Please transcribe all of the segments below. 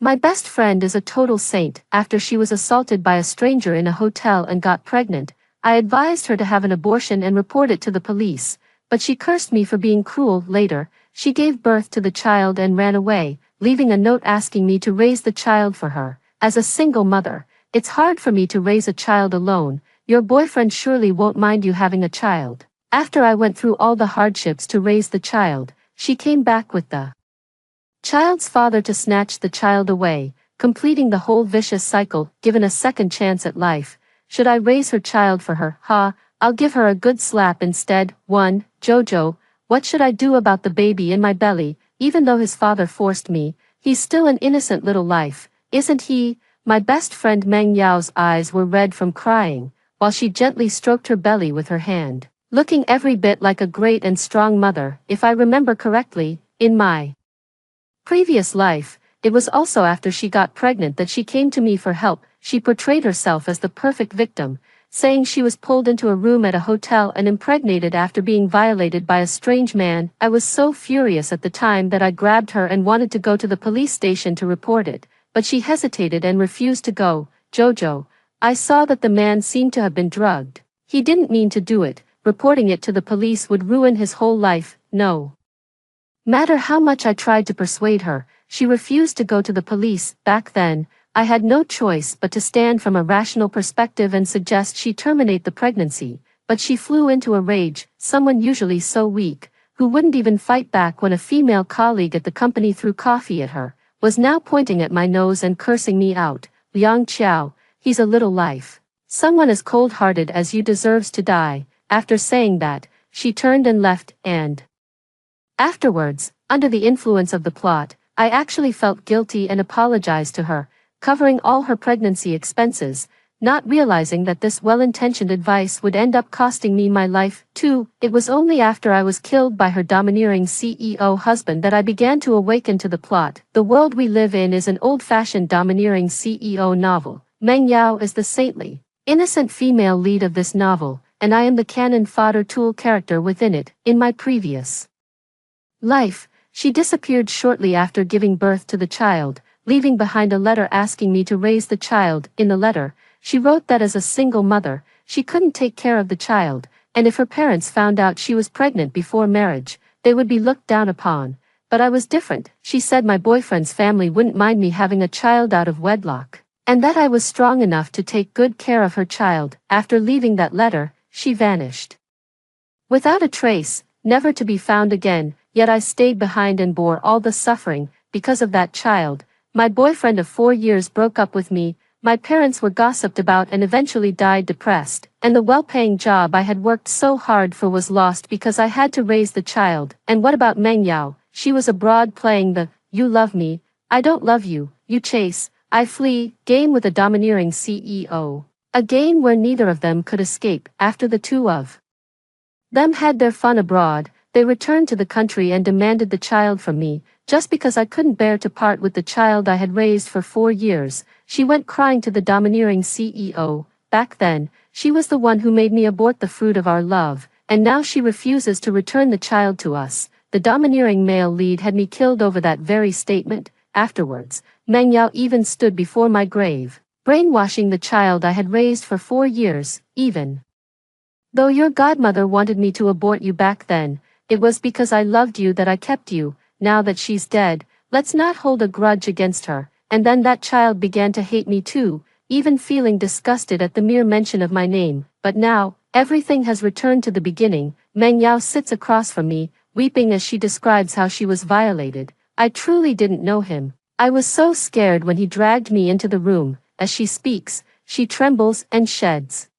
My best friend is a total saint. After she was assaulted by a stranger in a hotel and got pregnant, I advised her to have an abortion and report it to the police, but she cursed me for being cruel. Later, she gave birth to the child and ran away, leaving a note asking me to raise the child for her. As a single mother, it's hard for me to raise a child alone. Your boyfriend surely won't mind you having a child. After I went through all the hardships to raise the child, she came back with the child's father to snatch the child away, completing the whole vicious cycle. Given a second chance at life, should I raise her child for her? I'll give her a good slap instead. 1. Jojo, what should I do about the baby in my belly? Even though his father forced me, he's still an innocent little life, isn't he? My best friend Meng Yao's eyes were red from crying, while she gently stroked her belly with her hand, looking every bit like a great and strong mother. If I remember correctly, in my previous life, it was also after she got pregnant that she came to me for help. She portrayed herself as the perfect victim, saying she was pulled into a room at a hotel and impregnated after being violated by a strange man. I was so furious at the time that I grabbed her and wanted to go to the police station to report it, but she hesitated and refused to go. Jojo, I saw that the man seemed to have been drugged. He didn't mean to do it. Reporting it to the police would ruin his whole life. No matter how much I tried to persuade her, she refused to go to the police. Back then, I had no choice but to stand from a rational perspective and suggest she terminate the pregnancy, but she flew into a rage. Someone usually so weak, who wouldn't even fight back when a female colleague at the company threw coffee at her, was now pointing at my nose and cursing me out. Liang Qiao, he's a little life. Someone as cold-hearted as you deserves to die. After saying that, she turned and left, and afterwards, under the influence of the plot, I actually felt guilty and apologized to her, covering all her pregnancy expenses, not realizing that this well-intentioned advice would end up costing me my life, too. It was only after I was killed by her domineering CEO husband that I began to awaken to the plot. The world we live in is an old-fashioned domineering CEO novel. Meng Yao is the saintly, innocent female lead of this novel, and I am the cannon fodder tool character within it. In my previous life, she disappeared shortly after giving birth to the child, leaving behind a letter asking me to raise the child. In the letter, she wrote that as a single mother, she couldn't take care of the child, and if her parents found out she was pregnant before marriage, they would be looked down upon. But I was different. She said my boyfriend's family wouldn't mind me having a child out of wedlock, and that I was strong enough to take good care of her child. After leaving that letter, she vanished without a trace, never to be found again. Yet I stayed behind and bore all the suffering. Because of that child, my boyfriend of 4 years broke up with me, my parents were gossiped about and eventually died depressed, and the well-paying job I had worked so hard for was lost because I had to raise the child. And what about Meng Yao? She was abroad playing the "you love me, I don't love you, you chase, I flee" game with a domineering CEO. A game where neither of them could escape. After the two of them had their fun abroad, they returned to the country and demanded the child from me. Just because I couldn't bear to part with the child I had raised for 4 years, she went crying to the domineering CEO. Back then, she was the one who made me abort the fruit of our love, and now she refuses to return the child to us. The domineering male lead had me killed over that very statement. Afterwards, Meng Yao even stood before my grave, brainwashing the child I had raised for 4 years. Even though your godmother wanted me to abort you back then, it was because I loved you that I kept you. Now that she's dead, let's not hold a grudge against her. And then that child began to hate me too, even feeling disgusted at the mere mention of my name. But now, everything has returned to the beginning. Meng Yao sits across from me, weeping as she describes how she was violated. I truly didn't know him. I was so scared when he dragged me into the room. As she speaks, she trembles and sheds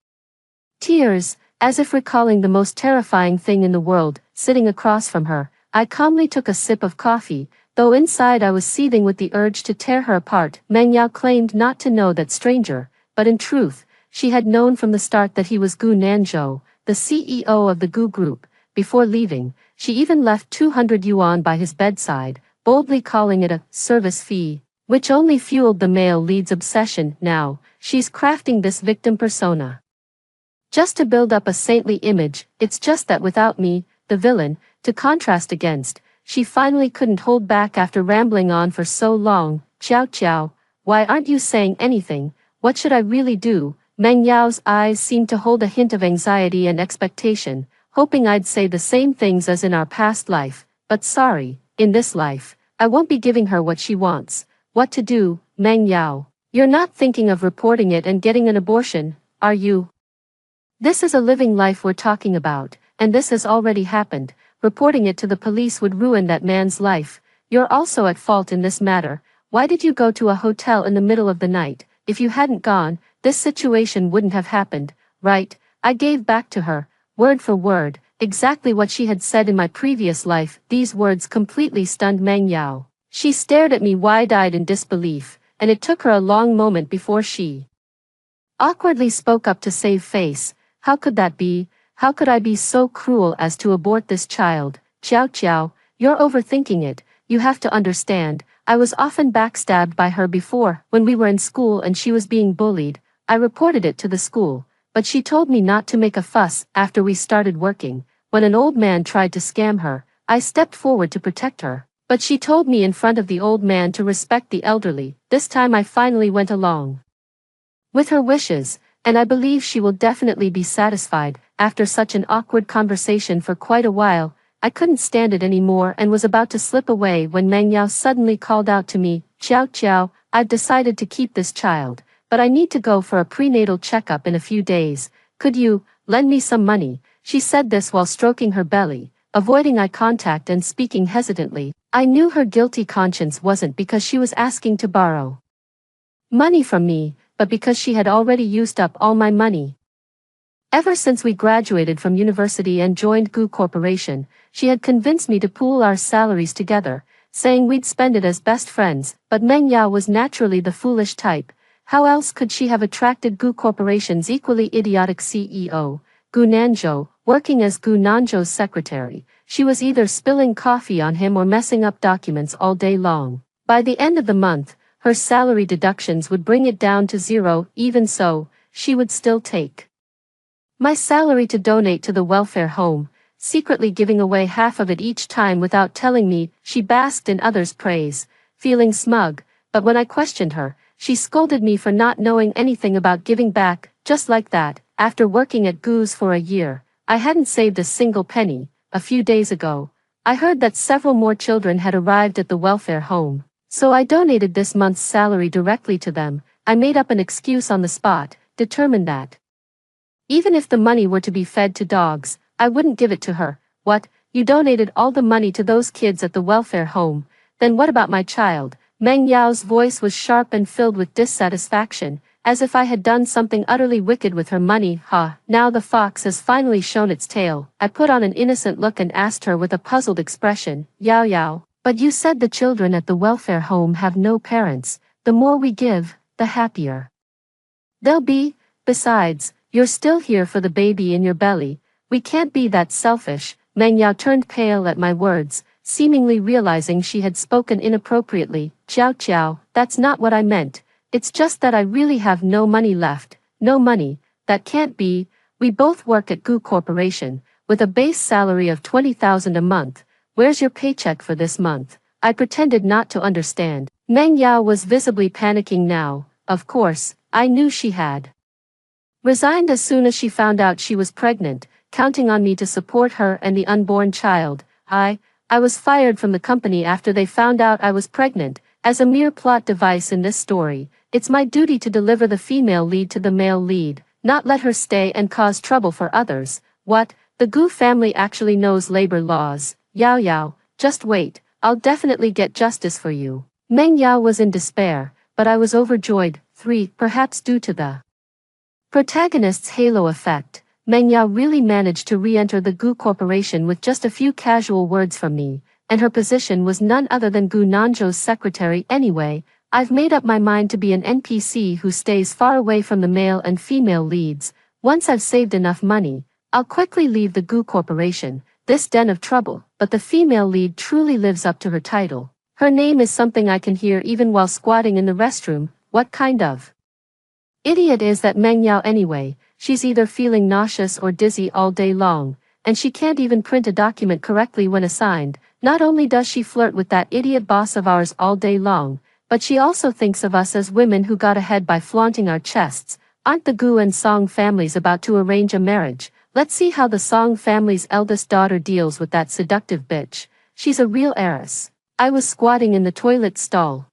tears, as if recalling the most terrifying thing in the world. Sitting across from her, I calmly took a sip of coffee, though inside I was seething with the urge to tear her apart. Meng Yao claimed not to know that stranger, but in truth, she had known from the start that he was Gu Nanzhou, the CEO of the Gu Group. Before leaving, she even left 200 yuan by his bedside, boldly calling it a service fee, which only fueled the male lead's obsession. Now, she's crafting this victim persona just to build up a saintly image. It's just that without me, the villain, to contrast against, she finally couldn't hold back after rambling on for so long. Chow Chow, why aren't you saying anything? What should I really do? Meng Yao's eyes seemed to hold a hint of anxiety and expectation, hoping I'd say the same things as in our past life, but sorry, in this life, I won't be giving her what she wants. What to do, Meng Yao? You're not thinking of reporting it and getting an abortion, are you? This is a living life we're talking about, and this has already happened. Reporting it to the police would ruin that man's life. You're also at fault in this matter. Why did you go to a hotel in the middle of the night? If you hadn't gone, this situation wouldn't have happened, right? I gave back to her, word for word, exactly what she had said in my previous life. These words completely stunned Meng Yao. She stared at me wide-eyed in disbelief, and it took her a long moment before she awkwardly spoke up to save face. How could that be? How could I be so cruel as to abort this child? Chow Chow, you're overthinking it. You have to understand, I was often backstabbed by her before. When we were in school and she was being bullied, I reported it to the school, but she told me not to make a fuss. After we started working, when an old man tried to scam her, I stepped forward to protect her, but she told me in front of the old man to respect the elderly. This time I finally went along with her wishes, and I believe she will definitely be satisfied. After such an awkward conversation for quite a while, I couldn't stand it anymore and was about to slip away when Meng Yao suddenly called out to me, Chow Chow, I've decided to keep this child, but I need to go for a prenatal checkup in a few days. Could you lend me some money? She said this while stroking her belly, avoiding eye contact and speaking hesitantly. I knew her guilty conscience wasn't because she was asking to borrow money from me, but because she had already used up all my money. Ever since we graduated from university and joined GU Corporation, she had convinced me to pool our salaries together, saying we'd spend it as best friends, but Meng Yao was naturally the foolish type. How else could she have attracted GU Corporation's equally idiotic CEO, Gu Nanzhou, working as Gu Nanzhou's secretary? She was either spilling coffee on him or messing up documents all day long. By the end of the month, her salary deductions would bring it down to zero. Even so, she would still take my salary to donate to the welfare home, secretly giving away half of it each time without telling me. She basked in others' praise, feeling smug, but when I questioned her, she scolded me for not knowing anything about giving back. Just like that, after working at GU's for a year, I hadn't saved a single penny. A few days ago, I heard that several more children had arrived at the welfare home, so I donated this month's salary directly to them. I made up an excuse on the spot, determined that even if the money were to be fed to dogs, I wouldn't give it to her. What? You donated all the money to those kids at the welfare home? Then what about my child? Meng Yao's voice was sharp and filled with dissatisfaction, as if I had done something utterly wicked with her money. Now the fox has finally shown its tail. I put on an innocent look and asked her with a puzzled expression, Yao Yao, but you said the children at the welfare home have no parents. The more we give, the happier they'll be. Besides, you're still here for the baby in your belly. We can't be that selfish. Meng Yao turned pale at my words, seemingly realizing she had spoken inappropriately. Chow Chow, that's not what I meant. It's just that I really have no money left. No money? That can't be. We both work at GU Corporation, with a base salary of 20,000 a month. Where's your paycheck for this month? I pretended not to understand. Meng Yao was visibly panicking now. Of course, I knew she had resigned as soon as she found out she was pregnant, counting on me to support her and the unborn child. I was fired from the company after they found out I was pregnant. As a mere plot device in this story, it's my duty to deliver the female lead to the male lead, not let her stay and cause trouble for others. What? The Gu family actually knows labor laws. Yao Yao, just wait, I'll definitely get justice for you. Meng Yao was in despair, but I was overjoyed. 3. Perhaps due to the protagonist's halo effect, Meng Yao really managed to re-enter the GU Corporation with just a few casual words from me, and her position was none other than Gu Nanzhou's secretary anyway. I've made up my mind to be an NPC who stays far away from the male and female leads. Once I've saved enough money, I'll quickly leave the GU Corporation, this den of trouble. But the female lead truly lives up to her title. Her name is something I can hear even while squatting in the restroom. What kind of idiot is that Meng Yao anyway? She's either feeling nauseous or dizzy all day long. and she can't even print a document correctly when assigned. Not only does she flirt with that idiot boss of ours all day long, but she also thinks of us as women who got ahead by flaunting our chests. Aren't the Gu and Song families about to arrange a marriage? Let's see how the Song family's eldest daughter deals with that seductive bitch. She's a real heiress. I was squatting in the toilet stall,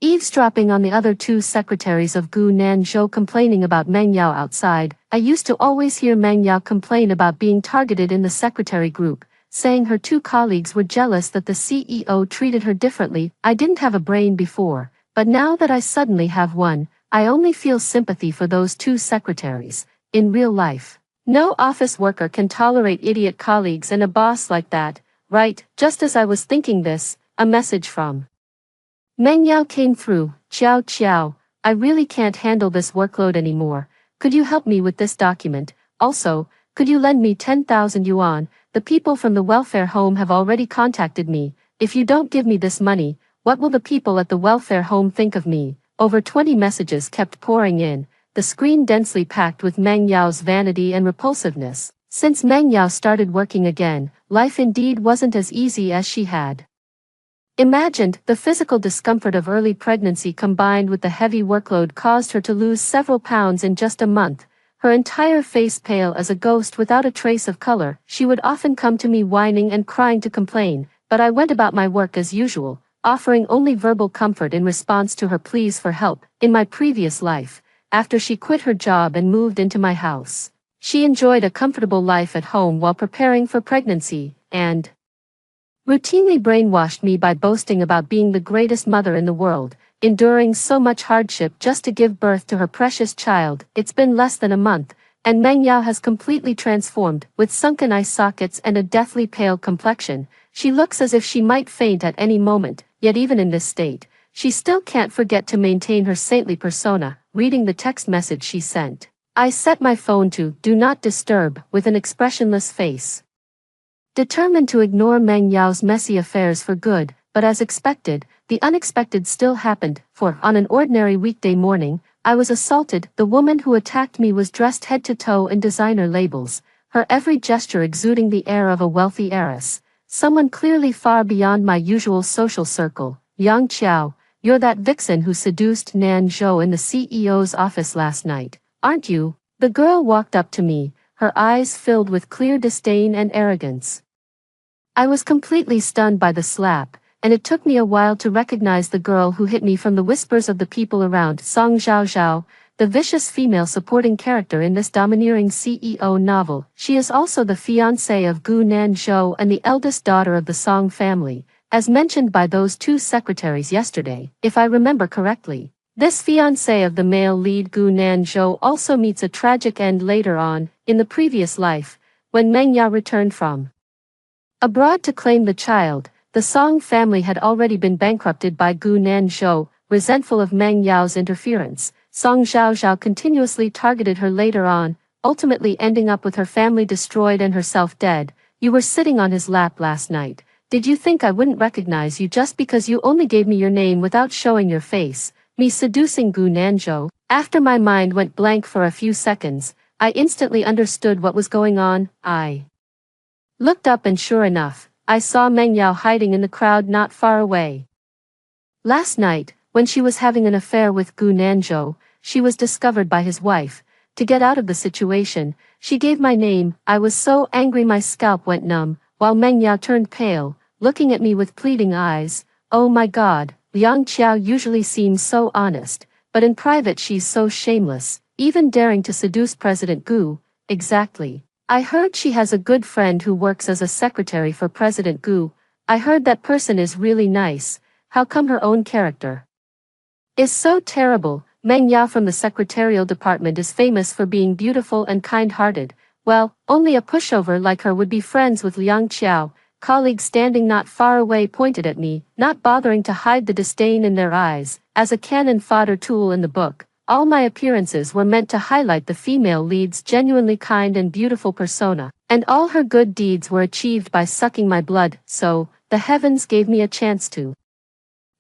eavesdropping on the other two secretaries of Gu Nanzhou complaining about Meng Yao outside. I used to always hear Meng Yao complain about being targeted in the secretary group, saying her two colleagues were jealous that the CEO treated her differently. I didn't have a brain before, but now that I suddenly have one, I only feel sympathy for those two secretaries. In real life, no office worker can tolerate idiot colleagues and a boss like that, right? Just as I was thinking this, a message from Meng Yao came through. Ciao ciao, I really can't handle this workload anymore. Could you help me with this document? Also, could you lend me 10,000 yuan? The people from the welfare home have already contacted me. If you don't give me this money, what will the people at the welfare home think of me? Over 20 messages kept pouring in, the screen densely packed with Meng Yao's vanity and repulsiveness. Since Meng Yao started working again, life indeed wasn't as easy as she had imagined. The physical discomfort of early pregnancy combined with the heavy workload caused her to lose several pounds in just a month, her entire face pale as a ghost without a trace of color. She would often come to me whining and crying to complain, but I went about my work as usual, offering only verbal comfort in response to her pleas for help. In my previous life, after she quit her job and moved into my house, she enjoyed a comfortable life at home while preparing for pregnancy, and routinely brainwashed me by boasting about being the greatest mother in the world, enduring so much hardship just to give birth to her precious child. It's been less than a month, and Meng Yao has completely transformed. With sunken eye sockets and a deathly pale complexion, she looks as if she might faint at any moment, yet even in this state, she still can't forget to maintain her saintly persona. Reading the text message she sent, I set my phone to "Do Not Disturb" with an expressionless face, determined to ignore Meng Yao's messy affairs for good. But as expected, the unexpected still happened, for on an ordinary weekday morning, I was assaulted. The woman who attacked me was dressed head to toe in designer labels, her every gesture exuding the air of a wealthy heiress, someone clearly far beyond my usual social circle. Yang Qiao, you're that vixen who seduced Nan Zhou in the CEO's office last night, aren't you? The girl walked up to me, her eyes filled with clear disdain and arrogance. I was completely stunned by the slap, and it took me a while to recognize the girl who hit me from the whispers of the people around. Song Zhaozhao, the vicious female supporting character in this domineering CEO novel. She is also the fiancée of Gu Nanzhou and the eldest daughter of the Song family, as mentioned by those two secretaries yesterday, if I remember correctly. This fiancé of the male lead Gu Nanzhou also meets a tragic end later on, in the previous life, when Meng Yao returned from abroad to claim the child. The Song family had already been bankrupted by Gu Nanzhou. Resentful of Meng Yao's interference, Song Zhaozhao continuously targeted her later on, ultimately ending up with her family destroyed and herself dead. You were sitting on his lap last night. Did you think I wouldn't recognize you just because you only gave me your name without showing your face? Me seducing Gu Nanzhou? After my mind went blank for a few seconds, I instantly understood what was going on. I looked up and sure enough, I saw Meng Yao hiding in the crowd not far away. Last night, when she was having an affair with Gu Nanzhou, she was discovered by his wife. To get out of the situation, she gave my name. I was so angry my scalp went numb, while Meng Yao turned pale, looking at me with pleading eyes. Oh my God, Yang Qiao usually seems so honest, but in private she's so shameless, even daring to seduce President Gu. Exactly. I heard she has a good friend who works as a secretary for President Gu. I heard that person is really nice. How come her own character is so terrible? Meng Yao from the secretarial department is famous for being beautiful and kind-hearted. Well, only a pushover like her would be friends with Liang Qiao. Colleagues standing not far away pointed at me, not bothering to hide the disdain in their eyes. As a cannon fodder tool in the book, all my appearances were meant to highlight the female lead's genuinely kind and beautiful persona, and all her good deeds were achieved by sucking my blood. So, the heavens gave me a chance to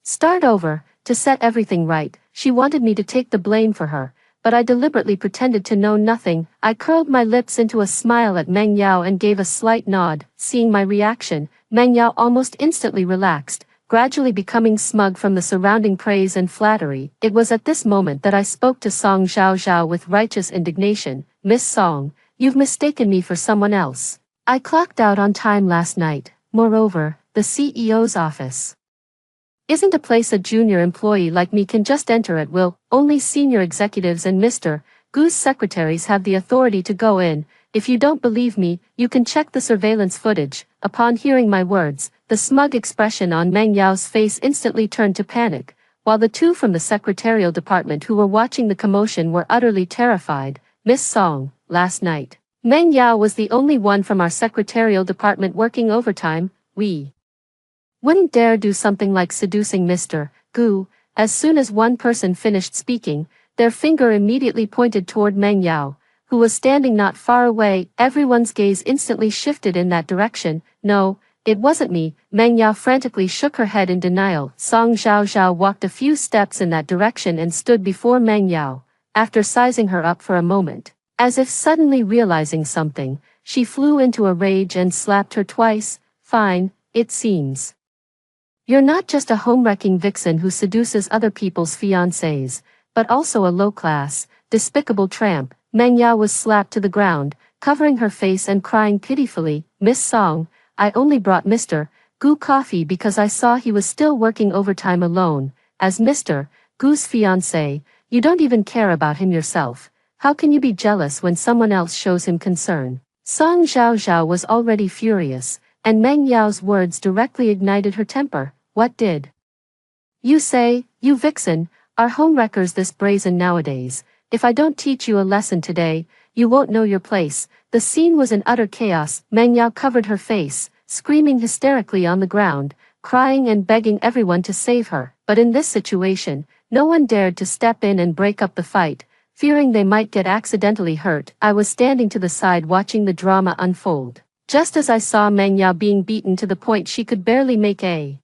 start over, to set everything right. She wanted me to take the blame for her, but I deliberately pretended to know nothing. I curled my lips into a smile at Meng Yao and gave a slight nod. Seeing my reaction, Meng Yao almost instantly relaxed, gradually becoming smug from the surrounding praise and flattery. It was at this moment that I spoke to Song Zhao with righteous indignation. Miss Song, you've mistaken me for someone else. I clocked out on time last night. Moreover, the CEO's office isn't a place a junior employee like me can just enter at will. Only senior executives and Mr. Gu's secretaries have the authority to go in. If you don't believe me, you can check the surveillance footage. Upon hearing my words, the smug expression on Meng Yao's face instantly turned to panic, while the two from the secretarial department who were watching the commotion were utterly terrified. Miss Song, last night, Meng Yao was the only one from our secretarial department working overtime. We wouldn't dare do something like seducing Mr. Gu. As soon as one person finished speaking, their finger immediately pointed toward Meng Yao, who was standing not far away. Everyone's gaze instantly shifted in that direction. No, it wasn't me. Meng Yao frantically shook her head in denial. Song Zhao walked a few steps in that direction and stood before Meng Yao. After sizing her up for a moment, as if suddenly realizing something, she flew into a rage and slapped her twice. Fine, it seems you're not just a home-wrecking vixen who seduces other people's fiancés, but also a low-class, despicable tramp. Meng Yao was slapped to the ground, covering her face and crying pitifully. Miss Song, I only brought Mr. Gu coffee because I saw he was still working overtime alone. As Mr. Gu's fiancé, you don't even care about him yourself. How can you be jealous when someone else shows him concern? Song Zhao was already furious, and Meng Yao's words directly ignited her temper. What did you say, you vixen? Are homewreckers this brazen nowadays? If I don't teach you a lesson today, you won't know your place. The scene was in utter chaos. Meng Yao covered her face, screaming hysterically on the ground, crying and begging everyone to save her. But in this situation, no one dared to step in and break up the fight, fearing they might get accidentally hurt. I was standing to the side watching the drama unfold. Just as I saw Meng Yao being beaten to the point she could barely make a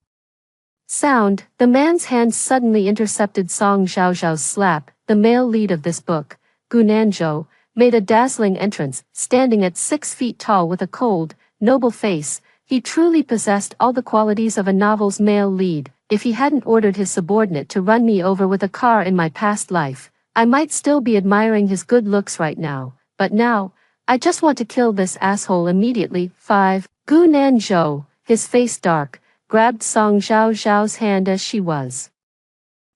sound, the man's hand suddenly intercepted Song Zhao's slap. The male lead of this book, Gu Nanzhou, made a dazzling entrance, standing at 6 feet tall with a cold, noble face. He truly possessed all the qualities of a novel's male lead. If he hadn't ordered his subordinate to run me over with a car in my past life, I might still be admiring his good looks right now. But now, I just want to kill this asshole immediately. 5. Gu Nanzhou, his face dark, grabbed Song Zhao's hand as she was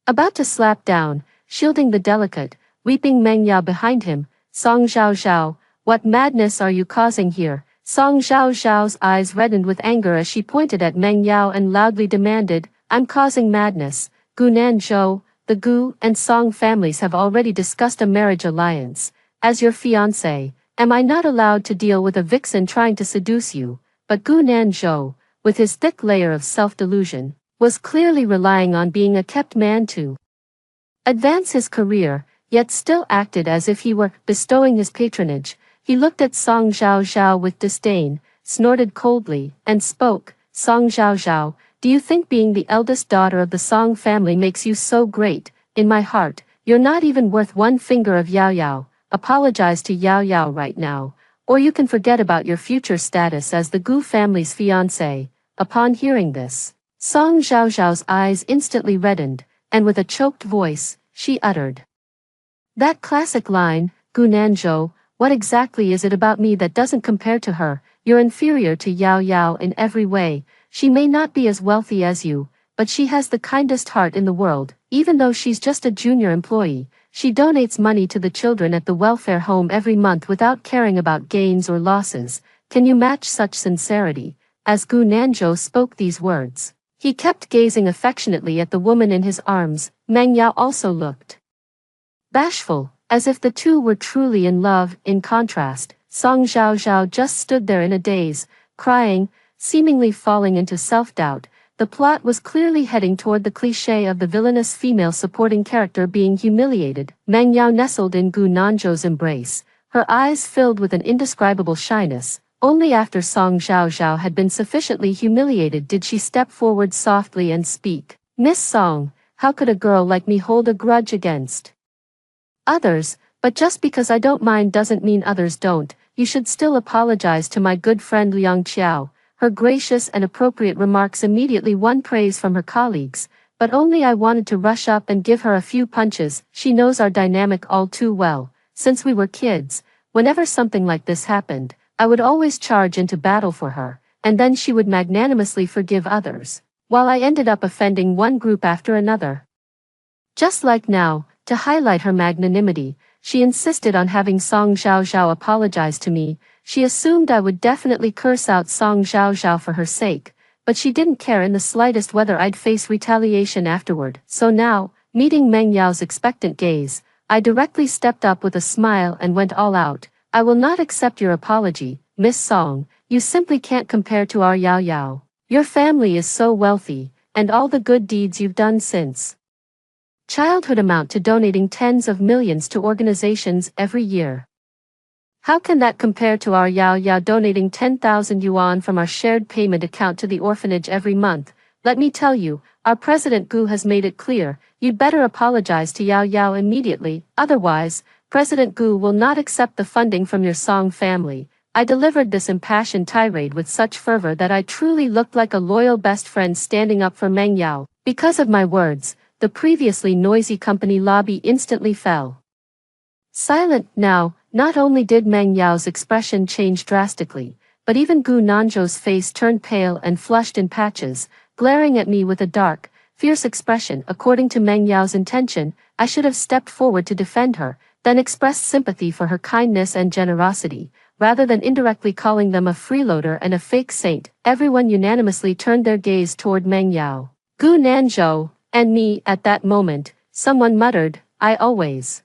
about to slap down, shielding the delicate, weeping Meng Yao behind him. Song Zhao, what madness are you causing here? Song Zhao's eyes reddened with anger as she pointed at Meng Yao and loudly demanded, I'm causing madness. Gu Nanzhou, the Gu and Song families have already discussed a marriage alliance. As your fiancé, am I not allowed to deal with a vixen trying to seduce you? But Gu Nanzhou, with his thick layer of self-delusion, was clearly relying on being a kept man to advance his career, yet still acted as if he were bestowing his patronage. He looked at Song Zhao with disdain, snorted coldly, and spoke. Song Zhao, do you think being the eldest daughter of the Song family makes you so great? In my heart, you're not even worth one finger of Yao Yao. Apologize to Yao Yao right now, or you can forget about your future status as the Gu family's fiancé. Upon hearing this, Song Zhao's eyes instantly reddened, and with a choked voice, she uttered that classic line, Gu Nanzhou, what exactly is it about me that doesn't compare to her? You're inferior to Yao Yao in every way. She may not be as wealthy as you, but she has the kindest heart in the world. Even though she's just a junior employee, she donates money to the children at the welfare home every month without caring about gains or losses. Can you match such sincerity? As Gu Nanzhou spoke these words, he kept gazing affectionately at the woman in his arms. Meng Yao also looked bashful, as if the two were truly in love. In contrast, Song Zhao just stood there in a daze, crying, seemingly falling into self-doubt. The plot was clearly heading toward the cliché of the villainous female supporting character being humiliated. Meng Yao nestled in Gu Nanzhou's embrace, her eyes filled with an indescribable shyness. Only after Song Zhao had been sufficiently humiliated did she step forward softly and speak. Miss Song, how could a girl like me hold a grudge against others, but just because I don't mind doesn't mean others don't. You should still apologize to my good friend Liang Qiao. Her gracious and appropriate remarks immediately won praise from her colleagues, but only I wanted to rush up and give her a few punches. She knows our dynamic all too well. Since we were kids, whenever something like this happened, I would always charge into battle for her, and then she would magnanimously forgive others, while I ended up offending one group after another. Just like now, to highlight her magnanimity, she insisted on having Song Xiaoxiao apologize to me. She assumed I would definitely curse out Song Xiaoxiao for her sake, but she didn't care in the slightest whether I'd face retaliation afterward. So now, meeting Meng Yao's expectant gaze, I directly stepped up with a smile and went all out. I will not accept your apology, Miss Song. You simply can't compare to our Yao Yao. Your family is so wealthy, and all the good deeds you've done since childhood amount to donating tens of millions to organizations every year. How can that compare to our Yao Yao donating 10,000 yuan from our shared payment account to the orphanage every month? Let me tell you, our President Gu has made it clear, you'd better apologize to Yao Yao immediately, otherwise, President Gu will not accept the funding from your Song family. I delivered this impassioned tirade with such fervor that I truly looked like a loyal best friend standing up for Meng Yao. Because of my words, the previously noisy company lobby instantly fell silent. Now, not only did Meng Yao's expression change drastically, but even Gu Nanzhou's face turned pale and flushed in patches, glaring at me with a dark, fierce expression. According to Meng Yao's intention, I should have stepped forward to defend her, then expressed sympathy for her kindness and generosity, rather than indirectly calling them a freeloader and a fake saint. Everyone unanimously turned their gaze toward Meng Yao, Gu Nanzhou, and me. At that moment, someone muttered, I always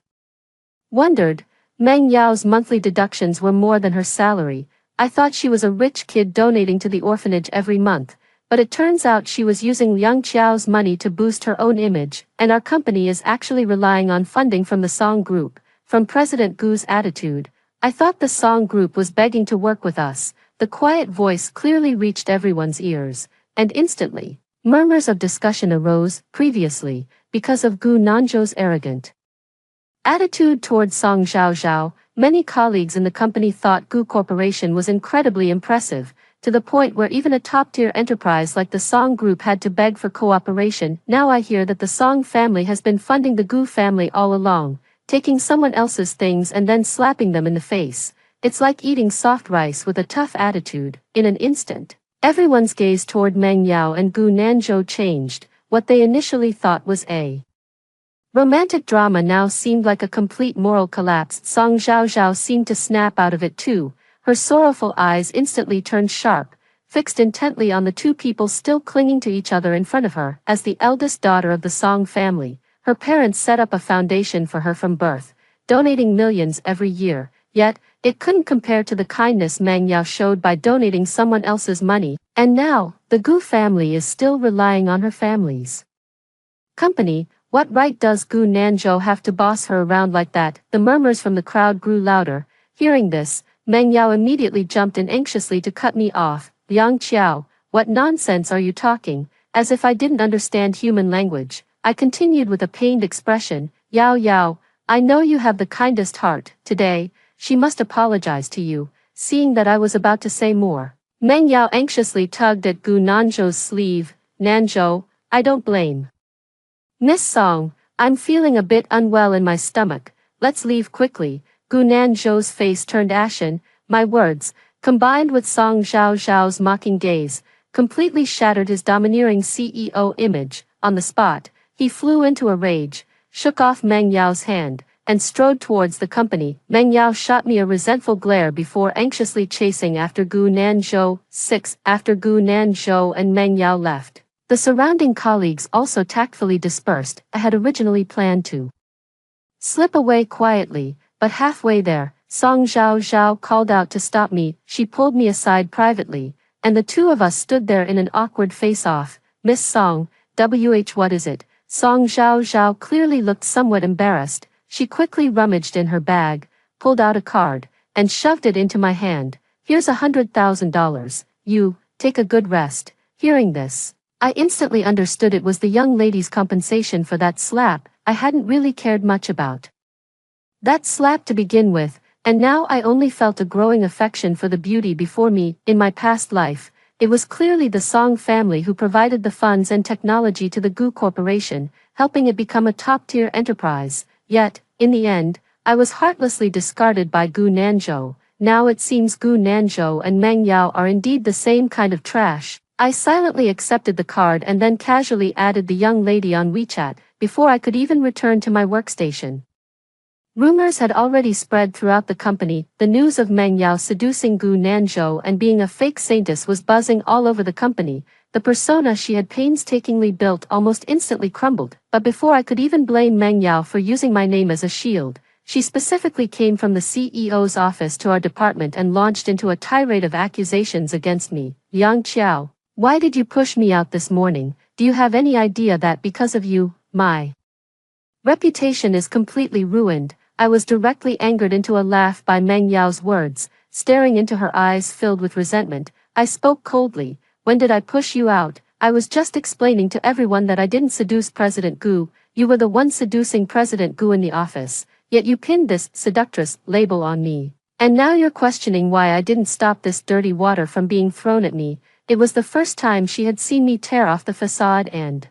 wondered. Meng Yao's monthly deductions were more than her salary. I thought she was a rich kid donating to the orphanage every month, but it turns out she was using Liang Qiao's money to boost her own image, and our company is actually relying on funding from the Song Group. From President Gu's attitude, I thought the Song Group was begging to work with us. The quiet voice clearly reached everyone's ears, and instantly, murmurs of discussion arose. Previously, because of Gu Nanzhou's arrogant attitude toward Song Xiaoxiao, many colleagues in the company thought Gu Corporation was incredibly impressive, to the point where even a top-tier enterprise like the Song Group had to beg for cooperation. Now I hear that the Song family has been funding the Gu family all along, taking someone else's things and then slapping them in the face. It's like eating soft rice with a tough attitude. In an instant, everyone's gaze toward Meng Yao and Gu Nanzhou changed. What they initially thought was a romantic drama now seemed like a complete moral collapse. Song Xiaoxiao seemed to snap out of it too. Her sorrowful eyes instantly turned sharp, fixed intently on the two people still clinging to each other in front of her. As the eldest daughter of the Song family, her parents set up a foundation for her from birth, donating millions every year, yet, it couldn't compare to the kindness Meng Yao showed by donating someone else's money. And now, the Gu family is still relying on her family's company. What right does Gu Nanzhou have to boss her around like that? The murmurs from the crowd grew louder. Hearing this, Meng Yao immediately jumped in anxiously to cut me off. Liang Qiao, what nonsense are you talking? As if I didn't understand human language, I continued with a pained expression. Yao Yao, I know you have the kindest heart. Today, she must apologize to you. Seeing that I was about to say more, Meng Yao anxiously tugged at Gu Nanzhou's sleeve. Nanzhou, I don't blame Miss Song, I'm feeling a bit unwell in my stomach. Let's leave quickly. Gu Nanzhou's face turned ashen. My words, combined with Song Xiaoxiao's mocking gaze, completely shattered his domineering CEO image. On the spot, he flew into a rage, shook off Meng Yao's hand, and strode towards the company. Meng Yao shot me a resentful glare before anxiously chasing after Gu Nanzhou. 6. After Gu Nanzhou and Meng Yao left, the surrounding colleagues also tactfully dispersed. I had originally planned to slip away quietly, but halfway there, Song Xiaoxiao called out to stop me. She pulled me aside privately, and the two of us stood there in an awkward face-off. Miss Song, what is it? Song Xiaoxiao clearly looked somewhat embarrassed. She quickly rummaged in her bag, pulled out a card, and shoved it into my hand. Here's $100,000. You, take a good rest. Hearing this, I instantly understood it was the young lady's compensation for that slap I hadn't really cared much about. That slapped to begin with, and now I only felt a growing affection for the beauty before me. In my past life, it was clearly the Song family who provided the funds and technology to the Gu Corporation, helping it become a top-tier enterprise. Yet, in the end, I was heartlessly discarded by Gu Nanzhou. Now it seems Gu Nanzhou and Meng Yao are indeed the same kind of trash. I silently accepted the card and then casually added the young lady on WeChat, before I could even return to my workstation. Rumors had already spread throughout the company. The news of Meng Yao seducing Gu Nanzhou and being a fake saintess was buzzing all over the company. The persona she had painstakingly built almost instantly crumbled, but before I could even blame Meng Yao for using my name as a shield, she specifically came from the CEO's office to our department and launched into a tirade of accusations against me. Yang Qiao, why did you push me out this morning? Do you have any idea that because of you, my reputation is completely ruined? I was directly angered into a laugh by Meng Yao's words. Staring into her eyes filled with resentment, I spoke coldly. When did I push you out? I was just explaining to everyone that I didn't seduce President Gu. You were the one seducing President Gu in the office, yet you pinned this seductress label on me. And now you're questioning why I didn't stop this dirty water from being thrown at me. It was the first time she had seen me tear off the facade and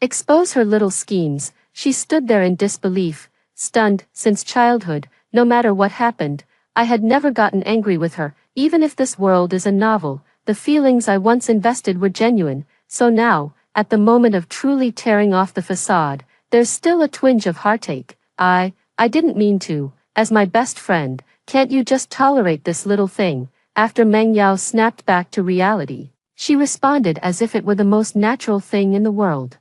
expose her little schemes. She stood there in disbelief, stunned. Since childhood, no matter what happened, I had never gotten angry with her. Even if this world is a novel, the feelings I once invested were genuine. So now, at the moment of truly tearing off the facade, there's still a twinge of heartache. I didn't mean to. As my best friend, can't you just tolerate this little thing? After Meng Yao snapped back to reality, she responded as if it were the most natural thing in the world.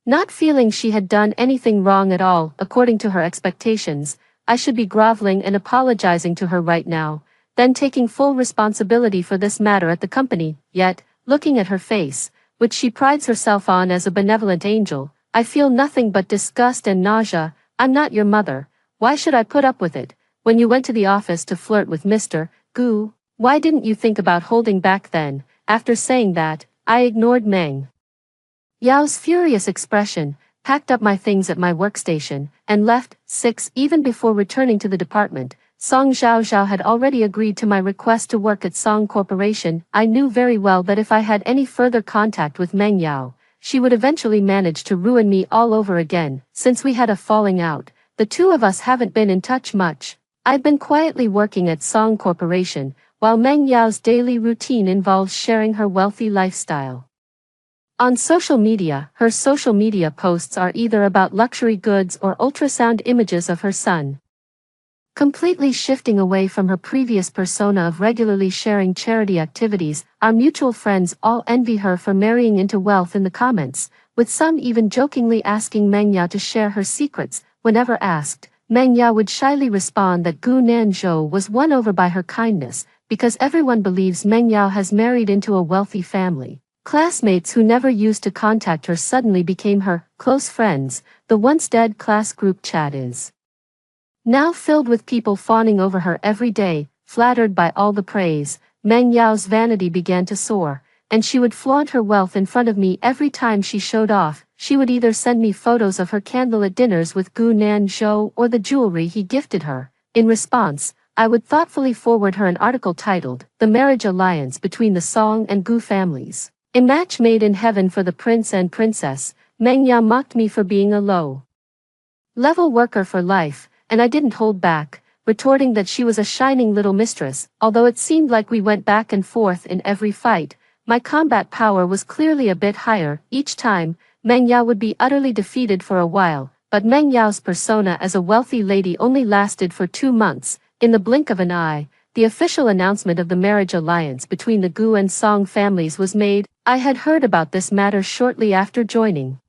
Not feeling she had done anything wrong at all, according to her expectations, I should be groveling and apologizing to her right now, then taking full responsibility for this matter at the company. Yet, looking at her face, which she prides herself on as a benevolent angel, I feel nothing but disgust and nausea. I'm not your mother. Why should I put up with it? When you went to the office to flirt with Mr. Gu, why didn't you think about holding back then? After saying that, I ignored Meng Yao's furious expression, packed up my things at my workstation, and left. 6. Even before returning to the department, Song Zhaozhao had already agreed to my request to work at Song Corporation. I knew very well that if I had any further contact with Meng Yao, she would eventually manage to ruin me all over again. Since we had a falling out, the two of us haven't been in touch much. I've been quietly working at Song Corporation, while Meng Yao's daily routine involves sharing her wealthy lifestyle. On social media, her social media posts are either about luxury goods or ultrasound images of her son. Completely shifting away from her previous persona of regularly sharing charity activities, our mutual friends all envy her for marrying into wealth in the comments, with some even jokingly asking Meng Yao to share her secrets. Whenever asked, Meng Yao would shyly respond that Gu Nanzhou was won over by her kindness, because everyone believes Meng Yao has married into a wealthy family. Classmates who never used to contact her suddenly became her close friends. The once dead class group chat is now filled with people fawning over her every day. Flattered by all the praise, Meng Yao's vanity began to soar, and she would flaunt her wealth in front of me every time she showed off. She would either send me photos of her candlelit dinners with Gu Nanzhou or the jewelry he gifted her. In response, I would thoughtfully forward her an article titled, "The Marriage Alliance Between the Song and Gu Families. A match made in heaven for the prince and princess." Meng Yao mocked me for being a low-level worker for life, and I didn't hold back, retorting that she was a shining little mistress. Although it seemed like we went back and forth in every fight, my combat power was clearly a bit higher. Each time, Meng Yao would be utterly defeated for a while, but Meng Yao's persona as a wealthy lady only lasted for 2 months. In the blink of an eye, the official announcement of the marriage alliance between the Gu and Song families was made. I had heard about this matter shortly after joining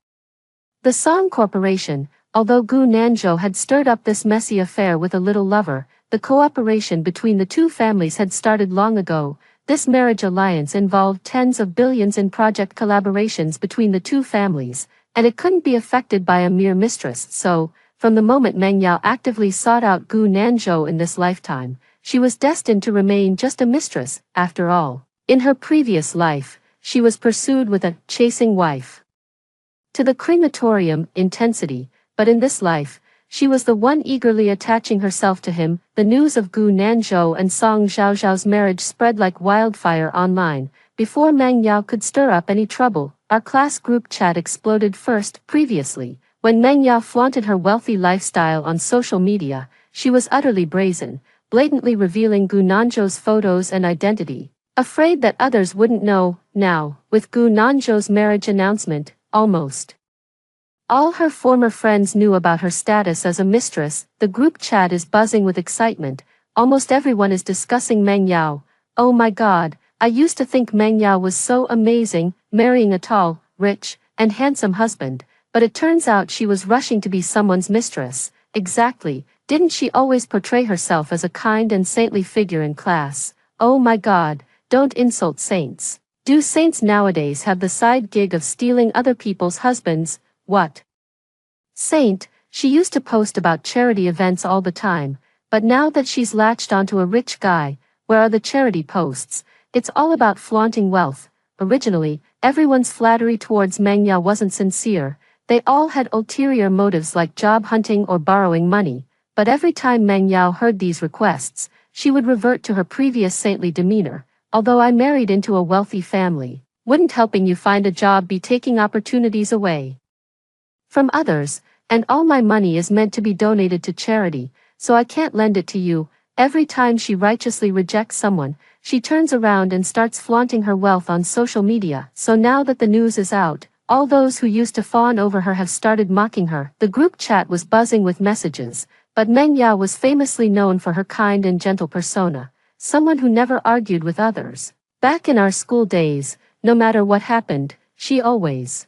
the Song Corporation. Although Gu Nanzhou had stirred up this messy affair with a little lover, the cooperation between the two families had started long ago. This marriage alliance involved tens of billions in project collaborations between the two families, and it couldn't be affected by a mere mistress. So, from the moment Meng Yao actively sought out Gu Nanzhou in this lifetime, she was destined to remain just a mistress. After all, in her previous life, she was pursued with a chasing wife to the crematorium intensity, but in this life, She was the one eagerly attaching herself to him. The news of Gu Nanzhou and Song Zhaozhao's marriage spread like wildfire online. Before Meng Yao could stir up any trouble, our class group chat exploded first. Previously, when Meng Yao flaunted her wealthy lifestyle on social media, she was utterly brazen, blatantly revealing Gu Nanzhou's photos and identity. Afraid that others wouldn't know, now, with Gu Nanzhou's marriage announcement, almost all her former friends knew about her status as a mistress. The group chat is buzzing with excitement. Almost everyone is discussing Meng Yao. Oh my god, I used to think Meng Yao was so amazing, marrying a tall, rich, and handsome husband, but it turns out she was rushing to be someone's mistress. Exactly, didn't she always portray herself as a kind and saintly figure in class? Oh my god, don't insult saints. Do saints nowadays have the side gig of stealing other people's husbands? What? Saint, she used to post about charity events all the time, but now that she's latched onto a rich guy, where are the charity posts? It's all about flaunting wealth. Originally, everyone's flattery towards Meng Yao wasn't sincere. They all had ulterior motives like job hunting or borrowing money, but every time Meng Yao heard these requests, she would revert to her previous saintly demeanor. Although I married into a wealthy family, wouldn't helping you find a job be taking opportunities away from others, and all my money is meant to be donated to charity, so I can't lend it to you. Every time she righteously rejects someone, she turns around and starts flaunting her wealth on social media. So now that the news is out, all those who used to fawn over her have started mocking her. The group chat was buzzing with messages, but Meng Yao was famously known for her kind and gentle persona, someone who never argued with others. Back in our school days, no matter what happened, she always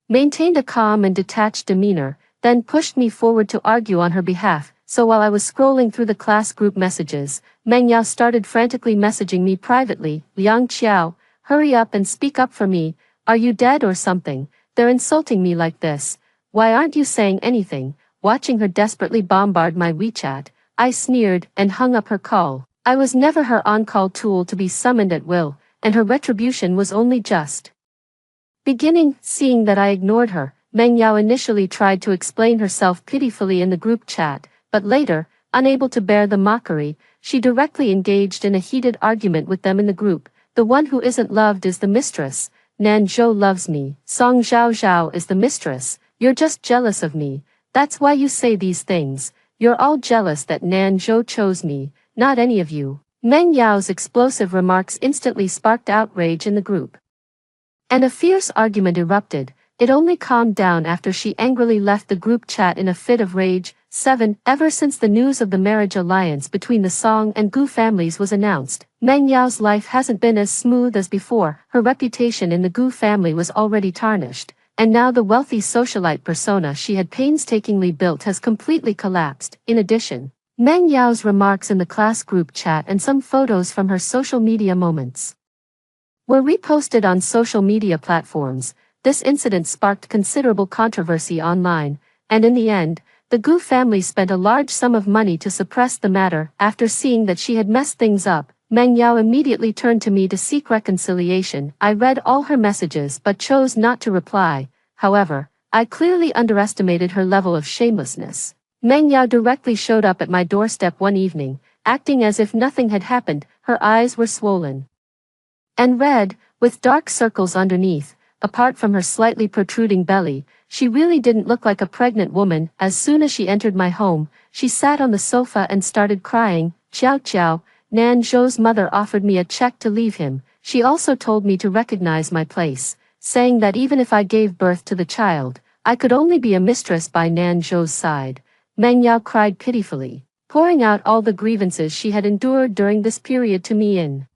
maintained a calm and detached demeanor, then pushed me forward to argue on her behalf. So while I was scrolling through the class group messages, Meng Yao started frantically messaging me privately. Liang Qiao, hurry up and speak up for me. Are you dead or something? They're insulting me like this. Why aren't you saying anything? Watching her desperately bombard my WeChat, I sneered and hung up her call. I was never her on-call tool to be summoned at will, and her retribution was only just beginning. Seeing that I ignored her, Meng Yao initially tried to explain herself pitifully in the group chat, but later, unable to bear the mockery, she directly engaged in a heated argument with them in the group. The one who isn't loved is the mistress. Nanzhou loves me. Song Zhaozhao is the mistress. You're just jealous of me. That's why you say these things. You're all jealous that Nanzhou chose me, not any of you. Meng Yao's explosive remarks instantly sparked outrage in the group, and a fierce argument erupted. It only calmed down after she angrily left the group chat in a fit of rage. 7. Ever since the news of the marriage alliance between the Song and Gu families was announced, Meng Yao's life hasn't been as smooth as before. Her reputation in the Gu family was already tarnished, and now the wealthy socialite persona she had painstakingly built has completely collapsed. In addition, Meng Yao's remarks in the class group chat and some photos from her social media moments were reposted on social media platforms. This incident sparked considerable controversy online, and in the end, the Gu family spent a large sum of money to suppress the matter. After seeing that she had messed things up, Meng Yao immediately turned to me to seek reconciliation. I read all her messages but chose not to reply. However, I clearly underestimated her level of shamelessness. Meng Yao directly showed up at my doorstep one evening, acting as if nothing had happened. Her eyes were swollen and red, with dark circles underneath. Apart from her slightly protruding belly, she really didn't look like a pregnant woman. As soon as she entered my home, she sat on the sofa and started crying. Qiao Qiao, Nanzhou's mother offered me a check to leave him. She also told me to recognize my place, saying that even if I gave birth to the child, I could only be a mistress by Nanzhou's side. Meng Yao cried pitifully, pouring out all the grievances she had endured during this period to me in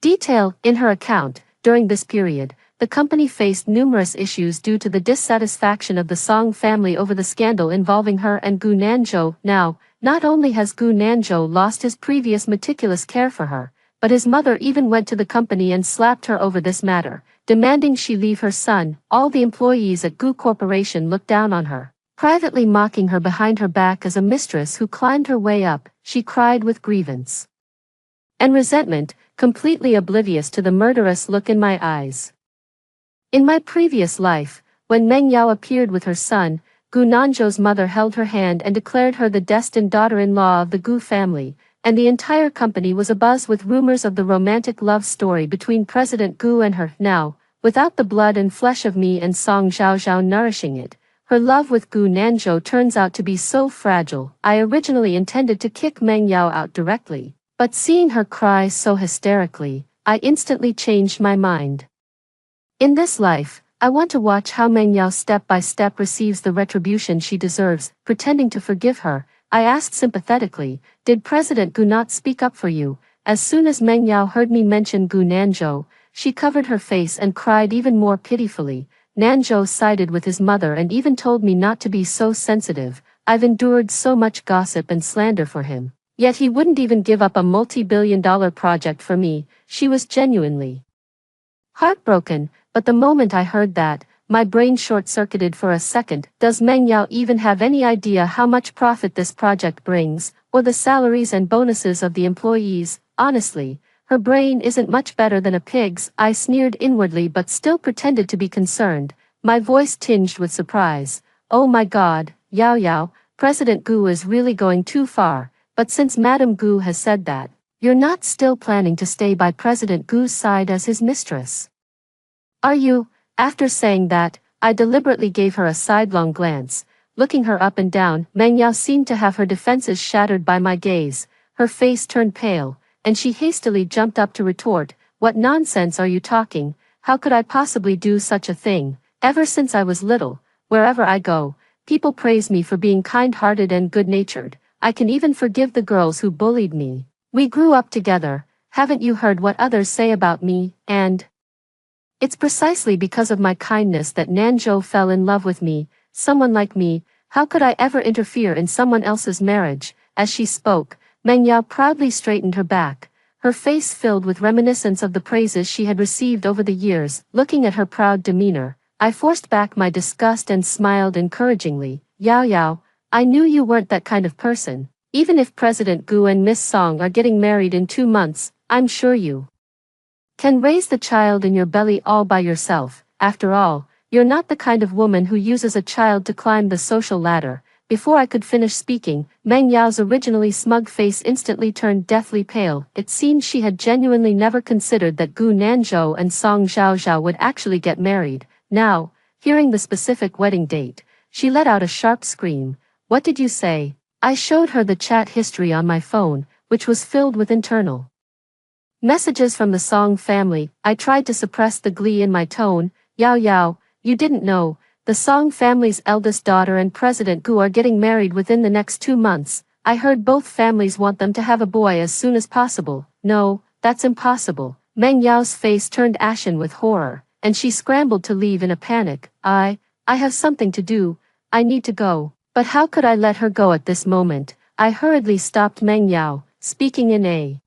detail. In her account, during this period, the company faced numerous issues due to the dissatisfaction of the Song family over the scandal involving her and Gu Nanzhou. Now, not only has Gu Nanzhou lost his previous meticulous care for her, but his mother even went to the company and slapped her over this matter, demanding she leave her son. All the employees at Gu Corporation looked down on her, privately mocking her behind her back as a mistress who climbed her way up. She cried with grievance and resentment, completely oblivious to the murderous look in my eyes. In my previous life, when Meng Yao appeared with her son, Gu Nanzhou's mother held her hand and declared her the destined daughter-in-law of the Gu family, and the entire company was abuzz with rumors of the romantic love story between President Gu and her. Now, without the blood and flesh of me and Song Zhaozhao nourishing it, her love with Gu Nanzhou turns out to be so fragile. I originally intended to kick Meng Yao out directly, but seeing her cry so hysterically, I instantly changed my mind. In this life, I want to watch how Meng Yao step by step receives the retribution she deserves. Pretending to forgive her, I asked sympathetically, did President Gu not speak up for you? As soon as Meng Yao heard me mention Gu Nanzhou, she covered her face and cried even more pitifully. Nanzhou sided with his mother and even told me not to be so sensitive. I've endured so much gossip and slander for him. Yet he wouldn't even give up a multi-billion-dollar project for me. She was genuinely heartbroken, but the moment I heard that, my brain short-circuited for a second. Does Meng Yao even have any idea how much profit this project brings, or the salaries and bonuses of the employees? Honestly, her brain isn't much better than a pig's. I sneered inwardly but still pretended to be concerned, my voice tinged with surprise. Oh my God, Yao Yao, President Gu is really going too far, but since Madame Gu has said that, you're not still planning to stay by President Gu's side as his mistress, are you? After saying that, I deliberately gave her a sidelong glance. Looking her up and down, Meng Yao seemed to have her defenses shattered by my gaze. Her face turned pale, and she hastily jumped up to retort, what nonsense are you talking? How could I possibly do such a thing? Ever since I was little, wherever I go, people praise me for being kind-hearted and good-natured. I can even forgive the girls who bullied me. We grew up together. Haven't you heard what others say about me? And it's precisely because of my kindness that Nanzhou fell in love with me. Someone like me, how could I ever interfere in someone else's marriage? As she spoke, Meng Yao proudly straightened her back, her face filled with reminiscence of the praises she had received over the years. Looking at her proud demeanor, I forced back my disgust and smiled encouragingly. Yao Yao, I knew you weren't that kind of person. Even if President Gu and Miss Song are getting married in 2 months, I'm sure you can raise the child in your belly all by yourself. After all, you're not the kind of woman who uses a child to climb the social ladder. Before I could finish speaking, Meng Yao's originally smug face instantly turned deathly pale. It seemed she had genuinely never considered that Gu Nanzhou and Song Zhaozhao would actually get married. Now, hearing the specific wedding date, she let out a sharp scream. What did you say? I showed her the chat history on my phone, which was filled with internal messages from the Song family. I tried to suppress the glee in my tone. Yao Yao, you didn't know. The Song family's eldest daughter and President Gu are getting married within the next 2 months. I heard both families want them to have a boy as soon as possible. No, that's impossible. Meng Yao's face turned ashen with horror, and she scrambled to leave in a panic. I have something to do. I need to go. But how could I let her go at this moment? I hurriedly stopped Meng Yao, speaking in a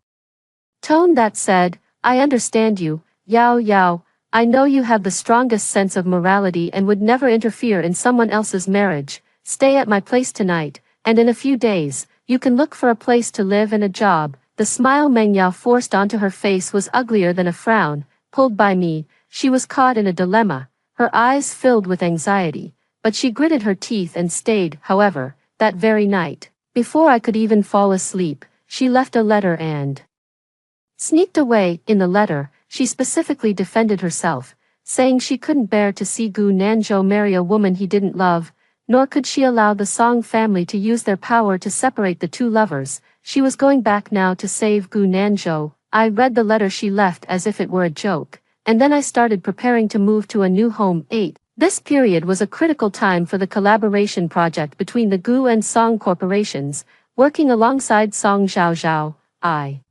tone that said, I understand you, Yao Yao. I know you have the strongest sense of morality and would never interfere in someone else's marriage. Stay at my place tonight, and in a few days, you can look for a place to live and a job. The smile Meng Yao forced onto her face was uglier than a frown. Pulled by me, she was caught in a dilemma, her eyes filled with anxiety, but she gritted her teeth and stayed. However, that very night, before I could even fall asleep, she left a letter and sneaked away. In the letter, she specifically defended herself, saying she couldn't bear to see Gu Nanzhou marry a woman he didn't love, nor could she allow the Song family to use their power to separate the two lovers. She was going back now to save Gu Nanzhou. I read the letter she left as if it were a joke, and then I started preparing to move to a new home. 8. This period was a critical time for the collaboration project between the Gu and Song corporations. Working alongside Song Zhaozhao, I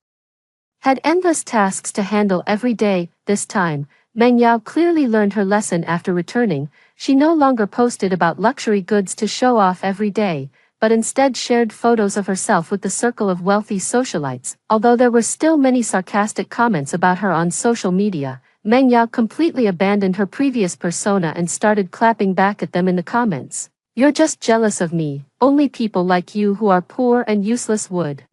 had endless tasks to handle every day. This time, Meng Yao clearly learned her lesson after returning. She no longer posted about luxury goods to show off every day, but instead shared photos of herself with the circle of wealthy socialites. Although there were still many sarcastic comments about her on social media, Meng Yao completely abandoned her previous persona and started clapping back at them in the comments. You're just jealous of me. Only people like you who are poor and useless would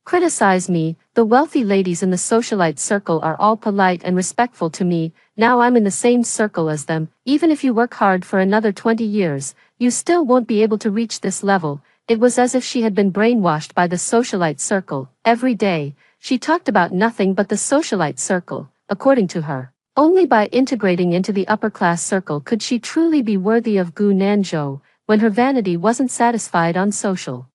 criticize me. The wealthy ladies in the socialite circle are all polite and respectful to me. Now I'm in the same circle as them. Even if you work hard for another 20 years, you still won't be able to reach this level. It was as if she had been brainwashed by the socialite circle. Every day, she talked about nothing but the socialite circle, according to her. Only by integrating into the upper-class circle could she truly be worthy of Gu Nanzhou, when her vanity wasn't satisfied on social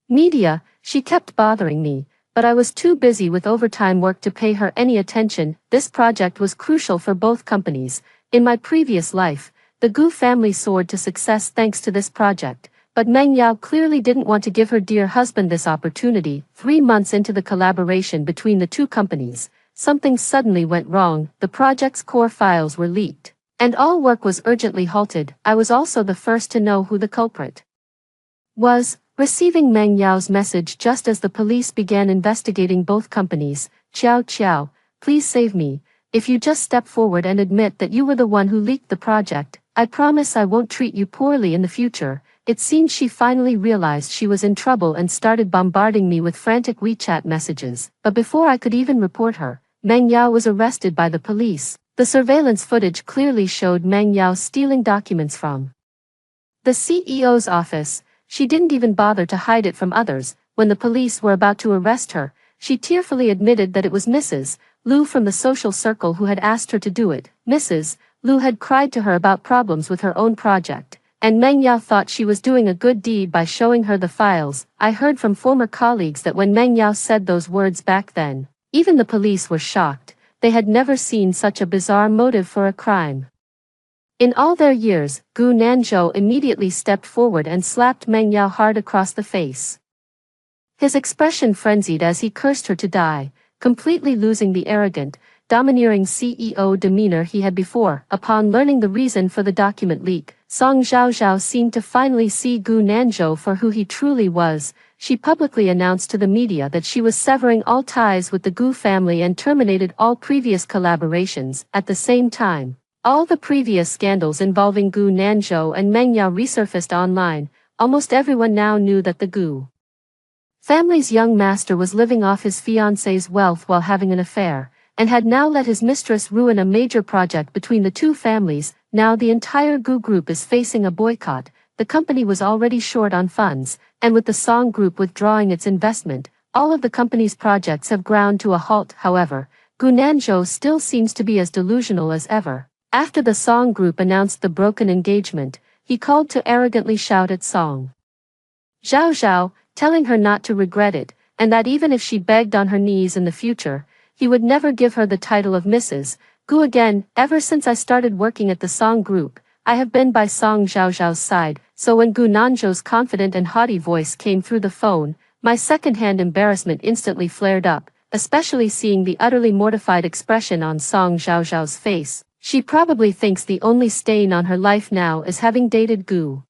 media. She kept bothering me, but I was too busy with overtime work to pay her any attention. This project was crucial for both companies. In my previous life, the Gu family soared to success thanks to this project, but Meng Yao clearly didn't want to give her dear husband this opportunity. 3 months into the collaboration between the two companies, something suddenly went wrong. The project's core files were leaked, and all work was urgently halted. I was also the first to know who the culprit was, receiving Meng Yao's message just as the police began investigating both companies. Qiao Qiao, please save me. If you just step forward and admit that you were the one who leaked the project, I promise I won't treat you poorly in the future. It seemed she finally realized she was in trouble and started bombarding me with frantic WeChat messages. But before I could even report her, Meng Yao was arrested by the police. The surveillance footage clearly showed Meng Yao stealing documents from the CEO's office. She didn't even bother to hide it from others. When the police were about to arrest her, she tearfully admitted that it was Mrs. Liu from the social circle who had asked her to do it. Mrs. Liu had cried to her about problems with her own project, and Meng Yao thought she was doing a good deed by showing her the files. I heard from former colleagues that when Meng Yao said those words back then, even the police were shocked. They had never seen such a bizarre motive for a crime. In all their years, Gu Nanzhou immediately stepped forward and slapped Meng Yao hard across the face. His expression frenzied as he cursed her to die, completely losing the arrogant, domineering CEO demeanor he had before. Upon learning the reason for the document leak, Song Zhaozhao seemed to finally see Gu Nanzhou for who he truly was. She publicly announced to the media that she was severing all ties with the Gu family and terminated all previous collaborations. At the same time, all the previous scandals involving Gu Nanzhou and Meng Yao resurfaced online. Almost everyone now knew that the Gu family's young master was living off his fiancée's wealth while having an affair, and had now let his mistress ruin a major project between the two families. Now the entire Gu group is facing a boycott. The company was already short on funds, and with the Song group withdrawing its investment, all of the company's projects have ground to a halt. However, Gu Nanzhou still seems to be as delusional as ever. After the Song group announced the broken engagement, he called to arrogantly shout at Song Zhaozhao, telling her not to regret it, and that even if she begged on her knees in the future, he would never give her the title of Mrs. Gu again. Ever since I started working at the Song group, I have been by Song Zhaozhao's side, so when Gu Nanzhou's confident and haughty voice came through the phone, my second-hand embarrassment instantly flared up, especially seeing the utterly mortified expression on Song Zhaozhao's face. She probably thinks the only stain on her life now is having dated Gu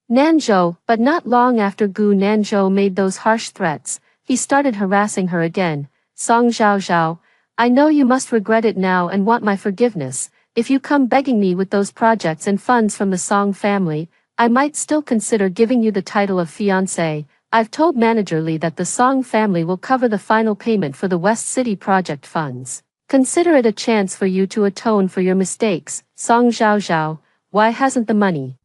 Nanzhou. But not long after Gu Nanzhou made those harsh threats, he started harassing her again. Song Zhaozhao, I know you must regret it now and want my forgiveness. If you come begging me with those projects and funds from the Song family, I might still consider giving you the title of fiancé. I've told Manager Li that the Song family will cover the final payment for the West City project funds. Consider it a chance for you to atone for your mistakes. Song Zhaozhao, why hasn't the money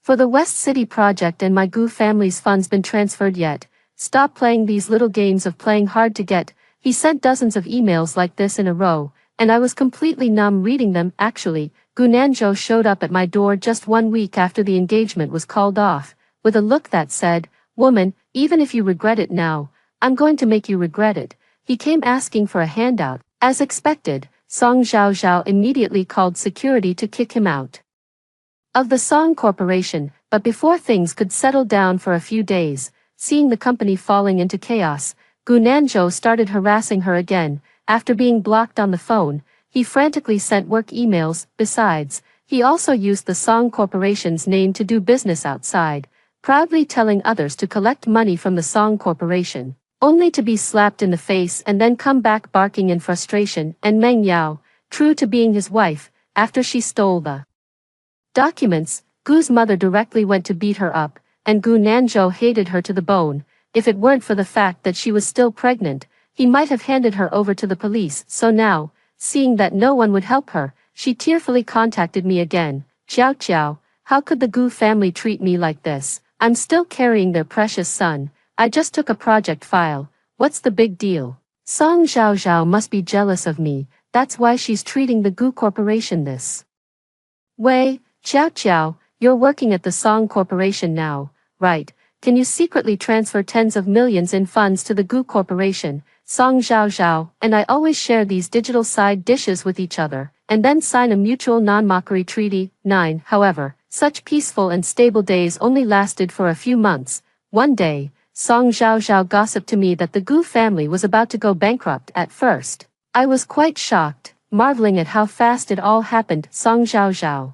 for the West City project and my Gu family's funds been transferred yet? Stop playing these little games of playing hard to get. He sent dozens of emails like this in a row, and I was completely numb reading them. Actually, Gu Nanzhou showed up at my door just 1 week after the engagement was called off, with a look that said, "Woman, even if you regret it now, I'm going to make you regret it." He came asking for a handout. As expected, Song Zhaozhao immediately called security to kick him out of the Song Corporation. But before things could settle down for a few days, seeing the company falling into chaos, Gu Nanzhou started harassing her again. After being blocked on the phone, he frantically sent work emails. Besides, he also used the Song Corporation's name to do business outside, proudly telling others to collect money from the Song Corporation, only to be slapped in the face and then come back barking in frustration. And Meng Yao, true to being his wife, after she stole the documents, Gu's mother directly went to beat her up, and Gu Nanzhou hated her to the bone. If it weren't for the fact that she was still pregnant, he might have handed her over to the police. So now, seeing that no one would help her, she tearfully contacted me again. "Qiao Qiao, how could the Gu family treat me like this? I'm still carrying their precious son. I just took a project file. What's the big deal? Song Zhao Zhao must be jealous of me. That's why she's treating the Gu Corporation this way. Xiao Xiao, you're working at the Song Corporation now, right? Can you secretly transfer tens of millions in funds to the Gu Corporation? Song Zhao Zhao and I always share these digital side dishes with each other, and then sign a mutual non-mockery treaty. 9. However, such peaceful and stable days only lasted for a few months. One day, Song Zhao Zhao gossiped to me that the Gu family was about to go bankrupt. At first, I was quite shocked, marveling at how fast it all happened. Song Zhao Zhao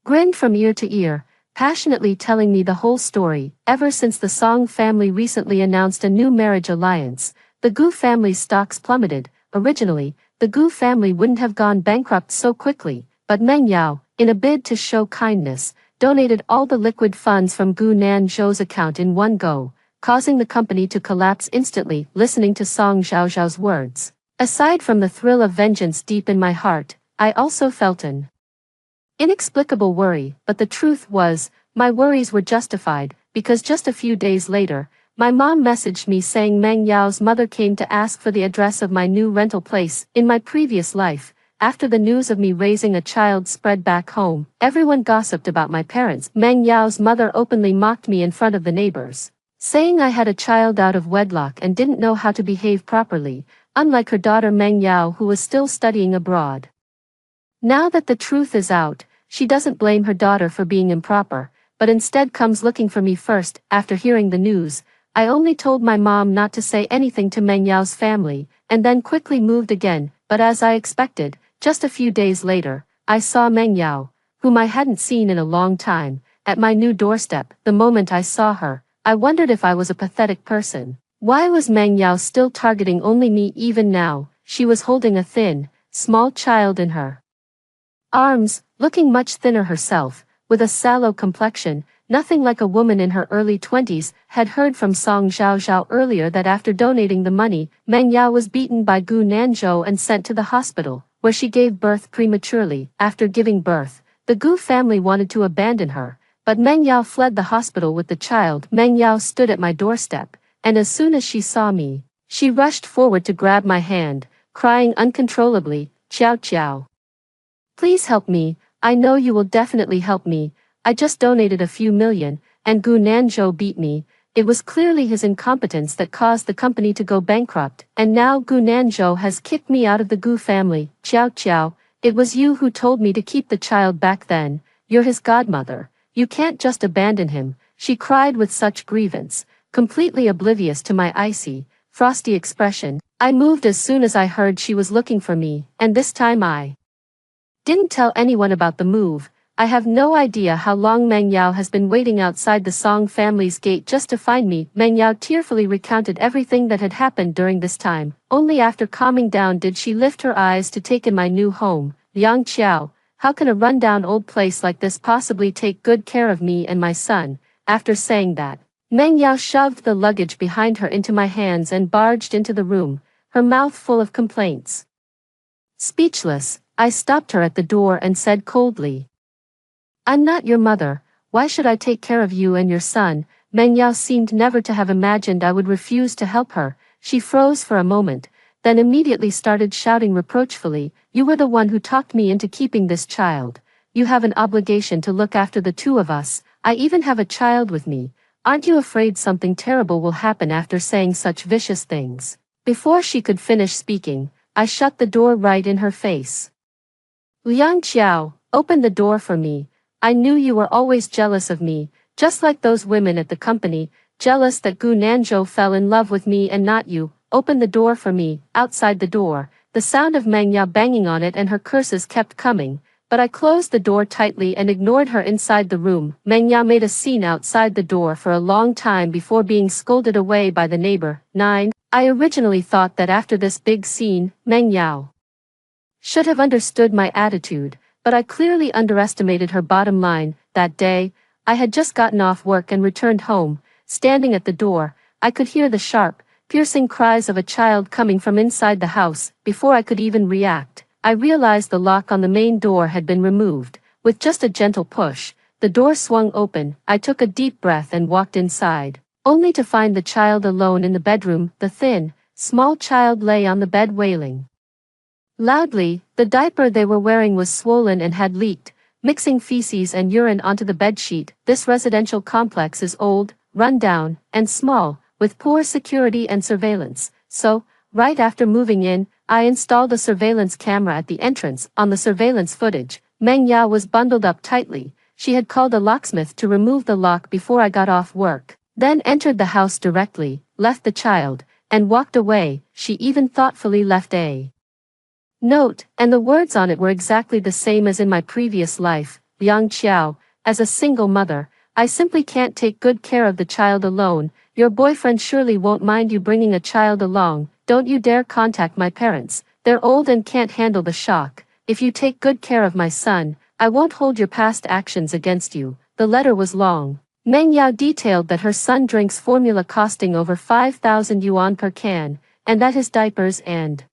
grinned from ear to ear, passionately telling me the whole story. Ever since the Song family recently announced a new marriage alliance, the Gu family's stocks plummeted. Originally, the Gu family wouldn't have gone bankrupt so quickly, but Meng Yao, in a bid to show kindness, donated all the liquid funds from Gu Nanzhou's account in one go, causing the company to collapse instantly. Listening to Song Zhao Zhao's words, aside from the thrill of vengeance deep in my heart, I also felt an inexplicable worry, but the truth was, my worries were justified, because just a few days later, my mom messaged me saying Meng Yao's mother came to ask for the address of my new rental place. In my previous life, after the news of me raising a child spread back home, everyone gossiped about my parents. Meng Yao's mother openly mocked me in front of the neighbors, saying I had a child out of wedlock and didn't know how to behave properly, unlike her daughter Meng Yao, who was still studying abroad. Now that the truth is out, she doesn't blame her daughter for being improper, but instead comes looking for me first. After hearing the news, I only told my mom not to say anything to Meng Yao's family, and then quickly moved again. But as I expected, just a few days later, I saw Meng Yao, whom I hadn't seen in a long time, at my new doorstep. The moment I saw her, I wondered if I was a pathetic person. Why was Meng Yao still targeting only me even now? She was holding a thin, small child in her arms, looking much thinner herself, with a sallow complexion, nothing like a woman in her early 20s. Had heard from Song Zhao Zhao earlier that after donating the money, Meng Yao was beaten by Gu Nanzhou and sent to the hospital, where she gave birth prematurely. After giving birth, the Gu family wanted to abandon her, but Meng Yao fled the hospital with the child. Meng Yao stood at my doorstep, and as soon as she saw me, she rushed forward to grab my hand, crying uncontrollably, "Xiao Xiao, please help me. I know you will definitely help me. I just donated a few million, and Gu Nanzhou beat me." It was clearly his incompetence that caused the company to go bankrupt, and now Gu Nanzhou has kicked me out of the Gu family. "Xiao Xiao, it was you who told me to keep the child back then. You're his godmother. You can't just abandon him," she cried with such grievance, completely oblivious to my icy, frosty expression. I moved as soon as I heard she was looking for me, and this time I didn't tell anyone about the move. I have no idea how long Meng Yao has been waiting outside the Song family's gate just to find me. Meng Yao tearfully recounted everything that had happened during this time. Only after calming down did she lift her eyes to take in my new home. "Yang Qiao, how can a rundown old place like this possibly take good care of me and my son?" After saying that, Meng Yao shoved the luggage behind her into my hands and barged into the room, her mouth full of complaints. Speechless, I stopped her at the door and said coldly, "I'm not your mother. Why should I take care of you and your son?" Meng Yao seemed never to have imagined I would refuse to help her. She froze for a moment, then immediately started shouting reproachfully, "You were the one who talked me into keeping this child. You have an obligation to look after the two of us. I even have a child with me. Aren't you afraid something terrible will happen?" After saying such vicious things, before she could finish speaking, I shut the door right in her face. "Liang Qiao, open the door for me. I knew you were always jealous of me, just like those women at the company, jealous that Gu Nanzhou fell in love with me and not you. Open the door for me." Outside the door, the sound of Meng Yao banging on it and her curses kept coming, but I closed the door tightly and ignored her inside the room. Meng Yao made a scene outside the door for a long time before being scolded away by the neighbor. 9. I originally thought that after this big scene, Meng Yao should have understood my attitude, but I clearly underestimated her bottom line. That day, I had just gotten off work and returned home. Standing at the door, I could hear the sharp, piercing cries of a child coming from inside the house. Before I could even react, I realized the lock on the main door had been removed. With just a gentle push, the door swung open, I took a deep breath and walked inside, only to find the child alone in the bedroom. The thin, small child lay on the bed wailing loudly. The diaper they were wearing was swollen and had leaked, mixing feces and urine onto the bedsheet. This residential complex is old, run down, and small, with poor security and surveillance. So, right after moving in, I installed a surveillance camera at the entrance. On the surveillance footage, Meng Yao was bundled up tightly. She had called a locksmith to remove the lock before I got off work, then entered the house directly, left the child, and walked away. She even thoughtfully left a note, and the words on it were exactly the same as in my previous life. Yang Qiao, as a single mother, I simply can't take good care of the child alone. Your boyfriend surely won't mind you bringing a child along. Don't you dare contact my parents. They're old and can't handle the shock. If you take good care of my son, I won't hold your past actions against you. The letter was long. Meng Yao detailed that her son drinks formula costing over 5,000 yuan per can, and that his diapers and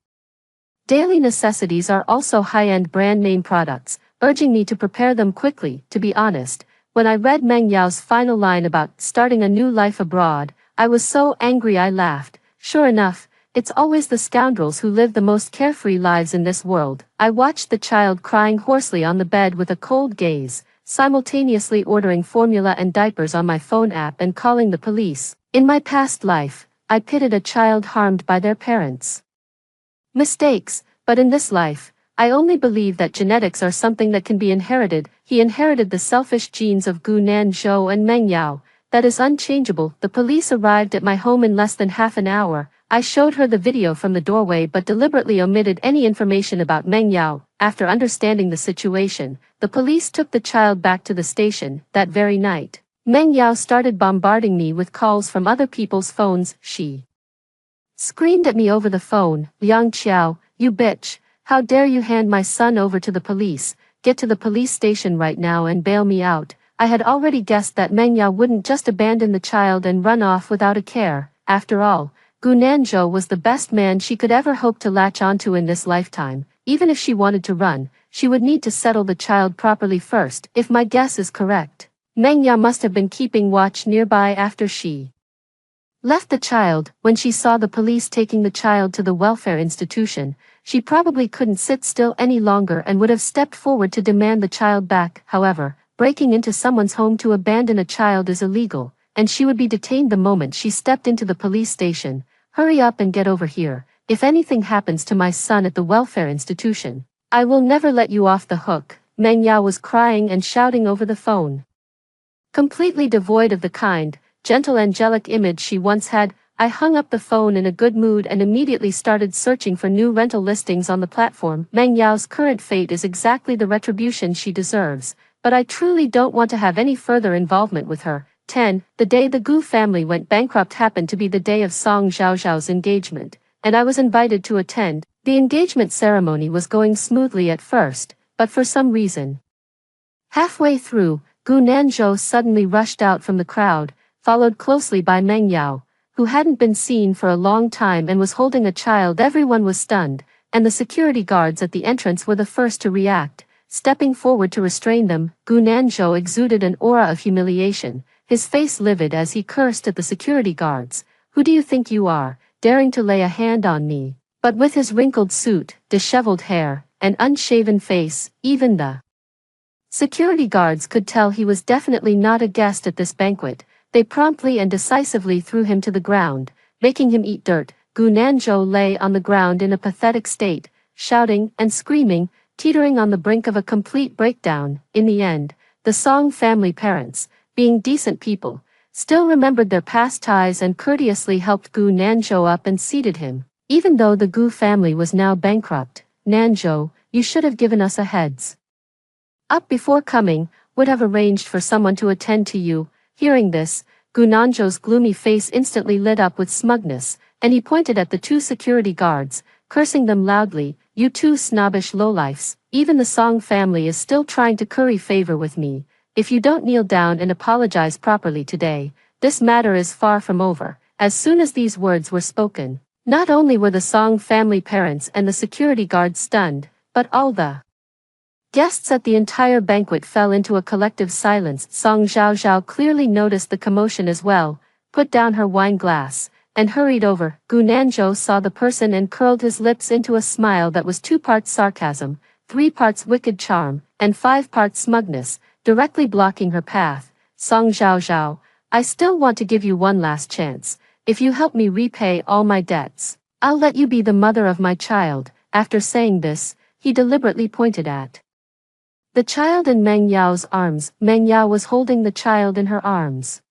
daily necessities are also high-end brand name products, urging me to prepare them quickly. To be honest, when I read Meng Yao's final line about starting a new life abroad, I was so angry I laughed. Sure enough, it's always the scoundrels who live the most carefree lives in this world. I watched the child crying hoarsely on the bed with a cold gaze, simultaneously ordering formula and diapers on my phone app and calling the police. In my past life, I pitied a child harmed by their parents' mistakes, but in this life, I only believe that genetics are something that can be inherited. He inherited the selfish genes of Gu Nanzhou and Meng Yao. That is unchangeable. The police arrived at my home in less than half an hour. I showed her the video from the doorway but deliberately omitted any information about Meng Yao. After understanding the situation, the police took the child back to the station. That very night, Meng Yao started bombarding me with calls from other people's phones. She screamed at me over the phone, "Yang Qiao, you bitch, how dare you hand my son over to the police? Get to the police station right now and bail me out." I had already guessed that Meng Yao wouldn't just abandon the child and run off without a care. After all, Gu Nanzhou was the best man she could ever hope to latch onto in this lifetime. Even if she wanted to run, she would need to settle the child properly first. If my guess is correct, Meng Yao must have been keeping watch nearby after she left the child. When she saw the police taking the child to the welfare institution, she probably couldn't sit still any longer and would have stepped forward to demand the child back. However, breaking into someone's home to abandon a child is illegal, and she would be detained the moment she stepped into the police station. Hurry up and get over here. If anything happens to my son at the welfare institution, I will never let you off the hook. Meng Yao was crying and shouting over the phone. Completely devoid of the kind, gentle angelic image she once had, I hung up the phone in a good mood and immediately started searching for new rental listings on the platform. Meng Yao's current fate is exactly the retribution she deserves, but I truly don't want to have any further involvement with her. 10. The day the Gu family went bankrupt happened to be the day of Song Zhaozhao's engagement, and I was invited to attend. The engagement ceremony was going smoothly at first, but for some reason, halfway through, Gu Nanzhou suddenly rushed out from the crowd, followed closely by Meng Yao, who hadn't been seen for a long time and was holding a child. Everyone was stunned, and the security guards at the entrance were the first to react. Stepping forward to restrain them, Gu Nanzhou exuded an aura of humiliation, his face livid as he cursed at the security guards. "Who do you think you are, daring to lay a hand on me?" But with his wrinkled suit, disheveled hair, and unshaven face, even the security guards could tell he was definitely not a guest at this banquet. They promptly and decisively threw him to the ground, making him eat dirt. Gu Nanzhou lay on the ground in a pathetic state, shouting and screaming, teetering on the brink of a complete breakdown. In the end, the Song family parents, being decent people, still remembered their past ties and courteously helped Gu Nanzhou up and seated him. Even though the Gu family was now bankrupt, "Nanzhou, you should have given us a heads up before coming, would have arranged for someone to attend to you." Hearing this, Gu Nanzhou's gloomy face instantly lit up with smugness, and he pointed at the two security guards, cursing them loudly. "You two snobbish lowlifes, even the Song family is still trying to curry favor with me. If you don't kneel down and apologize properly today, this matter is far from over." As soon as these words were spoken, not only were the Song family parents and the security guards stunned, but all the Guests at the entire banquet fell into a collective silence. Song Zhaozhao clearly noticed the commotion as well, put down her wine glass, and hurried over. Gu Nanzhou saw the person and curled his lips into a smile that was 2 parts sarcasm, 3 parts wicked charm, and 5 parts smugness, directly blocking her path. Song Zhaozhao, I still want to give you one last chance. If you help me repay all my debts, I'll let you be the mother of my child. After saying this, he deliberately pointed at the child in Meng Yao's arms. Meng Yao was holding the child in her arms.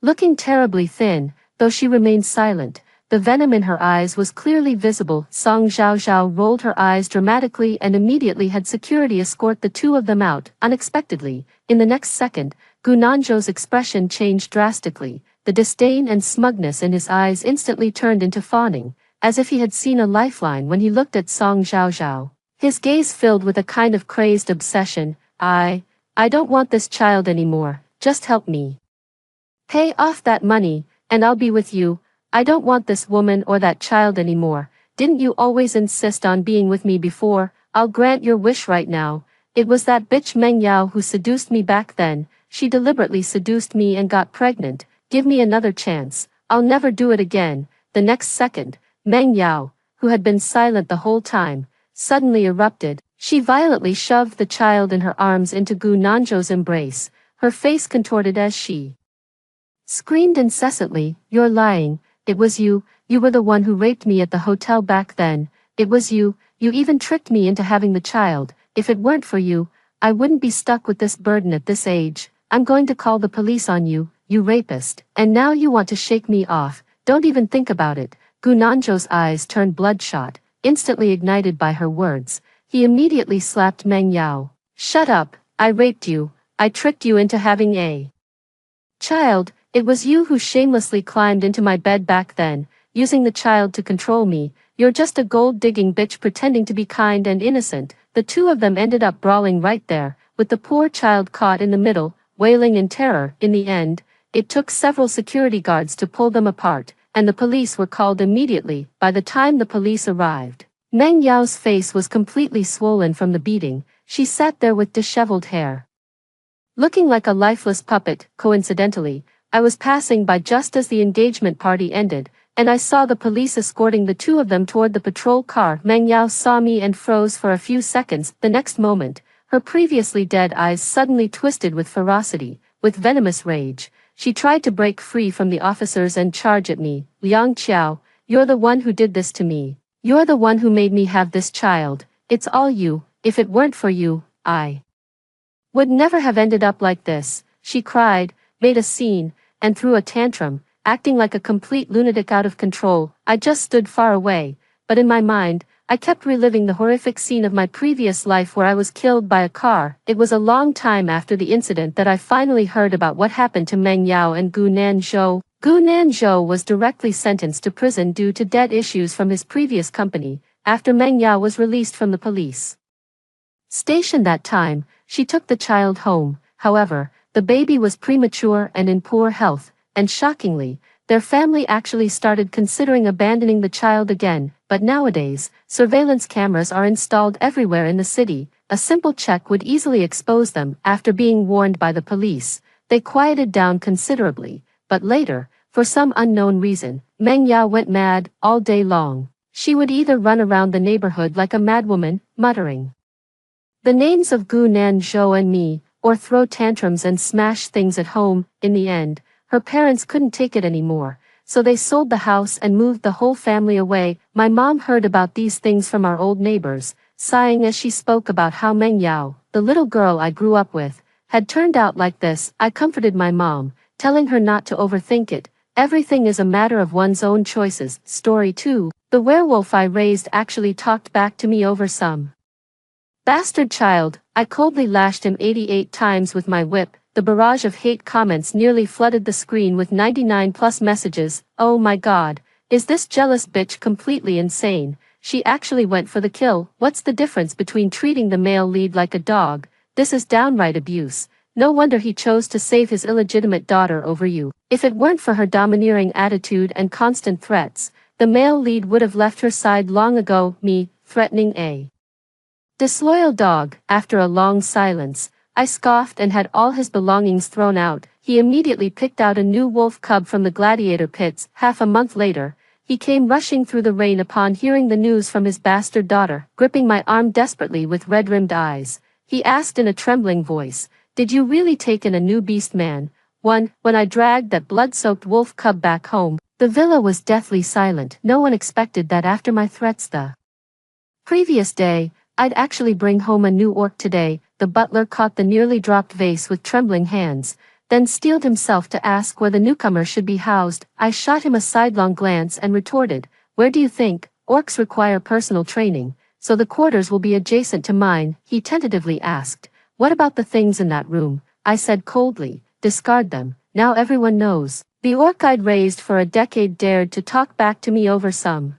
Looking terribly thin, though she remained silent, the venom in her eyes was clearly visible. Song Zhaozhao rolled her eyes dramatically and immediately had security escort the 2 of them out. Unexpectedly, in the next second, Gu Nanzhou's expression changed drastically. The disdain and smugness in his eyes instantly turned into fawning, as if he had seen a lifeline when he looked at Song Zhaozhao. His gaze filled with a kind of crazed obsession. I don't want this child anymore, just help me. Pay off that money, and I'll be with you. I don't want this woman or that child anymore. Didn't you always insist on being with me before? I'll grant your wish right now. It was that bitch Meng Yao who seduced me back then. She deliberately seduced me and got pregnant. Give me another chance. I'll never do it again. The next second, Meng Yao, who had been silent the whole time, suddenly erupted. She violently shoved the child in her arms into Gu Nanzhou's embrace, her face contorted as she screamed incessantly, "You're lying, it was you were the one who raped me at the hotel back then, it was you even tricked me into having the child. If it weren't for you, I wouldn't be stuck with this burden at this age. I'm going to call the police on you, you rapist, and now you want to shake me off, don't even think about it." Gu Nanzhou's eyes turned bloodshot, instantly ignited by her words. He immediately slapped Meng Yao. "Shut up, I raped you, I tricked you into having a child. It was you who shamelessly climbed into my bed back then, using the child to control me. You're just a gold-digging bitch pretending to be kind and innocent." The 2 of them ended up brawling right there, with the poor child caught in the middle, wailing in terror. In the end, it took several security guards to pull them apart, and the police were called immediately. By the time the police arrived, Meng Yao's face was completely swollen from the beating. She sat there with disheveled hair, looking like a lifeless puppet. Coincidentally, I was passing by just as the engagement party ended, and I saw the police escorting the 2 of them toward the patrol car. Meng Yao saw me and froze for a few seconds. The next moment, her previously dead eyes suddenly twisted with ferocity, with venomous rage. She tried to break free from the officers and charge at me. "Liang Qiao, you're the one who did this to me. You're the one who made me have this child. It's all you. If it weren't for you, I would never have ended up like this." She cried, made a scene, and threw a tantrum, acting like a complete lunatic out of control. I just stood far away, but in my mind, I kept reliving the horrific scene of my previous life where I was killed by a car. It was a long time after the incident that I finally heard about what happened to Meng Yao and Gu Nanzhou. Gu Nanzhou was directly sentenced to prison due to debt issues from his previous company, after Meng Yao was released from the police station that time. She took the child home. However, the baby was premature and in poor health, and shockingly, their family actually started considering abandoning the child again. But nowadays, surveillance cameras are installed everywhere in the city. A simple check would easily expose them. After being warned by the police, they quieted down considerably. But later, for some unknown reason, Meng Yao went mad all day long. She would either run around the neighborhood like a madwoman, muttering the names of Gu Nanzhou and me, or throw tantrums and smash things at home. In the end, her parents couldn't take it anymore, so they sold the house and moved the whole family away. My mom heard about these things from our old neighbors, sighing as she spoke about how Meng Yao, the little girl I grew up with, had turned out like this. I comforted my mom, telling her not to overthink it. Everything is a matter of one's own choices. Story 2. The werewolf I raised actually talked back to me over some bastard child. I coldly lashed him 88 times with my whip. The barrage of hate comments nearly flooded the screen with 99+ messages. "Oh my god, is this jealous bitch completely insane? She actually went for the kill. What's the difference between treating the male lead like a dog? This is downright abuse. No wonder he chose to save his illegitimate daughter over you. If it weren't for her domineering attitude and constant threats, the male lead would have left her side long ago." Me, threatening a Disloyal dog. After a long silence, I scoffed and had all his belongings thrown out. He immediately picked out a new wolf cub from the gladiator pits. Half a month later, he came rushing through the rain upon hearing the news from his bastard daughter, gripping my arm desperately with red-rimmed eyes. He asked in a trembling voice, "Did you really take in a new beast, man?" When I dragged that blood-soaked wolf cub back home, the villa was deathly silent. No one expected that after my threats the previous day, I'd actually bring home a new orc today. The butler caught the nearly dropped vase with trembling hands, then steeled himself to ask where the newcomer should be housed. I shot him a sidelong glance and retorted, "Where do you think? Orcs require personal training, so the quarters will be adjacent to mine." He tentatively asked, "What about the things in that room?" I said coldly, "Discard them, now everyone knows." The orc I'd raised for a decade dared to talk back to me over some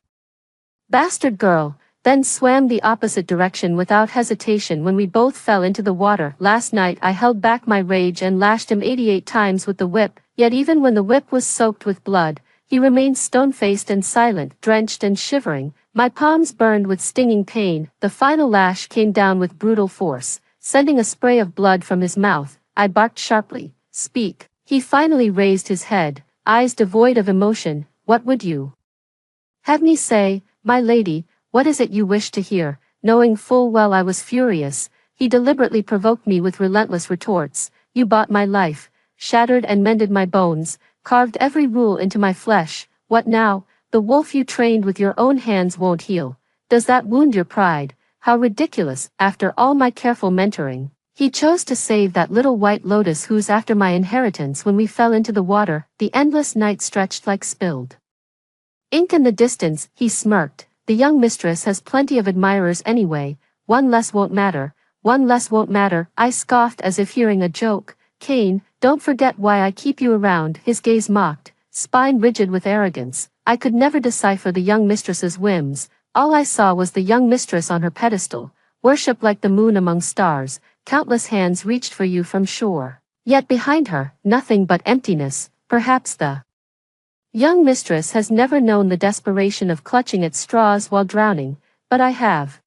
bastard girl, then swam the opposite direction without hesitation when we both fell into the water. Last night I held back my rage and lashed him 88 times with the whip, yet even when the whip was soaked with blood, he remained stone-faced and silent, drenched and shivering. My palms burned with stinging pain. The final lash came down with brutal force, sending a spray of blood from his mouth. I barked sharply, "Speak." He finally raised his head, eyes devoid of emotion. "What would you have me say, my lady? What is it you wish to hear?" Knowing full well I was furious, he deliberately provoked me with relentless retorts. "You bought my life, shattered and mended my bones, carved every rule into my flesh. What now? The wolf you trained with your own hands won't heal. Does that wound your pride? How ridiculous, after all my careful mentoring." He chose to save that little white lotus who's after my inheritance. When we fell into the water, the endless night stretched like spilled ink in the distance. He smirked, "The young mistress has plenty of admirers anyway. One less won't matter, one less won't matter." I scoffed as if hearing a joke. "Cain, don't forget why I keep you around." His gaze mocked, spine rigid with arrogance. I could never decipher the young mistress's whims. All I saw was the young mistress on her pedestal, worshipped like the moon among stars. Countless hands reached for you from shore. Yet behind her, nothing but emptiness. Perhaps the young mistress has never known the desperation of clutching at straws while drowning, but I have.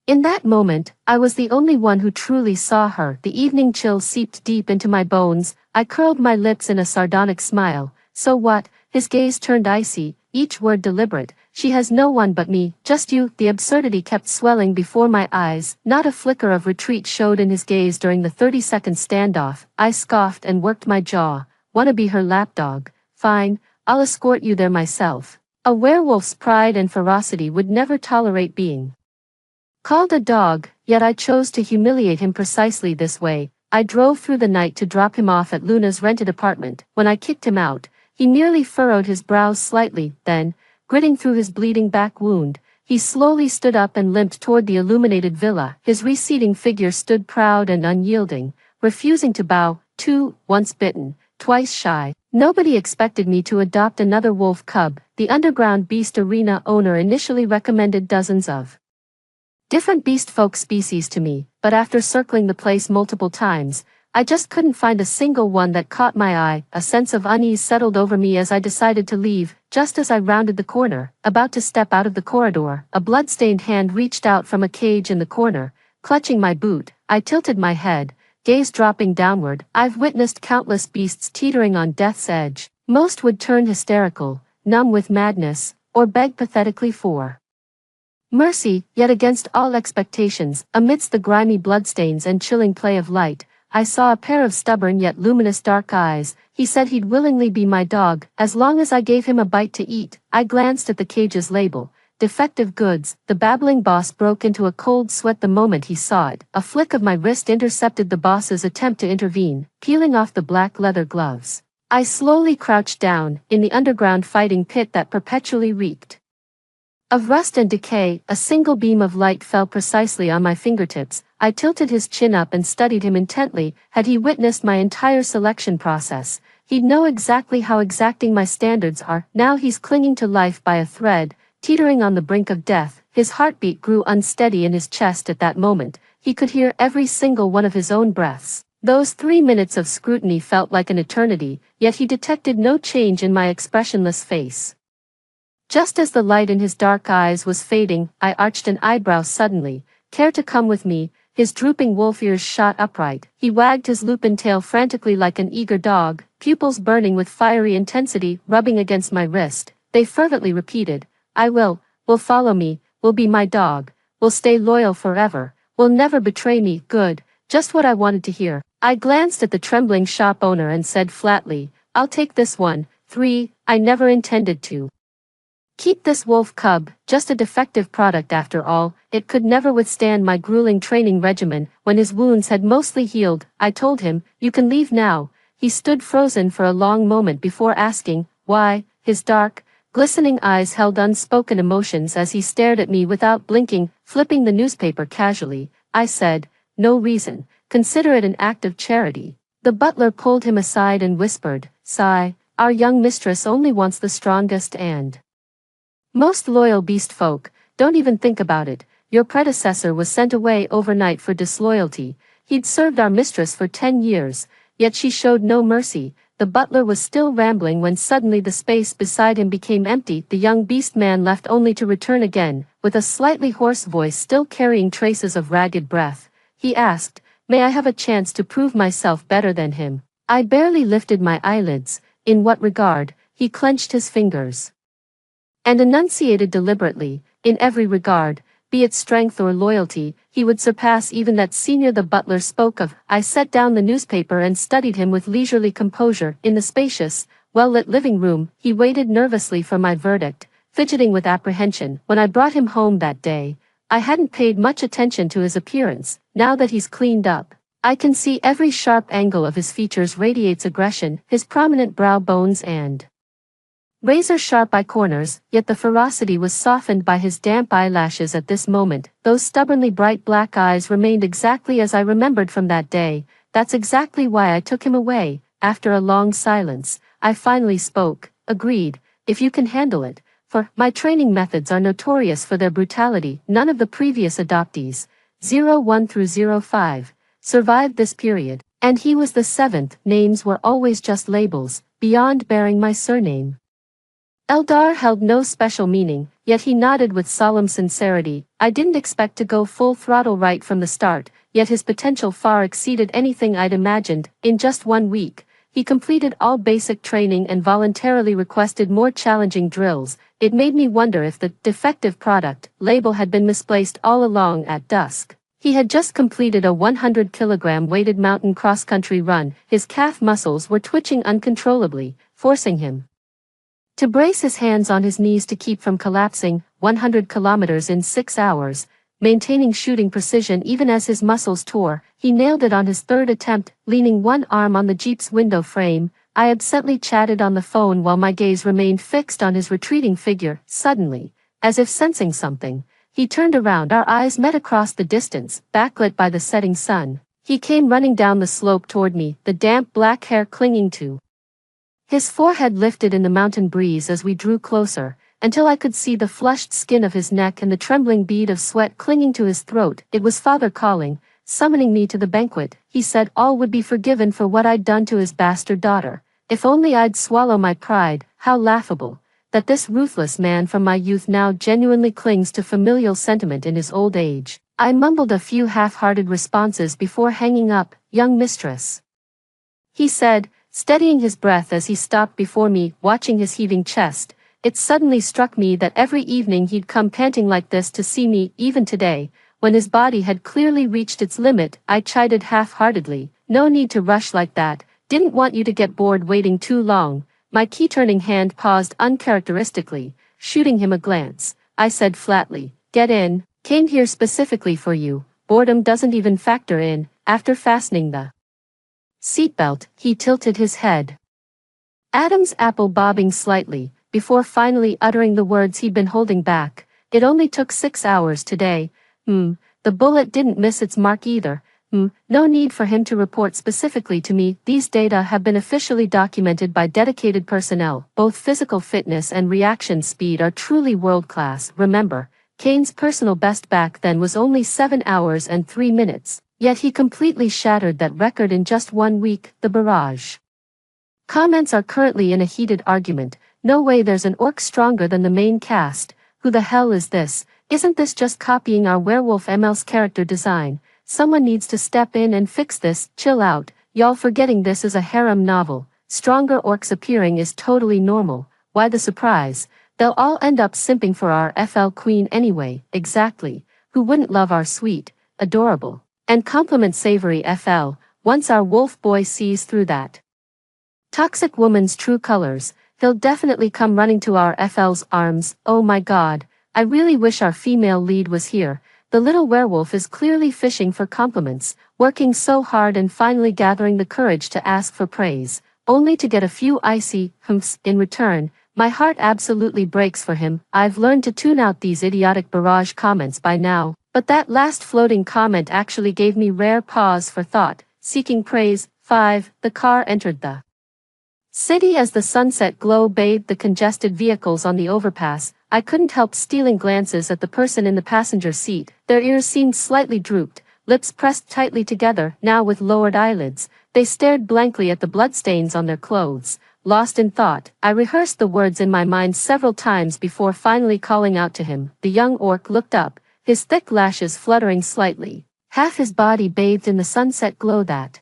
In that moment, I was the only one who truly saw her. The evening chill seeped deep into my bones. I curled my lips in a sardonic smile. "So what?" His gaze turned icy, each word deliberate. "She has no one but me, just you." The absurdity kept swelling before my eyes. Not a flicker of retreat showed in his gaze during the 30-second standoff. I scoffed and worked my jaw. "Wanna be her lapdog? Fine. I'll escort you there myself." A werewolf's pride and ferocity would never tolerate being called a dog, yet I chose to humiliate him precisely this way. I drove through the night to drop him off at Luna's rented apartment. When I kicked him out, he merely furrowed his brows slightly, then, gritting through his bleeding back wound, he slowly stood up and limped toward the illuminated villa. His receding figure stood proud and unyielding, refusing to bow. Once bitten, twice shy. Nobody expected me to adopt another wolf cub. The underground beast arena owner initially recommended dozens of different beast folk species to me, but after circling the place multiple times, I just couldn't find a single one that caught my eye. A sense of unease settled over me as I decided to leave. Just as I rounded the corner, about to step out of the corridor, a blood-stained hand reached out from a cage in the corner, clutching my boot. I tilted my head, gaze dropping downward. I've witnessed countless beasts teetering on death's edge. Most would turn hysterical, numb with madness, or beg pathetically for mercy. Yet against all expectations, amidst the grimy bloodstains and chilling play of light, I saw a pair of stubborn yet luminous dark eyes. He said he'd willingly be my dog, as long as I gave him a bite to eat. I glanced at the cage's label, "Defective Goods." The babbling boss broke into a cold sweat the moment he saw it. A flick of my wrist intercepted the boss's attempt to intervene, peeling off the black leather gloves. I slowly crouched down, in the underground fighting pit that perpetually reeked of rust and decay. A single beam of light fell precisely on my fingertips. I tilted his chin up and studied him intently. Had he witnessed my entire selection process, he'd know exactly how exacting my standards are. Now he's clinging to life by a thread, teetering on the brink of death. His heartbeat grew unsteady in his chest at that moment. He could hear every single one of his own breaths. Those 3 minutes of scrutiny felt like an eternity, yet he detected no change in my expressionless face. Just as the light in his dark eyes was fading, I arched an eyebrow suddenly, Care to come with me? His drooping wolf ears shot upright. He wagged his lupin tail frantically like an eager dog, pupils burning with fiery intensity, rubbing against my wrist. They fervently repeated, I will follow me, will be my dog, will stay loyal forever, will never betray me. Good, just what I wanted to hear. I glanced at the trembling shop owner and said flatly, I'll take this one. 3, I never intended to keep this wolf cub, just a defective product after all. It could never withstand my grueling training regimen. When his wounds had mostly healed, I told him, you can leave now. He stood frozen for a long moment before asking, why. His dark, glistening eyes held unspoken emotions as he stared at me without blinking, flipping the newspaper casually. I said, no reason, consider it an act of charity. The butler pulled him aside and whispered, sigh, our young mistress only wants the strongest and most loyal beast folk. Don't even think about it. Your predecessor was sent away overnight for disloyalty. He'd served our mistress for 10 years, yet she showed no mercy. The butler was still rambling when suddenly the space beside him became empty. The young beast man left only to return again, with a slightly hoarse voice still carrying traces of ragged breath. He asked, may I have a chance to prove myself better than him? I barely lifted my eyelids. In what regard? He clenched his fingers and enunciated deliberately, in every regard, be it strength or loyalty, he would surpass even that senior the butler spoke of. I set down the newspaper and studied him with leisurely composure. In the spacious, well-lit living room, he waited nervously for my verdict, fidgeting with apprehension. When I brought him home that day, I hadn't paid much attention to his appearance. Now that he's cleaned up, I can see every sharp angle of his features radiates aggression, his prominent brow bones and razor-sharp eye corners, yet the ferocity was softened by his damp eyelashes at this moment. Those stubbornly bright black eyes remained exactly as I remembered from that day. That's exactly why I took him away. After a long silence, I finally spoke. Agreed, if you can handle it. For my training methods are notorious for their brutality. None of the previous adoptees, 01 through 05, survived this period, and he was the 7th. Names were always just labels, beyond bearing my surname. Eldar held no special meaning, yet he nodded with solemn sincerity. I didn't expect to go full throttle right from the start, yet his potential far exceeded anything I'd imagined. In just 1 week, he completed all basic training and voluntarily requested more challenging drills. It made me wonder if the defective product label had been misplaced all along. At dusk, he had just completed a 100-kilogram weighted mountain cross-country run. His calf muscles were twitching uncontrollably, forcing him to brace his hands on his knees to keep from collapsing. 100 kilometers in 6 hours, maintaining shooting precision even as his muscles tore. He nailed it on his 3rd attempt, leaning one arm on the Jeep's window frame. I absently chatted on the phone while my gaze remained fixed on his retreating figure. Suddenly, as if sensing something, he turned around. Our eyes met across the distance, backlit by the setting sun. He came running down the slope toward me, the damp black hair clinging to his forehead lifted in the mountain breeze as we drew closer, until I could see the flushed skin of his neck and the trembling bead of sweat clinging to his throat. It was Father calling, summoning me to the banquet. He said all would be forgiven for what I'd done to his bastard daughter. If only I'd swallow my pride. How laughable that this ruthless man from my youth now genuinely clings to familial sentiment in his old age. I mumbled a few half-hearted responses before hanging up. Young mistress, he said, steadying his breath as he stopped before me, watching his heaving chest. It suddenly struck me that every evening he'd come panting like this to see me. Even today, when his body had clearly reached its limit, I chided half-heartedly, no need to rush like that, didn't want you to get bored waiting too long. My key-turning hand paused uncharacteristically, shooting him a glance. I said flatly, get in, came here specifically for you. Boredom doesn't even factor in. After fastening the seatbelt, he tilted his head, Adam's apple bobbing slightly, before finally uttering the words he'd been holding back. It only took 6 hours today. The bullet didn't miss its mark either. No need for him to report specifically to me. These data have been officially documented by dedicated personnel. Both physical fitness and reaction speed are truly world-class. Remember, Kane's personal best back then was only 7 hours and 3 minutes. Yet he completely shattered that record in just 1 week. The barrage comments are currently in a heated argument. No way there's an orc stronger than the main cast. Who the hell is this? Isn't this just copying our werewolf ML's character design? Someone needs to step in and fix this. Chill out, y'all forgetting this is a harem novel. Stronger orcs appearing is totally normal. Why the surprise? They'll all end up simping for our FL queen anyway. Exactly. Who wouldn't love our sweet, adorable, and compliment savory FL, once our wolf boy sees through that toxic woman's true colors, he'll definitely come running to our FL's arms. Oh my god, I really wish our female lead was here. The little werewolf is clearly fishing for compliments, working so hard and finally gathering the courage to ask for praise, only to get a few icy humps in return. My heart absolutely breaks for him. I've learned to tune out these idiotic barrage comments by now, but that last floating comment actually gave me rare pause for thought. Seeking praise. 5. The car entered the city as the sunset glow bathed the congested vehicles on the overpass. I couldn't help stealing glances at the person in the passenger seat. Their ears seemed slightly drooped, lips pressed tightly together, now with lowered eyelids. They stared blankly at the bloodstains on their clothes. Lost in thought, I rehearsed the words in my mind several times before finally calling out to him. The young orc looked up, his thick lashes fluttering slightly, half his body bathed in the sunset glow that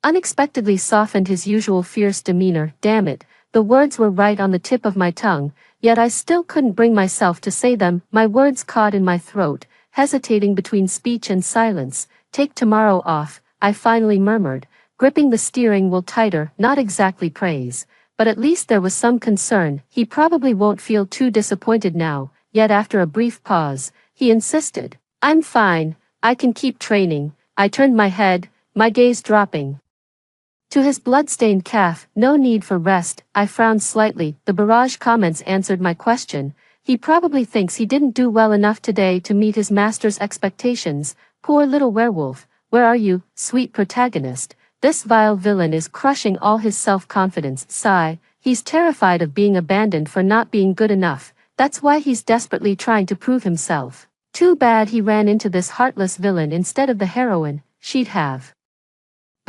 unexpectedly softened his usual fierce demeanor. Damn it, the words were right on the tip of my tongue, yet I still couldn't bring myself to say them. My words caught in my throat, hesitating between speech and silence. Take tomorrow off, I finally murmured, gripping the steering wheel tighter. Not exactly praise, but at least there was some concern. He probably won't feel too disappointed now. Yet after a brief pause, he insisted. I'm fine, I can keep training. I turned my head, my gaze dropping to his blood-stained calf. No need for rest. I frowned slightly. The barrage comments answered my question. He probably thinks he didn't do well enough today to meet his master's expectations. Poor little werewolf, where are you, sweet protagonist? This vile villain is crushing all his self-confidence. Sigh, he's terrified of being abandoned for not being good enough. That's why he's desperately trying to prove himself. Too bad he ran into this heartless villain instead of the heroine. She'd have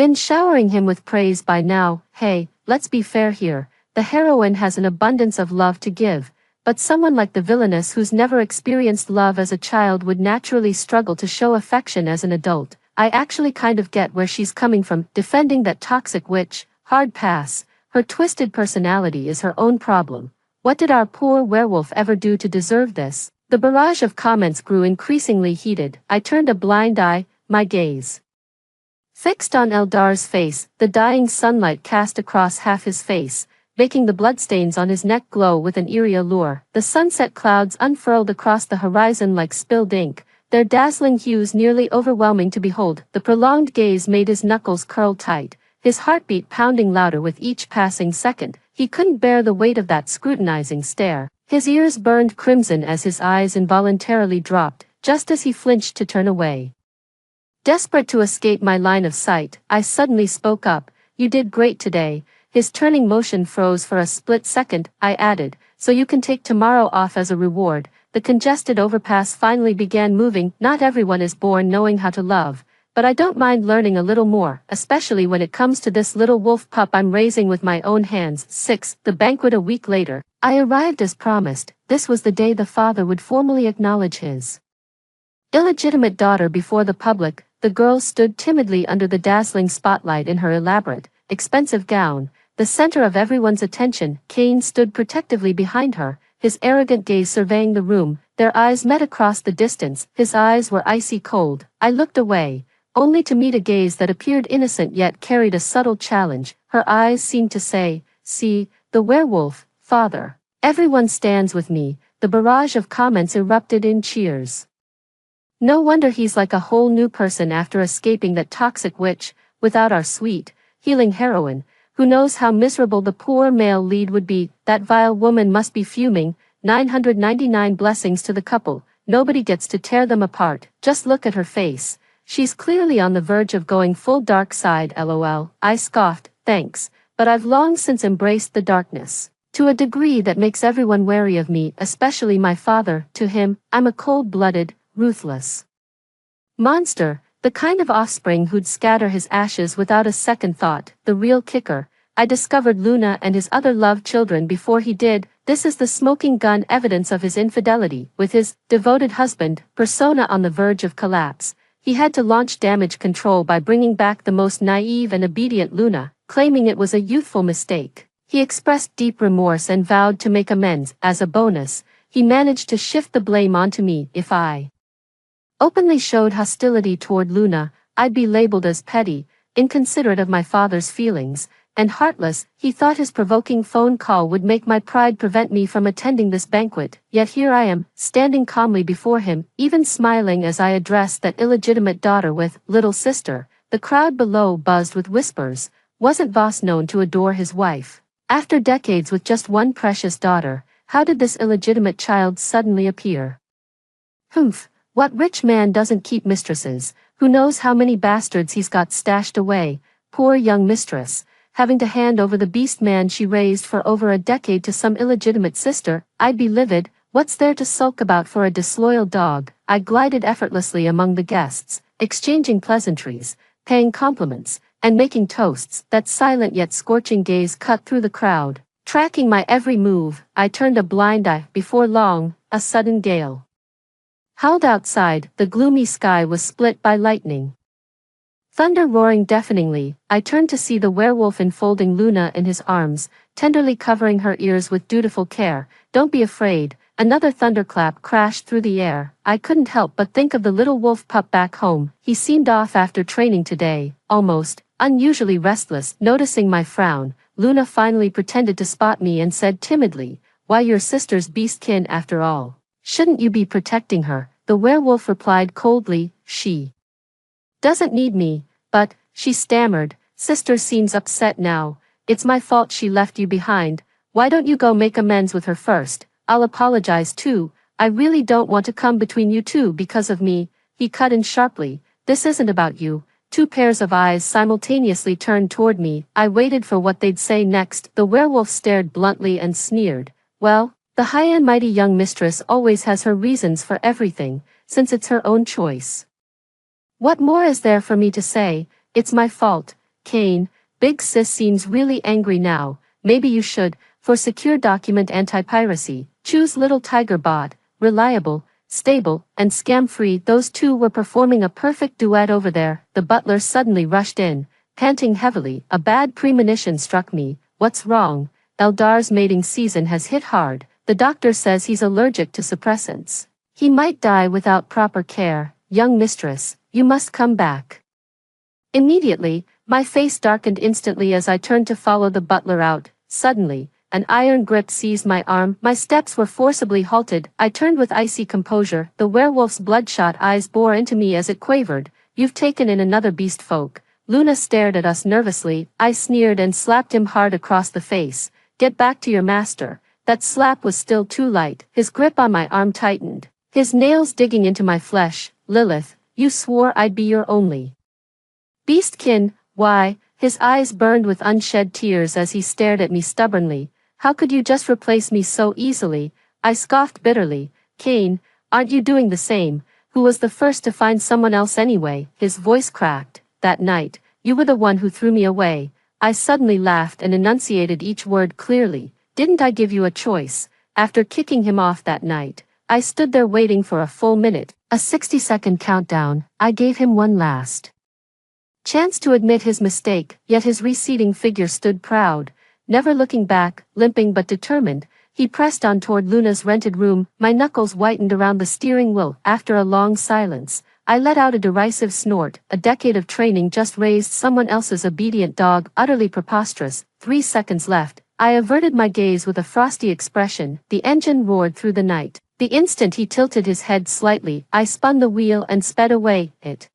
been showering him with praise by now. Hey, let's be fair here. The heroine has an abundance of love to give, but someone like the villainess who's never experienced love as a child would naturally struggle to show affection as an adult. I actually kind of get where she's coming from, defending that toxic witch. Hard pass. Her twisted personality is her own problem. What did our poor werewolf ever do to deserve this? The barrage of comments grew increasingly heated. I turned a blind eye, my gaze fixed on Eldar's face. The dying sunlight cast across half his face, making the bloodstains on his neck glow with an eerie allure. The sunset clouds unfurled across the horizon like spilled ink, their dazzling hues nearly overwhelming to behold. The prolonged gaze made his knuckles curl tight, his heartbeat pounding louder with each passing second. He couldn't bear the weight of that scrutinizing stare. His ears burned crimson as his eyes involuntarily dropped, just as he flinched to turn away. Desperate to escape my line of sight, I suddenly spoke up. You did great today. His turning motion froze for a split second. I added, so you can take tomorrow off as a reward. The congested overpass finally began moving. Not everyone is born knowing how to love, but I don't mind learning a little more, especially when it comes to this little wolf pup I'm raising with my own hands. 6. The banquet. A week later, I arrived as promised. This was the day the father would formally acknowledge his illegitimate daughter before the public. The girl stood timidly under the dazzling spotlight in her elaborate, expensive gown, the center of everyone's attention. Kane stood protectively behind her, his arrogant gaze surveying the room. Their eyes met across the distance. His eyes were icy cold. I looked away, only to meet a gaze that appeared innocent yet carried a subtle challenge. Her eyes seemed to say, see, the werewolf, father. Everyone stands with me. The barrage of comments erupted in cheers. No wonder he's like a whole new person after escaping that toxic witch. Without our sweet, healing heroine, who knows how miserable the poor male lead would be. That vile woman must be fuming. 999 blessings to the couple. Nobody gets to tear them apart. Just look at her face. She's clearly on the verge of going full dark side. LOL. I scoffed. Thanks, but I've long since embraced the darkness, to a degree that makes everyone wary of me, especially my father. To him, I'm a cold-blooded, ruthless monster, the kind of offspring who'd scatter his ashes without a second thought. The real kicker, I discovered Luna and his other loved children before he did. This is the smoking gun evidence of his infidelity, with his devoted husband persona on the verge of collapse. He had to launch damage control by bringing back the most naive and obedient Luna, claiming it was a youthful mistake. He expressed deep remorse and vowed to make amends. As a bonus, he managed to shift the blame onto me. If I openly showed hostility toward Luna, I'd be labeled as petty, inconsiderate of my father's feelings, and heartless. He thought his provoking phone call would make my pride prevent me from attending this banquet, yet here I am, standing calmly before him, even smiling as I addressed that illegitimate daughter with little sister. The crowd below buzzed with whispers. Wasn't Voss known to adore his wife? After decades with just one precious daughter, how did this illegitimate child suddenly appear? Humph, what rich man doesn't keep mistresses? Who knows how many bastards he's got stashed away? Poor young mistress, having to hand over the beast man she raised for over a decade to some illegitimate sister. I'd be livid. What's there to sulk about for a disloyal dog? I glided effortlessly among the guests, exchanging pleasantries, paying compliments, and making toasts. That silent yet scorching gaze cut through the crowd, tracking my every move. I turned a blind eye. Before long, a sudden gale howled outside. The gloomy sky was split by lightning, thunder roaring deafeningly. I turned to see the werewolf enfolding Luna in his arms, tenderly covering her ears with dutiful care. Don't be afraid. Another thunderclap crashed through the air. I couldn't help but think of the little wolf pup back home. He seemed off after training today, almost unusually restless. Noticing my frown, Luna finally pretended to spot me and said timidly, "Why, your sister's beastkin after all. Shouldn't you be protecting her?" The werewolf replied coldly, "She doesn't need me." "But," she stammered, "sister seems upset now. It's my fault she left you behind. Why don't you go make amends with her first? I'll apologize too. I really don't want to come between you two because of me." He cut in sharply, "This isn't about you." Two pairs of eyes simultaneously turned toward me. I waited for what they'd say next. The werewolf stared bluntly and sneered. "Well, the high and mighty young mistress always has her reasons for everything, since it's her own choice. What more is there for me to say? It's my fault, Kane." Big Sis seems really angry now. "Maybe you should, for secure document anti-piracy, choose Little Tiger Bot, reliable, stable, and scam-free." Those two were performing a perfect duet over there. The butler suddenly rushed in, panting heavily. "A bad premonition struck me." "What's wrong?" "Eldar's mating season has hit hard. The doctor says he's allergic to suppressants. He might die without proper care. Young mistress, you must come back immediately." My face darkened instantly as I turned to follow the butler out. Suddenly, an iron grip seized my arm. My steps were forcibly halted. I turned with icy composure. The werewolf's bloodshot eyes bore into me as it quavered, "You've taken in another beast folk." Luna stared at us nervously. I sneered and slapped him hard across the face. "Get back to your master." That slap was still too light. His grip on my arm tightened, his nails digging into my flesh. "Lilith, you swore I'd be your only beastkin. Why?" His eyes burned with unshed tears as he stared at me stubbornly. "How could you just replace me so easily?" I scoffed bitterly. "Kane, aren't you doing the same? Who was the first to find someone else anyway?" His voice cracked. "That night, you were the one who threw me away." I suddenly laughed and enunciated each word clearly. "Didn't I give you a choice?" After kicking him off that night, I stood there waiting for a full minute, a 60-second countdown. I gave him one last chance to admit his mistake, yet his receding figure stood proud, never looking back. Limping but determined, he pressed on toward Luna's rented room. My knuckles whitened around the steering wheel. After a long silence, I let out a derisive snort. A decade of training just raised someone else's obedient dog. Utterly preposterous. 3 seconds left. I averted my gaze with a frosty expression. The engine roared through the night. The instant he tilted his head slightly, I spun the wheel and sped away. It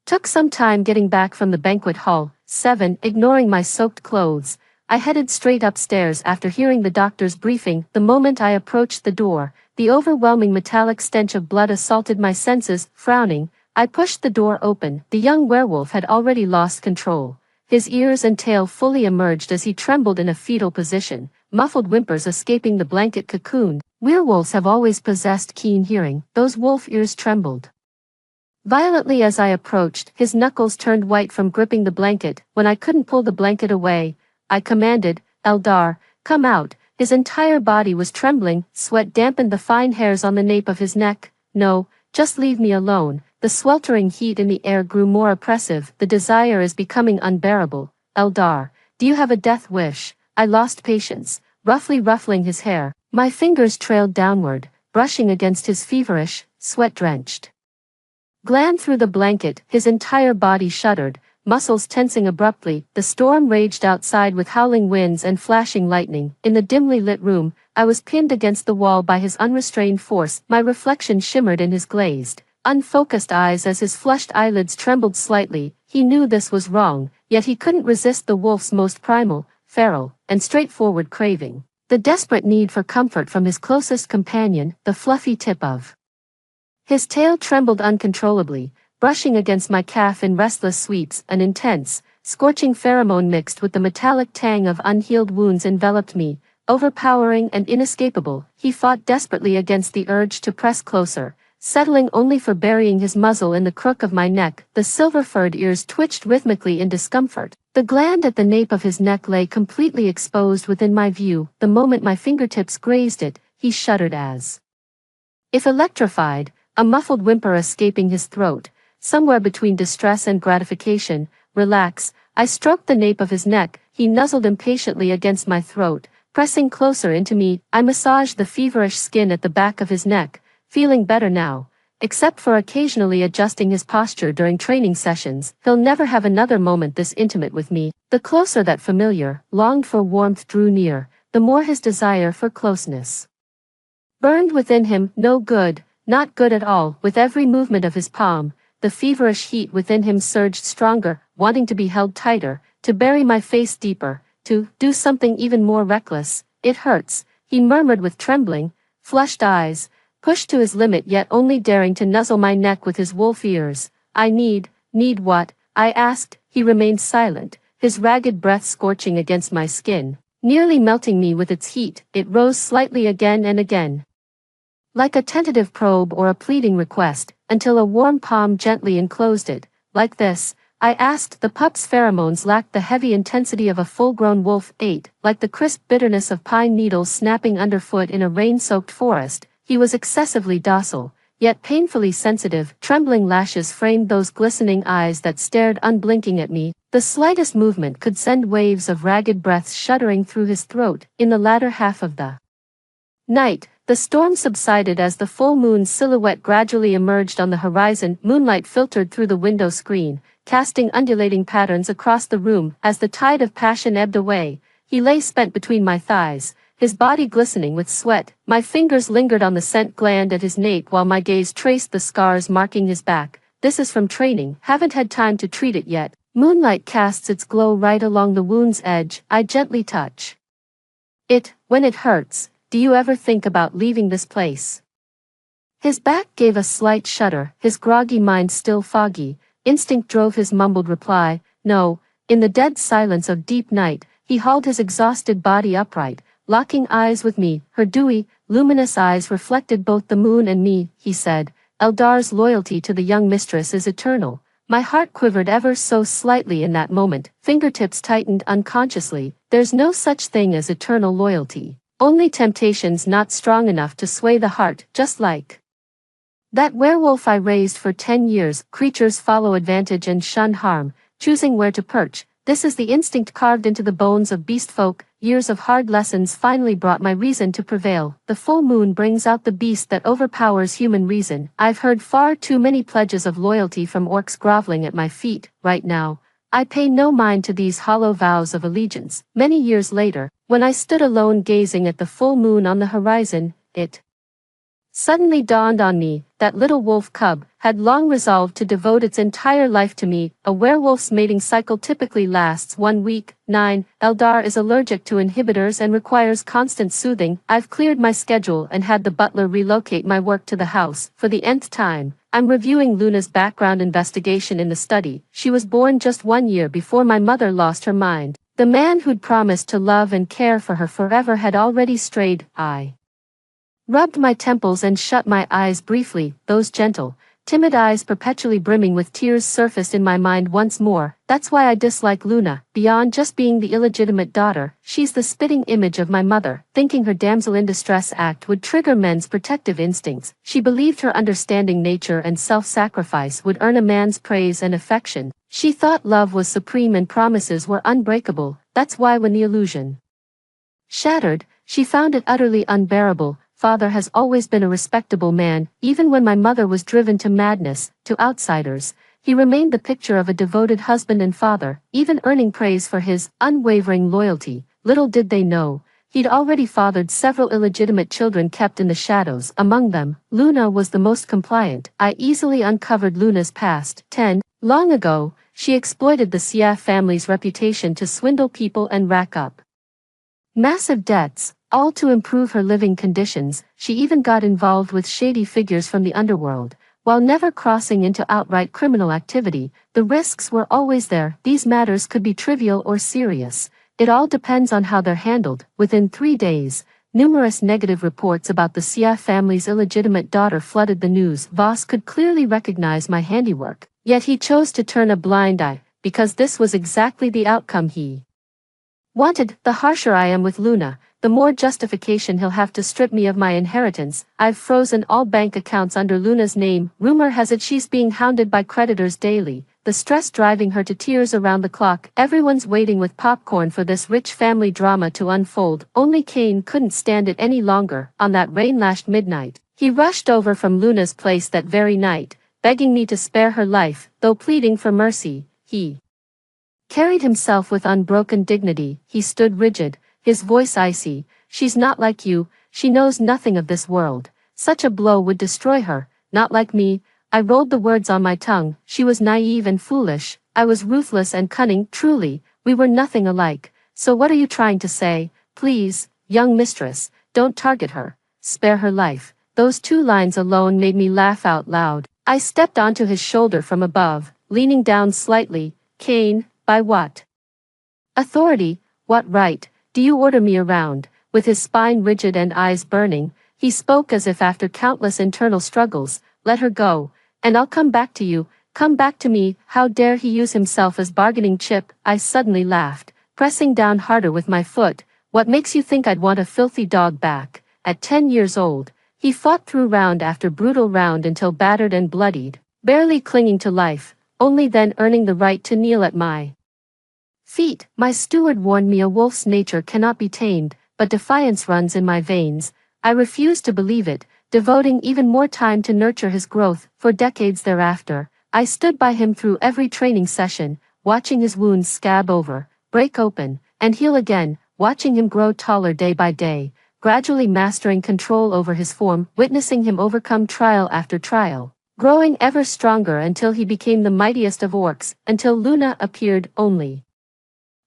took some time getting back from the banquet hall. 7. Ignoring my soaked clothes, I headed straight upstairs after hearing the doctor's briefing. The moment I approached the door, the overwhelming metallic stench of blood assaulted my senses. Frowning, I pushed the door open. The young werewolf had already lost control. His ears and tail fully emerged as he trembled in a fetal position, muffled whimpers escaping the blanket cocoon. Werewolves have always possessed keen hearing. Those wolf ears trembled violently as I approached. His knuckles turned white from gripping the blanket. When I couldn't pull the blanket away, I commanded. Eldar, come out. His entire body was trembling, sweat dampened the fine hairs on the nape of his neck. No, just leave me alone. The sweltering heat in the air grew more oppressive. The desire is becoming unbearable. Eldar, do you have a death wish? I lost patience, roughly ruffling his hair. My fingers trailed downward, brushing against his feverish, sweat-drenched gland through the blanket. His entire body shuddered, muscles tensing abruptly. The storm raged outside with howling winds and flashing lightning. In the dimly lit room, I was pinned against the wall by his unrestrained force. My reflection shimmered in his glazed, unfocused eyes as his flushed eyelids trembled slightly. He knew this was wrong, yet he couldn't resist the wolf's most primal, feral, and straightforward craving. The desperate need for comfort from his closest companion, the fluffy tip of his tail trembled uncontrollably, brushing against my calf in restless sweeps. An intense, scorching pheromone mixed with the metallic tang of unhealed wounds enveloped me, overpowering and inescapable. He fought desperately against the urge to press closer, settling only for burying his muzzle in the crook of my neck. The silver-furred ears twitched rhythmically in discomfort. The gland at the nape of his neck lay completely exposed within my view. The moment my fingertips grazed it, he shuddered as if electrified, a muffled whimper escaping his throat, somewhere between distress and gratification. Relax. I stroked the nape of his neck. He nuzzled impatiently against my throat, pressing closer into me. I massaged the feverish skin at the back of his neck, feeling better now. Except for occasionally adjusting his posture during training sessions, he'll never have another moment this intimate with me. The closer that familiar, longed-for warmth drew near, the more his desire for closeness burned within him. No good, not good at all. With every movement of his palm, the feverish heat within him surged stronger, wanting to be held tighter, to bury my face deeper, to do something even more reckless. It hurts, he murmured with trembling, flushed eyes, pushed to his limit yet only daring to nuzzle my neck with his wolf ears. I need what? I asked. He remained silent, his ragged breath scorching against my skin, nearly melting me with its heat. It rose slightly again and again, like a tentative probe or a pleading request, until a warm palm gently enclosed it. Like this, I asked. The pup's pheromones lacked the heavy intensity of a full-grown wolf. Ate, like the crisp bitterness of pine needles snapping underfoot in a rain-soaked forest. He was excessively docile, yet painfully sensitive. Trembling lashes framed those glistening eyes that stared unblinking at me. The slightest movement could send waves of ragged breaths shuddering through his throat. In the latter half of the night, the storm subsided as the full moon's silhouette gradually emerged on the horizon. Moonlight filtered through the window screen, casting undulating patterns across the room. As the tide of passion ebbed away, he lay spent between my thighs, his body glistening with sweat. My fingers lingered on the scent gland at his nape while my gaze traced the scars marking his back. This is from training. Haven't had time to treat it yet. Moonlight casts its glow right along the wound's edge. I gently touch it. When it hurts, do you ever think about leaving this place? His back gave a slight shudder, his groggy mind still foggy. Instinct drove his mumbled reply, no. In the dead silence of deep night, he hauled his exhausted body upright, locking eyes with me. Her dewy, luminous eyes reflected both the moon and me. He said, Eldar's loyalty to the young mistress is eternal. My heart quivered ever so slightly in that moment. Fingertips tightened unconsciously. There's no such thing as eternal loyalty. Only temptations not strong enough to sway the heart. Just like that werewolf I raised for 10 years. Creatures follow advantage and shun harm, choosing where to perch. This is the instinct carved into the bones of beast folk. Years of hard lessons finally brought my reason to prevail. The full moon brings out the beast that overpowers human reason. I've heard far too many pledges of loyalty from orcs groveling at my feet. Right now, I pay no mind to these hollow vows of allegiance. Many years later, when I stood alone gazing at the full moon on the horizon, it suddenly dawned on me that little wolf cub had long resolved to devote its entire life to me. A werewolf's mating cycle typically lasts 1 week. 9. Eldar is allergic to inhibitors and requires constant soothing. I've cleared my schedule and had the butler relocate my work to the house. For the nth time, I'm reviewing Luna's background investigation in the study. She was born just 1 year before my mother lost her mind. The man who'd promised to love and care for her forever had already strayed. I rubbed my temples and shut my eyes briefly. Those gentle, Timid eyes perpetually brimming with tears surfaced in my mind once more. That's why I dislike Luna. Beyond just being the illegitimate daughter, she's the spitting image of my mother. Thinking her damsel in distress act would trigger men's protective instincts, she believed her understanding nature and self-sacrifice would earn a man's praise and affection. She thought love was supreme and promises were unbreakable. That's why when the illusion shattered, she found it utterly unbearable. Father has always been a respectable man, even when my mother was driven to madness. To outsiders, he remained the picture of a devoted husband and father, even earning praise for his unwavering loyalty. Little did they know, he'd already fathered several illegitimate children kept in the shadows. Among them, Luna was the most compliant. I easily uncovered Luna's past. Long ago, she exploited the Sia family's reputation to swindle people and rack up massive debts, all to improve her living conditions. She even got involved with shady figures from the underworld. While never crossing into outright criminal activity, the risks were always there. These matters could be trivial or serious. It all depends on how they're handled. Within 3 days, numerous negative reports about the Sia family's illegitimate daughter flooded the news. Voss could clearly recognize my handiwork, yet he chose to turn a blind eye, because this was exactly the outcome he wanted. The harsher I am with Luna, the more justification he'll have to strip me of my inheritance. I've frozen all bank accounts under Luna's name. Rumor has it she's being hounded by creditors daily, the stress driving her to tears around the clock. Everyone's waiting with popcorn for this rich family drama to unfold. Only Kane couldn't stand it any longer. On that rain-lashed midnight, he rushed over from Luna's place that very night, begging me to spare her life. Though pleading for mercy, he carried himself with unbroken dignity. He stood rigid, his voice icy. She's not like you, she knows nothing of this world. Such a blow would destroy her, not like me. I rolled the words on my tongue. She was naive and foolish, I was ruthless and cunning. Truly, we were nothing alike. So what are you trying to say? Please, young mistress, don't target her. Spare her life. Those 2 lines alone made me laugh out loud. I stepped onto his shoulder from above, leaning down slightly. Kane, by what authority, what right, do you order me around? With his spine rigid and eyes burning, he spoke as if after countless internal struggles. Let her go, and I'll come back to you. Come back to me. How dare he use himself as bargaining chip? I suddenly laughed, pressing down harder with my foot. What makes you think I'd want a filthy dog back? At 10 years old, he fought through round after brutal round until battered and bloodied, barely clinging to life, only then earning the right to kneel at my feet. My steward warned me a wolf's nature cannot be tamed, but defiance runs in my veins. I refused to believe it, devoting even more time to nurture his growth. For decades thereafter, I stood by him through every training session, watching his wounds scab over, break open, and heal again, watching him grow taller day by day, gradually mastering control over his form, witnessing him overcome trial after trial, growing ever stronger until he became the mightiest of orcs, until Luna appeared. Only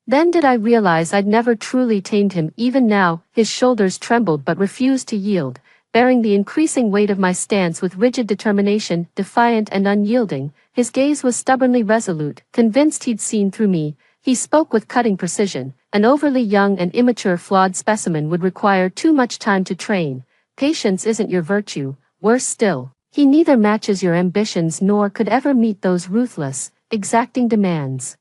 then did I realize I'd never truly tamed him. Even now, his shoulders trembled but refused to yield, bearing the increasing weight of my stance with rigid determination. Defiant and unyielding, his gaze was stubbornly resolute. Convinced he'd seen through me, he spoke with cutting precision. An overly young and immature flawed specimen would require too much time to train. Patience isn't your virtue. Worse still, he neither matches your ambitions nor could ever meet those ruthless, exacting demands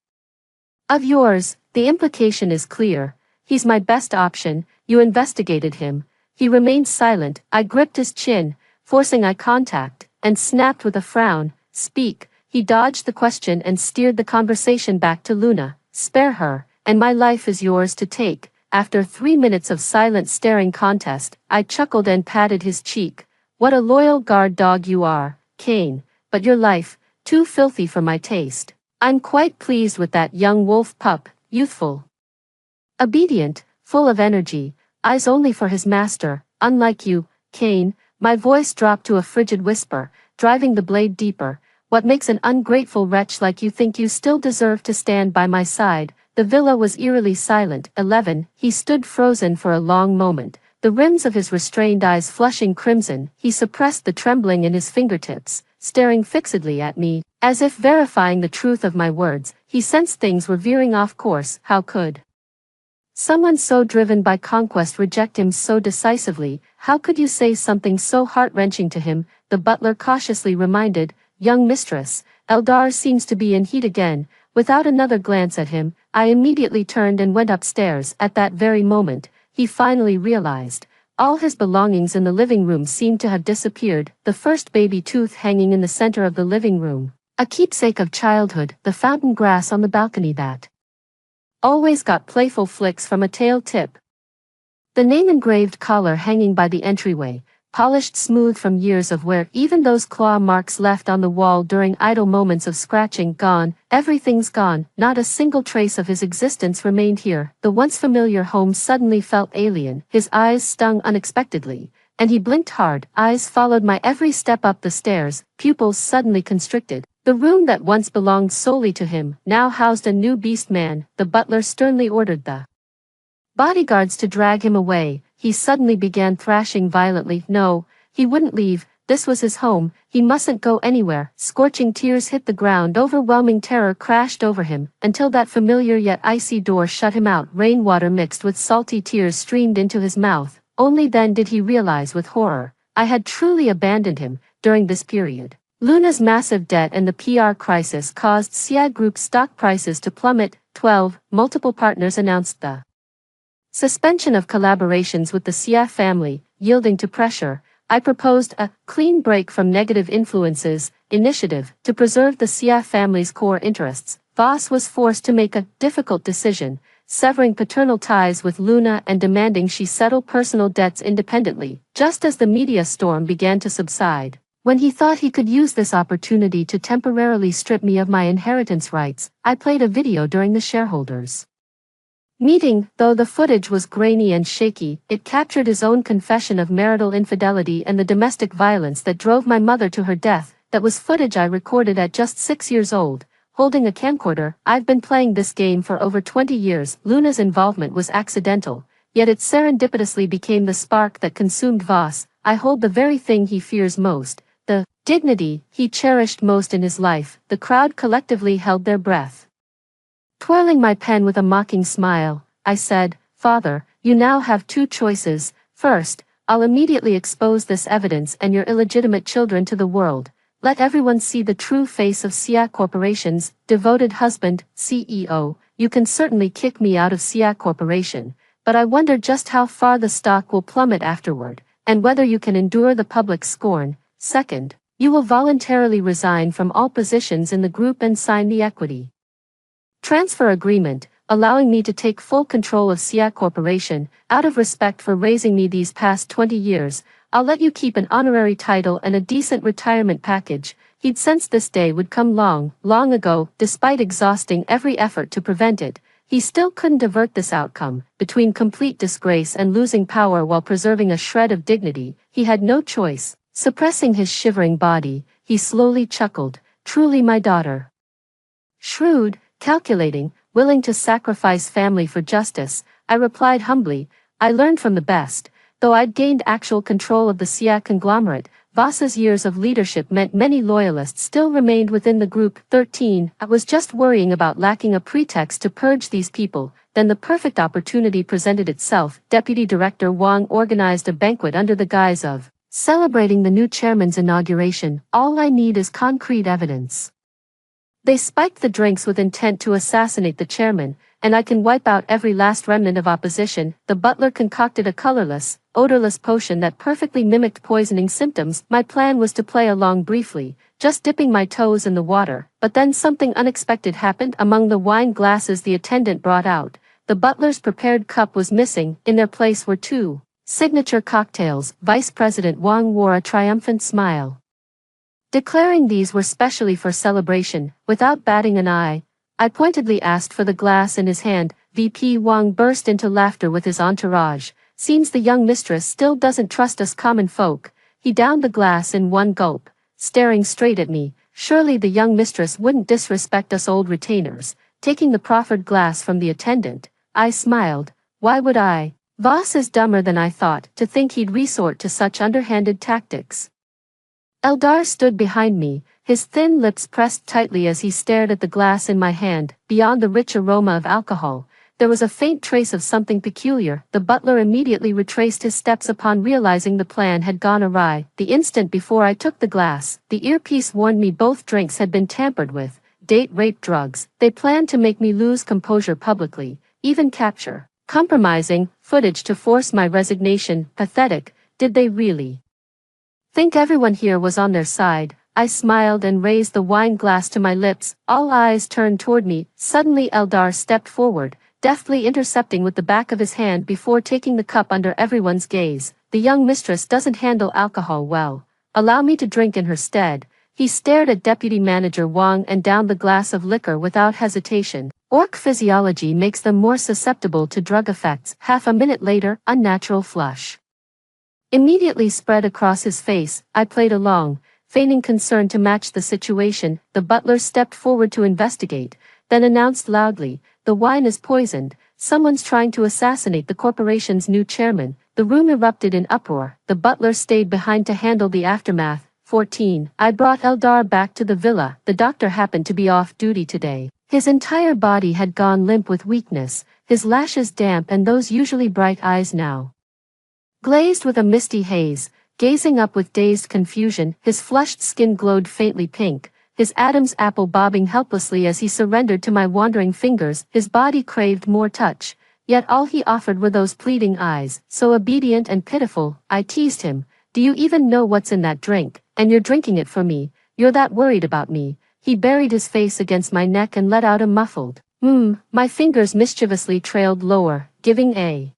of yours. The implication is clear. He's my best option. You investigated him. He remained silent. I gripped his chin, forcing eye contact, and snapped with a frown. Speak. He dodged the question and steered the conversation back to Luna. Spare her, and my life is yours to take. After 3 minutes of silent staring contest, I chuckled and patted his cheek. What a loyal guard dog you are, Kane, but your life, too filthy for my taste. I'm quite pleased with that young wolf pup. Youthful, obedient, full of energy, eyes only for his master. Unlike you, Kane. My voice dropped to a frigid whisper, driving the blade deeper. What makes an ungrateful wretch like you think you still deserve to stand by my side? The villa was eerily silent. 11. He stood frozen for a long moment, the rims of his restrained eyes flushing crimson. He suppressed the trembling in his fingertips, staring fixedly at me, as if verifying the truth of my words. He sensed things were veering off course. How could someone so driven by conquest reject him so decisively? How could you say something so heart-wrenching to him? The butler cautiously reminded. young mistress, Eldar seems to be in heat again. Without another glance at him, I immediately turned and went upstairs. At that very moment, he finally realized. All his belongings in the living room seemed to have disappeared, the first baby tooth hanging in the center of the living room. A keepsake of childhood, the fountain grass on the balcony that always got playful flicks from a tail tip. The name-engraved collar hanging by the entryway, polished smooth from years of wear, even those claw marks left on the wall during idle moments of scratching, gone. Everything's gone, not a single trace of his existence remained here. The once familiar home suddenly felt alien. His eyes stung unexpectedly, and he blinked hard. Eyes followed my every step up the stairs, pupils suddenly constricted. The room that once belonged solely to him, now housed a new beast man. The butler sternly ordered the bodyguards to drag him away. He suddenly began thrashing violently. No, he wouldn't leave. This was his home. He mustn't go anywhere. Scorching tears hit the ground. Overwhelming terror crashed over him, until that familiar yet icy door shut him out. Rainwater mixed with salty tears streamed into his mouth. Only then did he realize with horror, I had truly abandoned him. During this period, Luna's massive debt and the PR crisis caused SIA Group's stock prices to plummet. 12. Multiple partners announced the suspension of collaborations with the SIA family. Yielding to pressure, I proposed a clean break from negative influences initiative to preserve the SIA family's core interests. Voss was forced to make a difficult decision, severing paternal ties with Luna and demanding she settle personal debts independently, just as the media storm began to subside. When he thought he could use this opportunity to temporarily strip me of my inheritance rights, I played a video during the shareholders' meeting. Though the footage was grainy and shaky, it captured his own confession of marital infidelity and the domestic violence that drove my mother to her death. That was footage I recorded at just 6 years old, holding a camcorder. I've been playing this game for over 20 years. Luna's involvement was accidental, yet it serendipitously became the spark that consumed Voss. I hold the very thing he fears most, the dignity he cherished most in his life. The crowd collectively held their breath. Twirling my pen with a mocking smile, I said, "Father, you now have two choices. First, I'll immediately expose this evidence and your illegitimate children to the world. Let everyone see the true face of SIA Corporation's devoted husband, CEO. You can certainly kick me out of SIA Corporation, but I wonder just how far the stock will plummet afterward, and whether you can endure the public scorn. Second, you will voluntarily resign from all positions in the group and sign the equity transfer agreement, allowing me to take full control of SIA Corporation. Out of respect for raising me these past 20 years, I'll let you keep an honorary title and a decent retirement package." He'd sensed this day would come long ago. Despite exhausting every effort to prevent it, he still couldn't avert this outcome. Between complete disgrace and losing power while preserving a shred of dignity, he had no choice. Suppressing his shivering body, he slowly chuckled. "Truly my daughter. Shrewd, calculating, willing to sacrifice family for justice," I replied humbly. "I learned from the best." Though I'd gained actual control of the SIA conglomerate, Voss's years of leadership meant many loyalists still remained within the group. 13. I was just worrying about lacking a pretext to purge these people. Then the perfect opportunity presented itself. Deputy Director Wang organized a banquet under the guise of celebrating the new chairman's inauguration. All I need is concrete evidence. They spiked the drinks with intent to assassinate the chairman, and I can wipe out every last remnant of opposition. The butler concocted a colorless, odorless potion that perfectly mimicked poisoning symptoms. My plan was to play along briefly, just dipping my toes in the water, but then something unexpected happened. Among the wine glasses the attendant brought out, the butler's prepared cup was missing. In their place were two signature cocktails. Vice President Wang wore a triumphant smile, declaring these were specially for celebration. Without batting an eye, I pointedly asked for the glass in his hand. VP Wang burst into laughter with his entourage. "Seems the young mistress still doesn't trust us common folk." He downed the glass in one gulp, staring straight at me. Surely the young mistress wouldn't disrespect us old retainers. Taking the proffered glass from the attendant, I smiled. Why would I? Voss is dumber than I thought, to think he'd resort to such underhanded tactics. Eldar stood behind me, his thin lips pressed tightly as he stared at the glass in my hand. Beyond the rich aroma of alcohol, there was a faint trace of something peculiar. The butler immediately retraced his steps upon realizing the plan had gone awry. The instant before I took the glass, the earpiece warned me both drinks had been tampered with. Date rape drugs. They planned to make me lose composure publicly, even capture compromising footage to force my resignation. Pathetic. Did they really think everyone here was on their side? I smiled and raised the wine glass to my lips. All eyes turned toward me. Suddenly Eldar stepped forward, deftly intercepting with the back of his hand before taking the cup under everyone's gaze. The young mistress doesn't handle alcohol well. Allow me to drink in her stead. He stared at Deputy Manager Wang and downed the glass of liquor without hesitation. Orc physiology makes them more susceptible to drug effects. Half a minute later, unnatural flush immediately spread across his face. I played along, feigning concern to match the situation. The butler stepped forward to investigate, then announced loudly, "The wine is poisoned. Someone's trying to assassinate the corporation's new chairman." The room erupted in uproar. The butler stayed behind to handle the aftermath. 14. I brought Eldar back to the villa. The doctor happened to be off duty today. His entire body had gone limp with weakness, his lashes damp and those usually bright eyes now glazed with a misty haze. Gazing up with dazed confusion, his flushed skin glowed faintly pink, his Adam's apple bobbing helplessly as he surrendered to my wandering fingers. His body craved more touch, yet all he offered were those pleading eyes, so obedient and pitiful. I teased him. "Do you even know what's in that drink? And you're drinking it for me? You're that worried about me?" He buried his face against my neck and let out a muffled My fingers mischievously trailed lower, giving a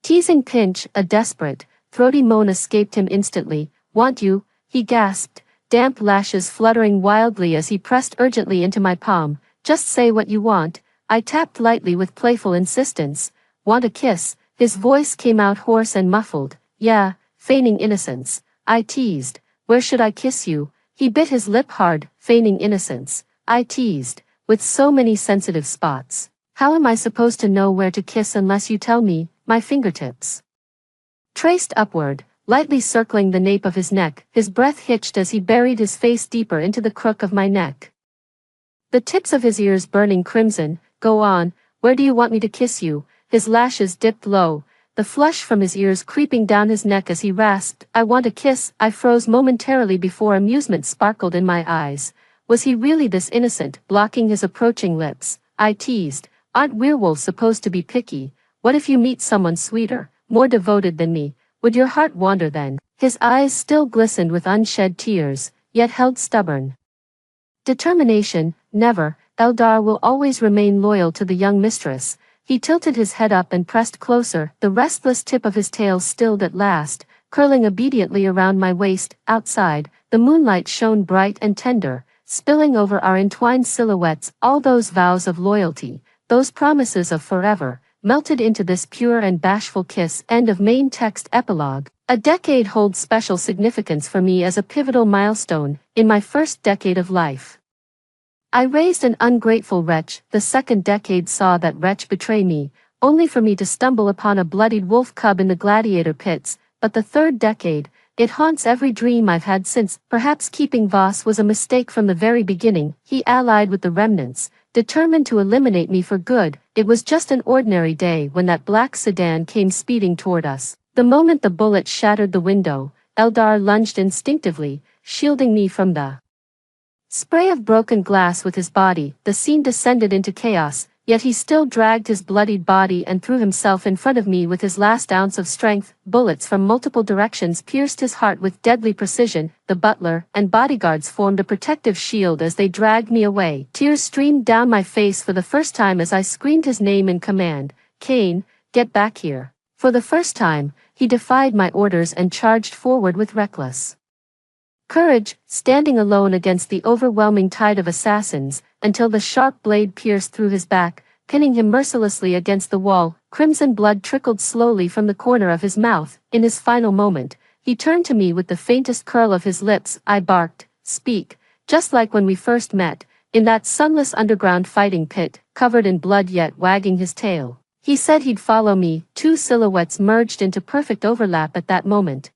teasing pinch. A desperate, throaty moan escaped him instantly. "Want you?" he gasped, damp lashes fluttering wildly as he pressed urgently into my palm. "Just say what you want." I tapped lightly with playful insistence. "Want a kiss?" His voice came out hoarse and muffled. "Yeah," feigning innocence. I teased. "Where should I kiss you?" He bit his lip hard, feigning innocence. I teased. "With so many sensitive spots, how am I supposed to know where to kiss unless you tell me?" My fingertips traced upward, lightly circling the nape of his neck. His breath hitched as he buried his face deeper into the crook of my neck, the tips of his ears burning crimson. "Go on, where do you want me to kiss you?" His lashes dipped low, the flush from his ears creeping down his neck as he rasped, "I want a kiss." I froze momentarily before amusement sparkled in my eyes. Was he really this innocent? Blocking his approaching lips, I teased, "Aren't werewolves supposed to be picky? What if you meet someone sweeter, more devoted than me? Would your heart wander then?" His eyes still glistened with unshed tears, yet held stubborn determination. "Never. Eldar will always remain loyal to the young mistress." He tilted his head up and pressed closer. The restless tip of his tail stilled at last, curling obediently around my waist. Outside, the moonlight shone bright and tender, spilling over our entwined silhouettes. All those vows of loyalty, those promises of forever, melted into this pure and bashful kiss. End of main text. Epilogue. A decade holds special significance for me as a pivotal milestone in my first decade of life. I raised an ungrateful wretch. The second decade saw that wretch betray me, only for me to stumble upon a bloodied wolf cub in the gladiator pits. But the third decade, it haunts every dream I've had since. Perhaps keeping Voss was a mistake from the very beginning. He allied with the remnants, determined to eliminate me for good. It was just an ordinary day when that black sedan came speeding toward us. The moment the bullet shattered the window, Eldar lunged instinctively, shielding me from the spray of broken glass with his body. The scene descended into chaos, yet he still dragged his bloodied body and threw himself in front of me with his last ounce of strength. Bullets from multiple directions pierced his heart with deadly precision. The butler and bodyguards formed a protective shield as they dragged me away. Tears streamed down my face for the first time as I screamed his name in command. "Kane, get back here." For the first time, he defied my orders and charged forward with reckless courage, standing alone against the overwhelming tide of assassins, until the sharp blade pierced through his back, pinning him mercilessly against the wall. Crimson blood trickled slowly from the corner of his mouth. In his final moment, he turned to me with the faintest curl of his lips. I barked, "Speak," just like when we first met, in that sunless underground fighting pit, covered in blood yet wagging his tail. He said he'd follow me. Two silhouettes merged into perfect overlap at that moment.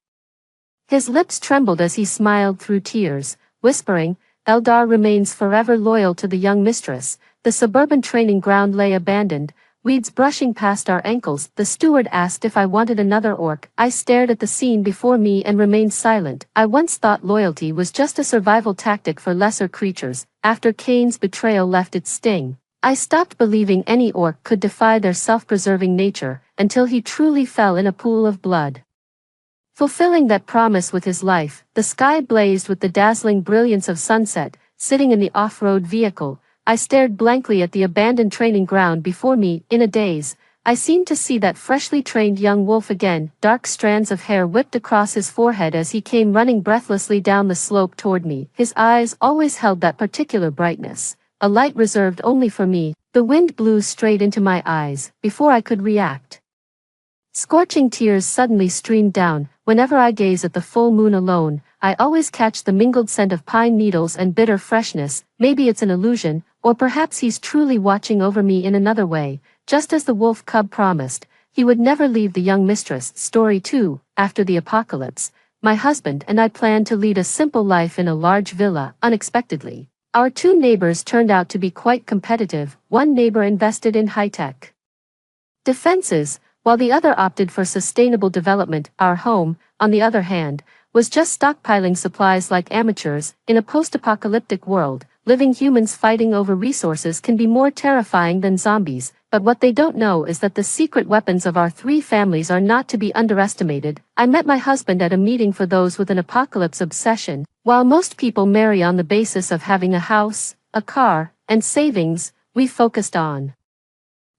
His lips trembled as he smiled through tears, whispering, "Eldar remains forever loyal to the young mistress." The suburban training ground lay abandoned, weeds brushing past our ankles. The steward asked if I wanted another orc. I stared at the scene before me and remained silent. I once thought loyalty was just a survival tactic for lesser creatures. After Cain's betrayal left its sting, I stopped believing any orc could defy their self-preserving nature, until he truly fell in a pool of blood. Fulfilling that promise with his life, the sky blazed with the dazzling brilliance of sunset. Sitting in the off-road vehicle, I stared blankly at the abandoned training ground before me. In a daze, I seemed to see that freshly trained young wolf again. Dark strands of hair whipped across his forehead as he came running breathlessly down the slope toward me. His eyes always held that particular brightness, a light reserved only for me. The wind blew straight into my eyes. Before I could react, scorching tears suddenly streamed down. Whenever I gaze at the full moon alone, I always catch the mingled scent of pine needles and bitter freshness. Maybe it's an illusion, or perhaps he's truly watching over me in another way. Just as the wolf cub promised, he would never leave the young mistress. Story 2. After the apocalypse, my husband and I planned to lead a simple life in a large villa. Unexpectedly, our two neighbors turned out to be quite competitive. One neighbor invested in high-tech defenses, while the other opted for sustainable development. Our home, on the other hand, was just stockpiling supplies like amateurs. In a post-apocalyptic world, living humans fighting over resources can be more terrifying than zombies, but what they don't know is that the secret weapons of our three families are not to be underestimated. I met my husband at a meeting for those with an apocalypse obsession. While most people marry on the basis of having a house, a car, and savings, we focused on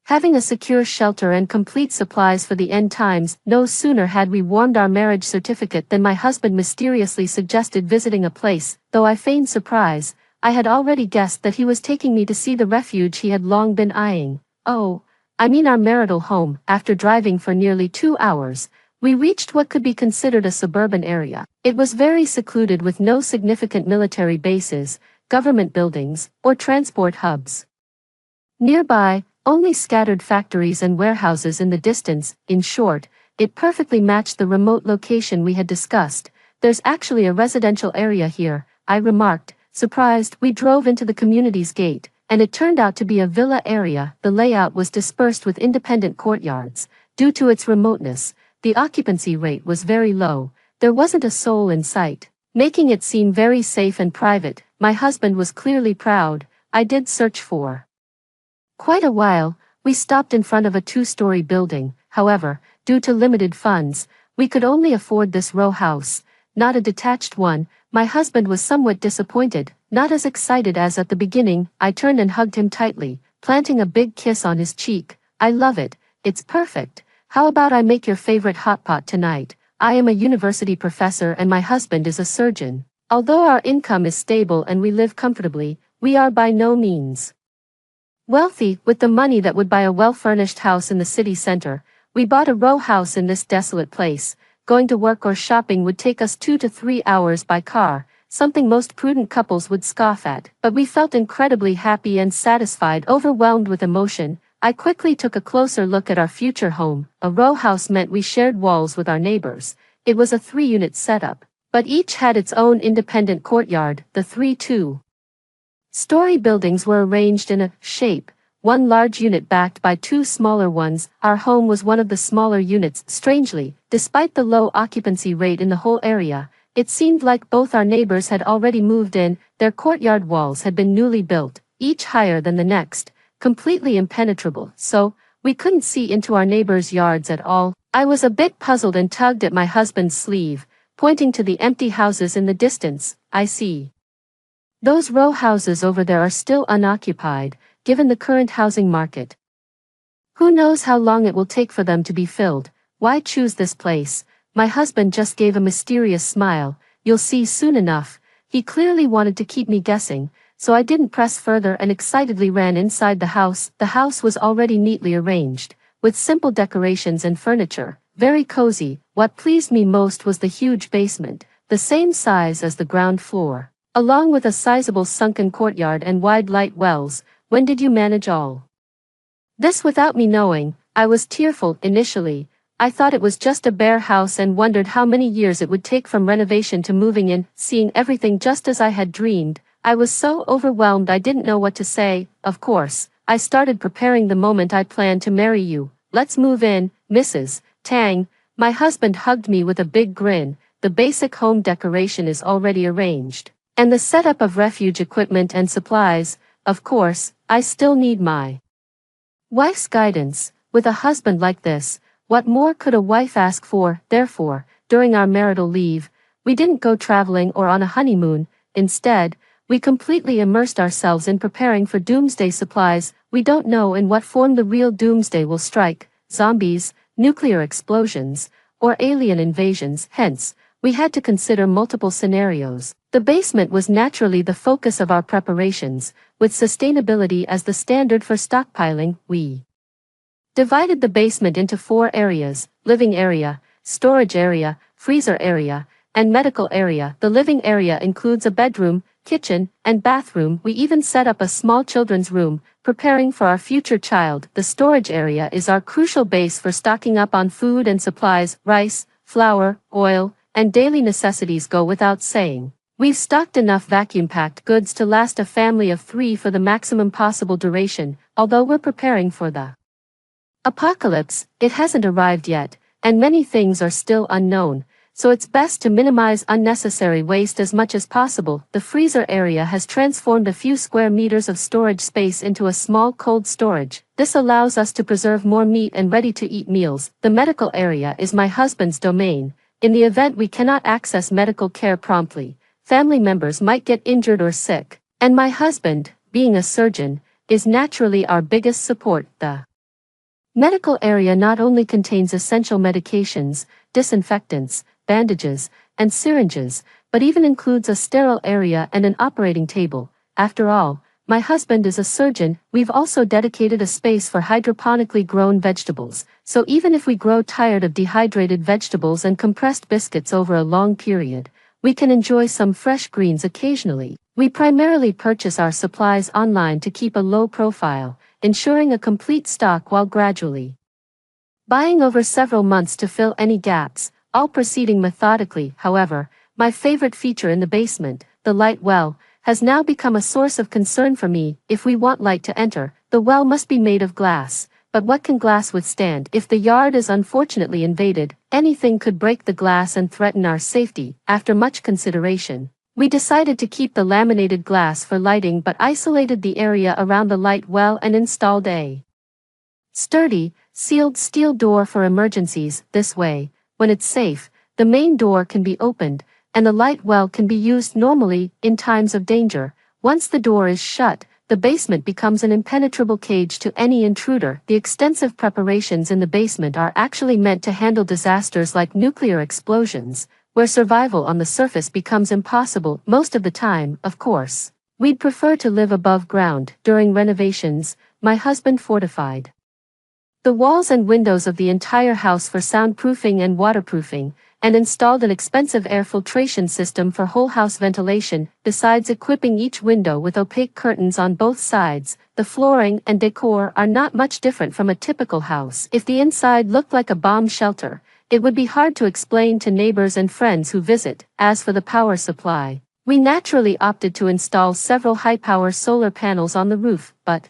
having a secure shelter and complete supplies for the end times. No sooner had we warmed our marriage certificate than my husband mysteriously suggested visiting a place. Though I feigned surprise, I had already guessed that he was taking me to see the refuge he had long been eyeing. Oh, I mean our marital home. After driving for nearly 2 hours, we reached what could be considered a suburban area. It was very secluded with no significant military bases, government buildings, or transport hubs nearby. Only scattered factories and warehouses in the distance. In short, it perfectly matched the remote location we had discussed. There's actually a residential area here, I remarked, surprised. We drove into the community's gate, and it turned out to be a villa area. The layout was dispersed with independent courtyards. Due to its remoteness, the occupancy rate was very low. There wasn't a soul in sight, making it seem very safe and private. My husband was clearly proud. I did search for quite a while. We stopped in front of a 2-story building. However, due to limited funds, we could only afford this row house, not a detached one. My husband was somewhat disappointed, not as excited as at the beginning. I turned and hugged him tightly, planting a big kiss on his cheek. I love it. It's perfect. How about I make your favorite hot pot tonight? I am a university professor and my husband is a surgeon. Although our income is stable and we live comfortably, we are by no means wealthy. With the money that would buy a well-furnished house in the city center, we bought a row house in this desolate place. Going to work or shopping would take us 2 to 3 hours by car, something most prudent couples would scoff at. But we felt incredibly happy and satisfied, overwhelmed with emotion. I quickly took a closer look at our future home. A row house meant we shared walls with our neighbors. It was a 3-unit setup, but each had its own independent courtyard. The 3 2-story buildings were arranged in a shape, one large unit backed by 2 smaller ones. Our home was one of the smaller units. Strangely, despite the low occupancy rate in the whole area, it seemed like both our neighbors had already moved in. Their courtyard walls had been newly built, each higher than the next, completely impenetrable, so we couldn't see into our neighbors' yards at all. I was a bit puzzled and tugged at my husband's sleeve, pointing to the empty houses in the distance. I see. Those row houses over there are still unoccupied, given the current housing market. Who knows how long it will take for them to be filled. Why choose this place? My husband just gave a mysterious smile. You'll see soon enough. He clearly wanted to keep me guessing, so I didn't press further and excitedly ran inside the house. The house was already neatly arranged, with simple decorations and furniture, very cozy. What pleased me most was the huge basement, the same size as the ground floor, along with a sizable sunken courtyard and wide light wells. When did you manage all this without me knowing? I was tearful initially. I thought it was just a bare house and wondered how many years it would take from renovation to moving in. Seeing everything just as I had dreamed, I was so overwhelmed I didn't know what to say. Of course, I started preparing the moment I planned to marry you. Let's move in, Mrs. Tang. My husband hugged me with a big grin. The basic home decoration is already arranged. And the setup of refuge equipment and supplies, of course, I still need my wife's guidance. With a husband like this, what more could a wife ask for? Therefore, during our marital leave, we didn't go traveling or on a honeymoon. Instead, we completely immersed ourselves in preparing for doomsday supplies. We don't know in what form the real doomsday will strike, zombies, nuclear explosions, or alien invasions. Hence, we had to consider multiple scenarios. The basement was naturally the focus of our preparations, with sustainability as the standard for stockpiling. We divided the basement into 4 areas: living area, storage area, freezer area, and medical area. The living area includes a bedroom, kitchen, and bathroom. We even set up a small children's room, preparing for our future child. The storage area is our crucial base for stocking up on food and supplies. Rice, flour, oil, and daily necessities go without saying. We've stocked enough vacuum-packed goods to last a family of 3 for the maximum possible duration, although we're preparing for the apocalypse. It hasn't arrived yet, and many things are still unknown, so it's best to minimize unnecessary waste as much as possible. The freezer area has transformed a few square meters of storage space into a small cold storage. This allows us to preserve more meat and ready-to-eat meals. The medical area is my husband's domain. In the event we cannot access medical care promptly, family members might get injured or sick, and my husband, being a surgeon, is naturally our biggest support. The medical area not only contains essential medications, disinfectants, bandages, and syringes, but even includes a sterile area and an operating table. After all, my husband is a surgeon. We've also dedicated a space for hydroponically grown vegetables, so even if we grow tired of dehydrated vegetables and compressed biscuits over a long period, we can enjoy some fresh greens occasionally. We primarily purchase our supplies online to keep a low profile, ensuring a complete stock while gradually buying over several months to fill any gaps, all proceeding methodically. However, my favorite feature in the basement, the light well, has now become a source of concern for me. If we want light to enter, the well must be made of glass. But what can glass withstand? If the yard is unfortunately invaded, anything could break the glass and threaten our safety. After much consideration, we decided to keep the laminated glass for lighting but isolated the area around the light well and installed a sturdy, sealed steel door for emergencies. This way, when it's safe, the main door can be opened, and the light well can be used normally in times of danger. Once the door is shut, the basement becomes an impenetrable cage to any intruder. The extensive preparations in the basement are actually meant to handle disasters like nuclear explosions, where survival on the surface becomes impossible. Most of the time, of course, we'd prefer to live above ground. During renovations, my husband fortified the walls and windows of the entire house for soundproofing and waterproofing, and installed an expensive air filtration system for whole house ventilation. Besides equipping each window with opaque curtains on both sides, the flooring and decor are not much different from a typical house. If the inside looked like a bomb shelter, it would be hard to explain to neighbors and friends who visit. As for the power supply, we naturally opted to install several high-power solar panels on the roof, but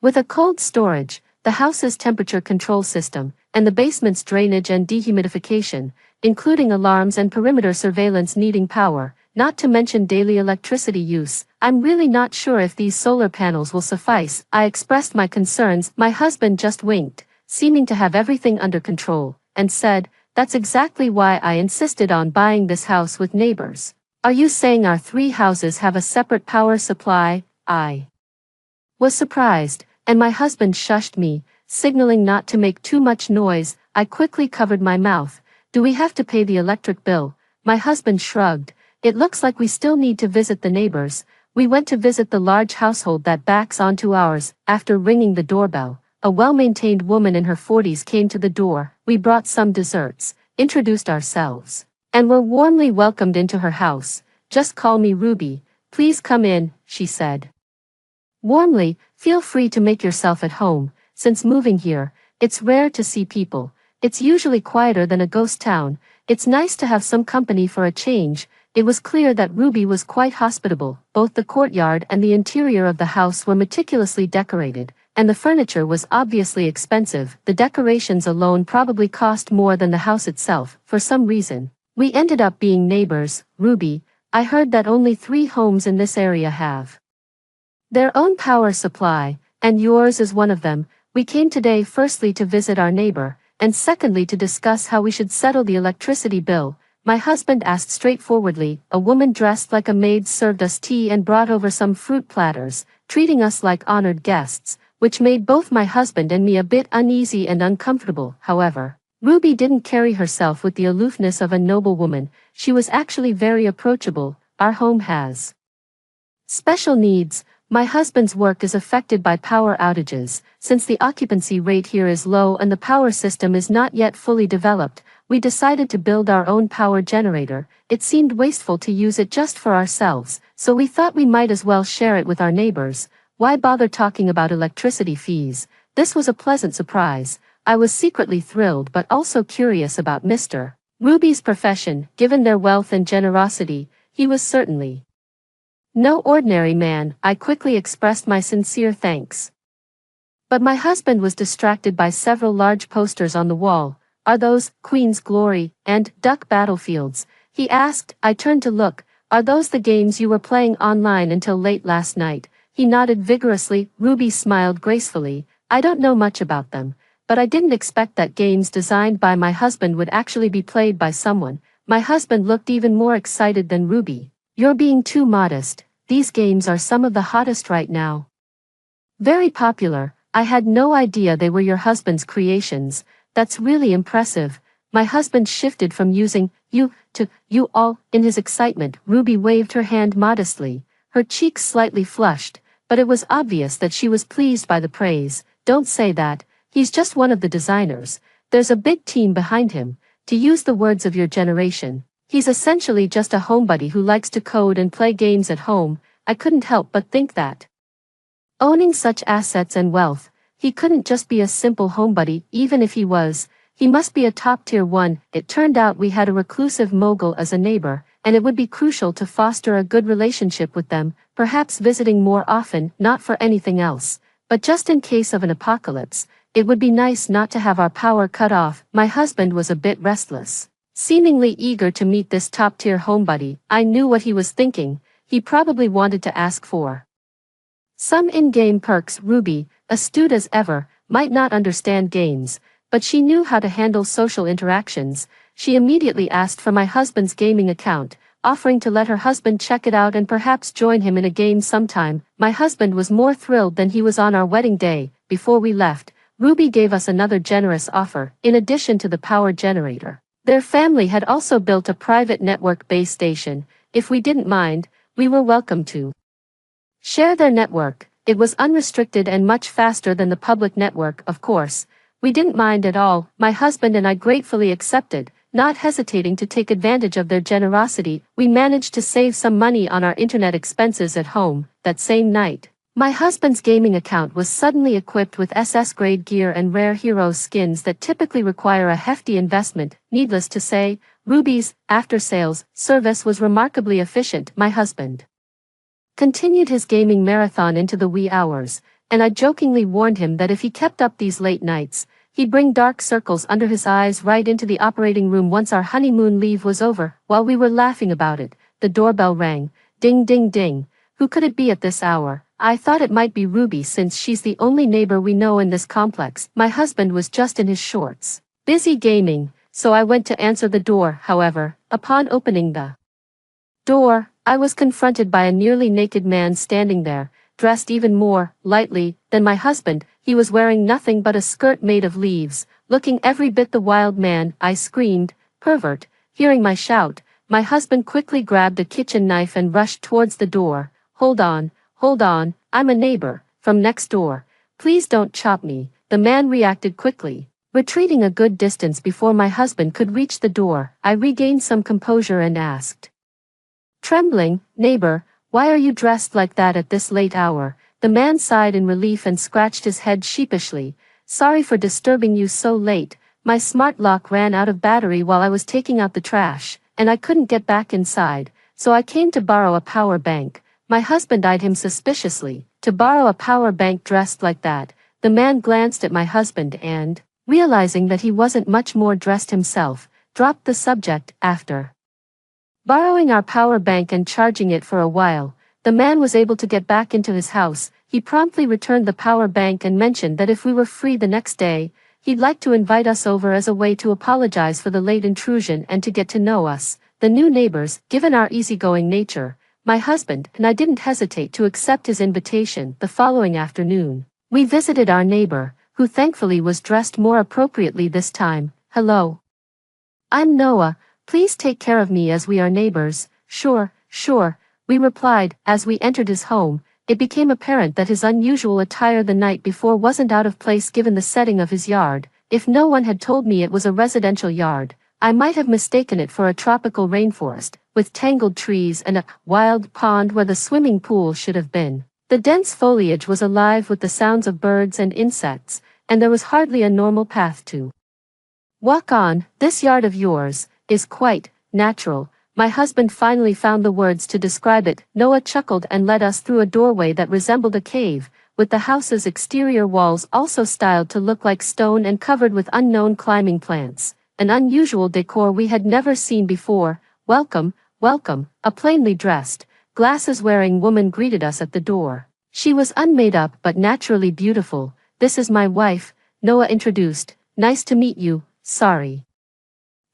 with a cold storage, the house's temperature control system, and the basement's drainage and dehumidification, including alarms and perimeter surveillance needing power, not to mention daily electricity use, I'm really not sure if these solar panels will suffice. I expressed my concerns. My husband just winked, seeming to have everything under control, and said, "That's exactly why I insisted on buying this house with neighbors." "Are you saying our 3 houses have a separate power supply?" I was surprised, and my husband shushed me, signaling not to make too much noise. I quickly covered my mouth. "Do we have to pay the electric bill?" My husband shrugged. "It looks like we still need to visit the neighbors." We went to visit the large household that backs onto ours. After ringing the doorbell, a well-maintained woman in her 40s came to the door. We brought some desserts, introduced ourselves, and were warmly welcomed into her house. "Just call me Ruby. Please come in," she said warmly. "Feel free to make yourself at home. Since moving here, it's rare to see people. It's usually quieter than a ghost town. It's nice to have some company for a change." It was clear that Ruby was quite hospitable. Both the courtyard and the interior of the house were meticulously decorated, and the furniture was obviously expensive. The decorations alone probably cost more than the house itself. For some reason, we ended up being neighbors. Ruby, I heard that only 3 homes in this area have their own power supply, and yours is one of them. We came today firstly to visit our neighbor, and secondly to discuss how we should settle the electricity bill. My husband asked straightforwardly. A woman dressed like a maid served us tea and brought over some fruit platters, treating us like honored guests, which made both my husband and me a bit uneasy and uncomfortable. However, Ruby didn't carry herself with the aloofness of a noble woman. She was actually very approachable. Our home has special needs. My husband's work is affected by power outages. Since the occupancy rate here is low and the power system is not yet fully developed, we decided to build our own power generator. It seemed wasteful to use it just for ourselves, so we thought we might as well share it with our neighbors. Why bother talking about electricity fees? This was a pleasant surprise. I was secretly thrilled but also curious about Mr. Ruby's profession. Given their wealth and generosity, he was certainly no ordinary man. I quickly expressed my sincere thanks. But my husband was distracted by several large posters on the wall. Are those Queen's Glory and Duck Battlefields? He asked. I turned to look. Are those the games you were playing online until late last night? He nodded vigorously. Ruby smiled gracefully. I don't know much about them, but I didn't expect that games designed by my husband would actually be played by someone. My husband looked even more excited than Ruby. You're being too modest. These games are some of the hottest right now. Very popular. I had no idea they were your husband's creations. That's really impressive. My husband shifted from using you to you all in his excitement. Ruby waved her hand modestly, her cheeks slightly flushed, but it was obvious that she was pleased by the praise. Don't say that. He's just one of the designers. There's a big team behind him. To use the words of your generation, he's essentially just a homebody who likes to code and play games at home. I couldn't help but think that, owning such assets and wealth, he couldn't just be a simple homebody. Even if he was, he must be a top-tier one. It turned out we had a reclusive mogul as a neighbor, and it would be crucial to foster a good relationship with them, perhaps visiting more often, not for anything else, but just in case of an apocalypse. It would be nice not to have our power cut off. My husband was a bit restless, seemingly eager to meet this top-tier homebody. I knew what he was thinking. He probably wanted to ask for some in-game perks. Ruby, astute as ever, might not understand games, but she knew how to handle social interactions. She immediately asked for my husband's gaming account, offering to let her husband check it out and perhaps join him in a game sometime. My husband was more thrilled than he was on our wedding day. Before we left, Ruby gave us another generous offer. In addition to the power generator, their family had also built a private network base station. If we didn't mind, we were welcome to share their network. It was unrestricted and much faster than the public network. Of course, we didn't mind at all. My husband and I gratefully accepted, not hesitating to take advantage of their generosity. We managed to save some money on our internet expenses at home. That same night, my husband's gaming account was suddenly equipped with SS-grade gear and rare hero skins that typically require a hefty investment. Needless to say, Ruby's after-sales service was remarkably efficient. My husband continued his gaming marathon into the wee hours, and I jokingly warned him that if he kept up these late nights, he'd bring dark circles under his eyes right into the operating room once our honeymoon leave was over. While we were laughing about it, the doorbell rang. Ding ding ding. Who could it be at this hour? I thought it might be Ruby since she's the only neighbor we know in this complex. My husband was just in his shorts, busy gaming, so I went to answer the door. However, upon opening the door, I was confronted by a nearly naked man standing there, dressed even more lightly than my husband. He was wearing nothing but a skirt made of leaves, looking every bit the wild man. I screamed, "Pervert!" Hearing my shout, my husband quickly grabbed a kitchen knife and rushed towards the door. Hold on, I'm a neighbor from next door. Please don't chop me. The man reacted quickly, retreating a good distance before my husband could reach the door. I regained some composure and asked, trembling, "Neighbor, why are you dressed like that at this late hour?" The man sighed in relief and scratched his head sheepishly. "Sorry for disturbing you so late. My smart lock ran out of battery while I was taking out the trash, and I couldn't get back inside. so I came to borrow a power bank. My husband eyed him suspiciously. To borrow a power bank dressed like that? The man glanced at my husband and, realizing that he wasn't much more dressed himself, dropped the subject. After borrowing our power bank and charging it for a while, the man was able to get back into his house. He promptly returned the power bank and mentioned that if we were free the next day, he'd like to invite us over as a way to apologize for the late intrusion and to get to know us, the new neighbors. Given our easygoing nature, my husband and I didn't hesitate to accept his invitation. The following afternoon, we visited our neighbor, who thankfully was dressed more appropriately this time. "Hello. I'm Noah, please take care of me as we are neighbors." "Sure, sure," we replied. As we entered his home, it became apparent that his unusual attire the night before wasn't out of place given the setting of his yard. If no one had told me it was a residential yard, I might have mistaken it for a tropical rainforest, with tangled trees and a wild pond where the swimming pool should have been. The dense foliage was alive with the sounds of birds and insects, and there was hardly a normal path to walk on. "This yard of yours is quite natural." My husband finally found the words to describe it. Noah chuckled and led us through a doorway that resembled a cave, with the house's exterior walls also styled to look like stone and covered with unknown climbing plants, an unusual decor we had never seen before. "Welcome, welcome," a plainly dressed, glasses-wearing woman greeted us at the door. She was unmade up but naturally beautiful. "This is my wife," Noah introduced. "Nice to meet you. Sorry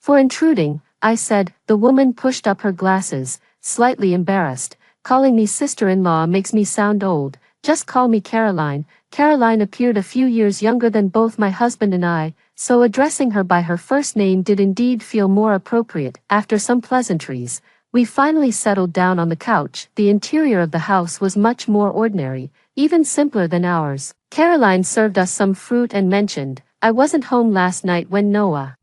for intruding," I said. The woman pushed up her glasses, slightly embarrassed. "Calling me sister-in-law makes me sound old. Just call me Caroline." Caroline appeared a few years younger than both my husband and I, so addressing her by her first name did indeed feel more appropriate. After some pleasantries, we finally settled down on the couch. The interior of the house was much more ordinary, even simpler than ours. Caroline served us some fruit and mentioned, "I wasn't home last night when Noah.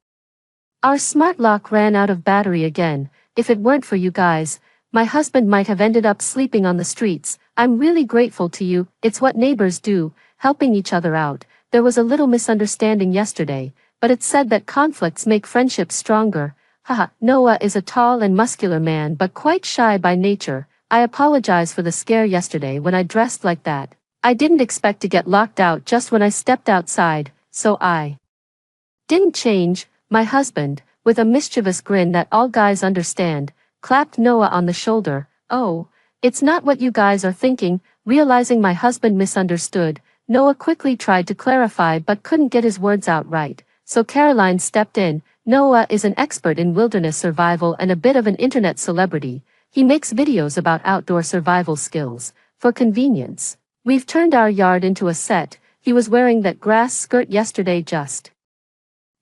Our smart lock ran out of battery again. If it weren't for you guys, my husband might have ended up sleeping on the streets. I'm really grateful to you. It's what neighbors do, helping each other out. There was a little misunderstanding yesterday, but it's said that conflicts make friendships stronger." Haha. Noah is a tall and muscular man but quite shy by nature. "I apologize for the scare yesterday when I dressed like that. I didn't expect to get locked out just when I stepped outside, so I didn't change." My husband, with a mischievous grin that all guys understand, clapped Noah on the shoulder. "Oh, it's not what you guys are thinking." Realizing my husband misunderstood, Noah quickly tried to clarify but couldn't get his words out right, so Caroline stepped in. Noah is an expert in wilderness survival and a bit of an internet celebrity. He makes videos about outdoor survival skills. For convenience, we've turned our yard into a set. He was wearing that grass skirt yesterday just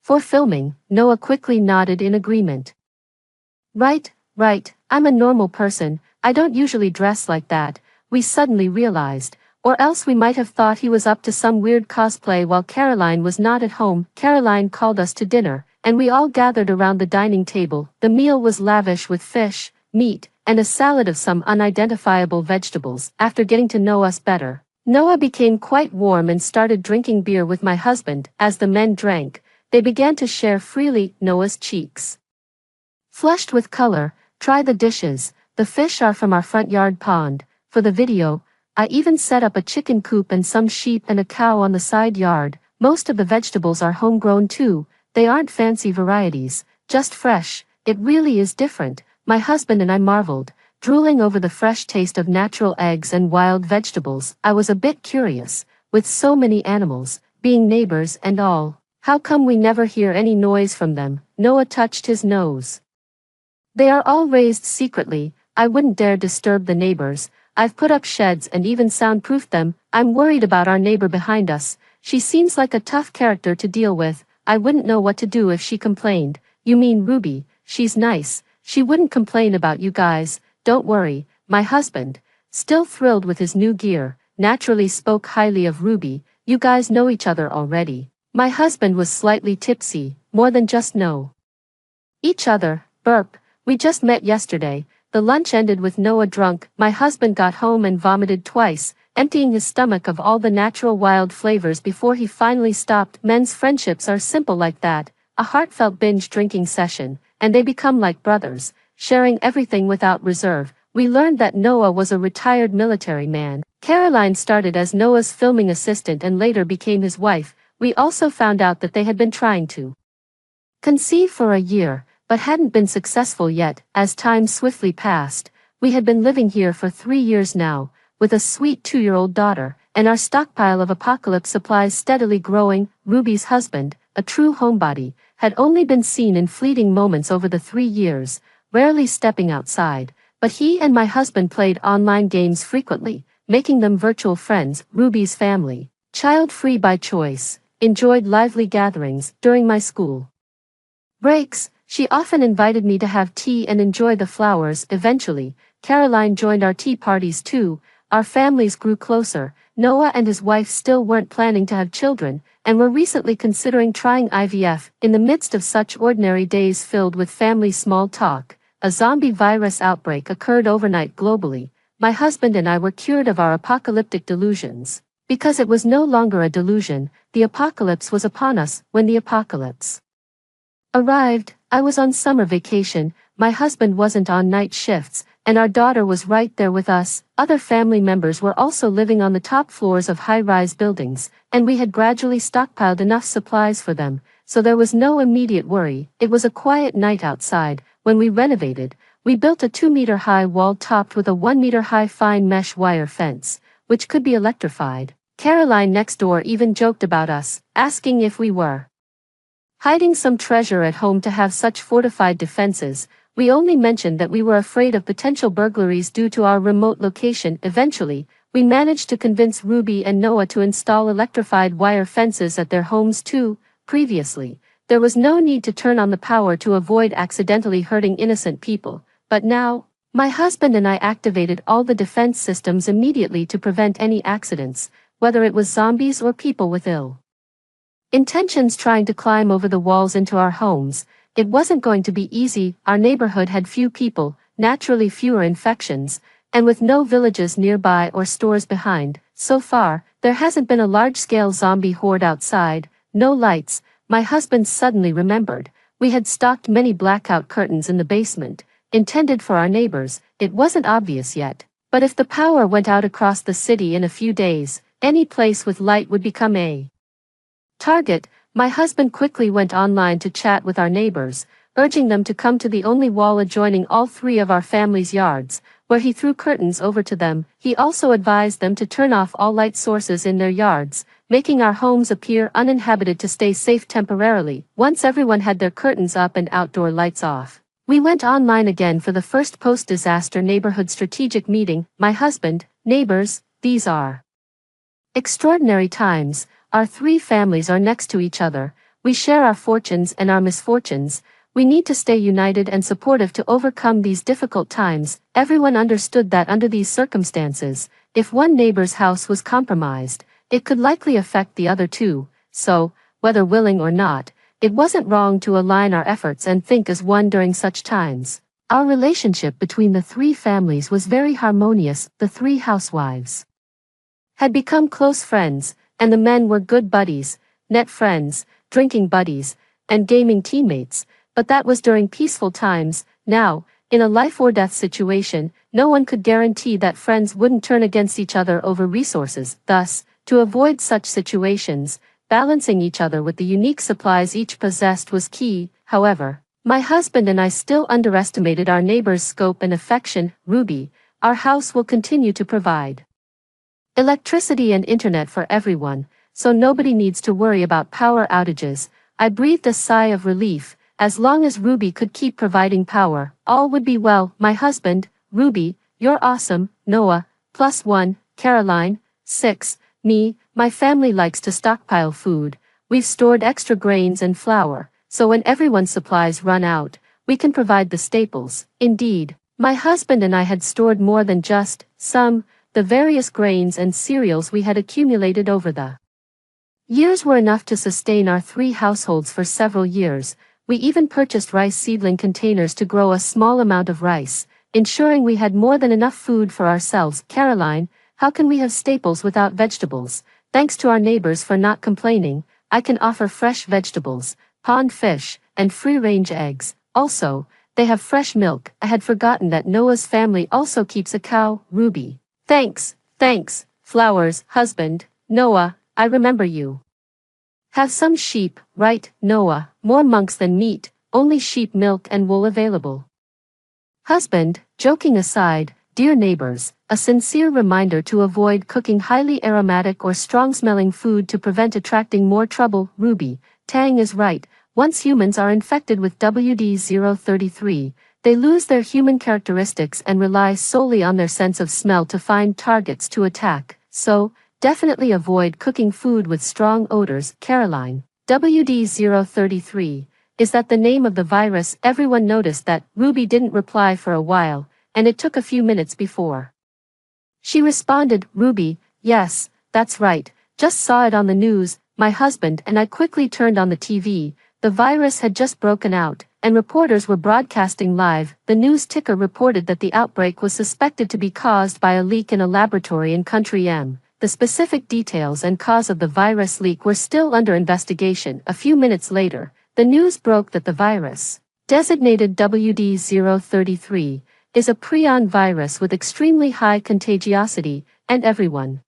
for filming. Noah quickly nodded in agreement. Right, I'm a normal person, I don't usually dress like that," we suddenly realized, or else we might have thought he was up to some weird cosplay while Caroline was not at home. Caroline called us to dinner, and we all gathered around the dining table. The meal was lavish with fish, meat, and a salad of some unidentifiable vegetables. After getting to know us better, Noah became quite warm and started drinking beer with my husband. As the men drank, they began to share freely. Noah's cheeks flushed with color. "Try the dishes, the fish are from our front yard pond." For the video, I even set up a chicken coop and some sheep and a cow on the side yard. Most of the vegetables are homegrown too. They aren't fancy varieties, just fresh. It really is different. My husband and I marveled, drooling over the fresh taste of natural eggs and wild vegetables. I was a bit curious, with so many animals, being neighbors and all, how come we never hear any noise from them? Noah touched his nose. "They are all raised secretly. I wouldn't dare disturb the neighbors. I've put up sheds and even soundproofed them. I'm worried about our neighbor behind us. She seems like a tough character to deal with. I wouldn't know what to do if she complained." "You mean Ruby? She's nice. She wouldn't complain about you guys. Don't worry." My husband, still thrilled with his new gear, naturally spoke highly of Ruby. "You guys know each other already." My husband was slightly tipsy, more than just know each other. Burp. "We just met yesterday." The lunch ended with Noah drunk. My husband got home and vomited twice, emptying his stomach of all the natural wild flavors before he finally stopped. Men's friendships are simple like that, a heartfelt binge drinking session, and they become like brothers. sharing everything without reserve. We learned that Noah was a retired military man. Caroline started as Noah's filming assistant and later became his wife. We also found out that they had been trying to conceive for a year, but hadn't been successful yet. As time swiftly passed, we had been living here for 3 years now, with a sweet 2-year-old daughter, and our stockpile of apocalypse supplies steadily growing. Ruby's husband, a true homebody, had only been seen in fleeting moments over the 3 years, rarely stepping outside, but he and my husband played online games frequently, making them virtual friends. Ruby's family, child-free by choice, enjoyed lively gatherings during my school breaks. She often invited me to have tea and enjoy the flowers. Eventually, Caroline joined our tea parties too. Our families grew closer. Noah and his wife still weren't planning to have children, and were recently considering trying IVF. In the midst of such ordinary days filled with family small talk, a zombie virus outbreak occurred overnight globally. My husband and I were cured of our apocalyptic delusions. Because it was no longer a delusion, the apocalypse was upon us. When the apocalypse arrived, I was on summer vacation, my husband wasn't on night shifts, and our daughter was right there with us. Other family members were also living on the top floors of high-rise buildings, and we had gradually stockpiled enough supplies for them, so there was no immediate worry. It was a quiet night outside. When we renovated, we built a 2-meter-high wall topped with a 1-meter-high fine mesh wire fence, which could be electrified. Caroline next door even joked about us, asking if we were hiding some treasure at home to have such fortified defenses. We only mentioned that we were afraid of potential burglaries due to our remote location. Eventually, we managed to convince Ruby and Noah to install electrified wire fences at their homes too. Previously, there was no need to turn on the power to avoid accidentally hurting innocent people, but now, my husband and I activated all the defense systems immediately to prevent any accidents, whether it was zombies or people with ill intentions trying to climb over the walls into our homes. It wasn't going to be easy. Our neighborhood had few people, naturally fewer infections, and with no villages nearby or stores behind. So far, there hasn't been a large-scale zombie horde outside. No lights. My husband suddenly remembered. We had stocked many blackout curtains in the basement, intended for our neighbors. It wasn't obvious yet, but if the power went out across the city in a few days, any place with light would become a target. My husband quickly went online to chat with our neighbors, urging them to come to the only wall adjoining all 3 of our family's yards, where he threw curtains over to them. He also advised them to turn off all light sources in their yards, making our homes appear uninhabited to stay safe temporarily. Once everyone had their curtains up and outdoor lights off, we went online again for the first post-disaster neighborhood strategic meeting. My husband, neighbors, these are extraordinary times. Our 3 families are next to each other. We share our fortunes and our misfortunes. We need to stay united and supportive to overcome these difficult times. Everyone understood that under these circumstances, if one neighbor's house was compromised, it could likely affect the other 2. So, whether willing or not, it wasn't wrong to align our efforts and think as one during such times. Our relationship between the 3 families was very harmonious. The 3 housewives had become close friends, and the men were good buddies, net friends, drinking buddies, and gaming teammates. But that was during peaceful times. Now, in a life-or-death situation, no one could guarantee that friends wouldn't turn against each other over resources. Thus, to avoid such situations, balancing each other with the unique supplies each possessed was key. However, my husband and I still underestimated our neighbor's scope and affection. Ruby, our house will continue to provide electricity and internet for everyone, so nobody needs to worry about power outages. I breathed a sigh of relief. As long as Ruby could keep providing power, all would be well. My husband, Ruby, you're awesome. Noah, +1, Caroline, 6, me, my family likes to stockpile food. We've stored extra grains and flour, so when everyone's supplies run out, we can provide the staples. Indeed, my husband and I had stored more than just the various grains and cereals we had accumulated over the years were enough to sustain our 3 households for several years. We even purchased rice seedling containers to grow a small amount of rice, ensuring we had more than enough food for ourselves. Caroline, how can we have staples without vegetables? Thanks to our neighbors for not complaining, I can offer fresh vegetables, pond fish, and free-range eggs. Also, they have fresh milk. I had forgotten that Noah's family also keeps a cow, Ruby. Thanks, Flowers, husband, Noah, I remember you. Have some sheep, right, Noah, more monks than meat, only sheep milk and wool available. Husband, joking aside, dear neighbors, a sincere reminder to avoid cooking highly aromatic or strong-smelling food to prevent attracting more trouble. Ruby, Tang is right. Once humans are infected with WD-033, they lose their human characteristics and rely solely on their sense of smell to find targets to attack. So, definitely avoid cooking food with strong odors. Caroline, WD-033. Is that the name of the virus? Everyone noticed that Ruby didn't reply for a while, and it took a few minutes before she responded. Ruby, yes, that's right, just saw it on the news. My husband and I quickly turned on the TV. The virus had just broken out, and reporters were broadcasting live. The news ticker reported that the outbreak was suspected to be caused by a leak in a laboratory in Country M. The specific details and cause of the virus leak were still under investigation. A few minutes later, the news broke that the virus, designated WD-033, is a prion virus with extremely high contagiosity, and everyone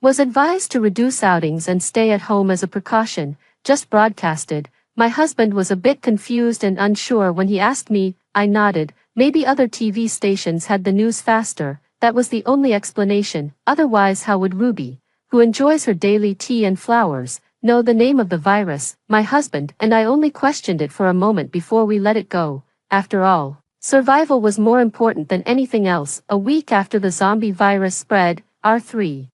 was advised to reduce outings and stay at home as a precaution. Just broadcasted. My husband was a bit confused and unsure when he asked me. I nodded. Maybe other TV stations had the news faster. That was the only explanation. Otherwise, how would Ruby, who enjoys her daily tea and flowers, know the name of the virus? My husband and I only questioned it for a moment before we let it go. After all, survival was more important than anything else. A week after the zombie virus spread, our three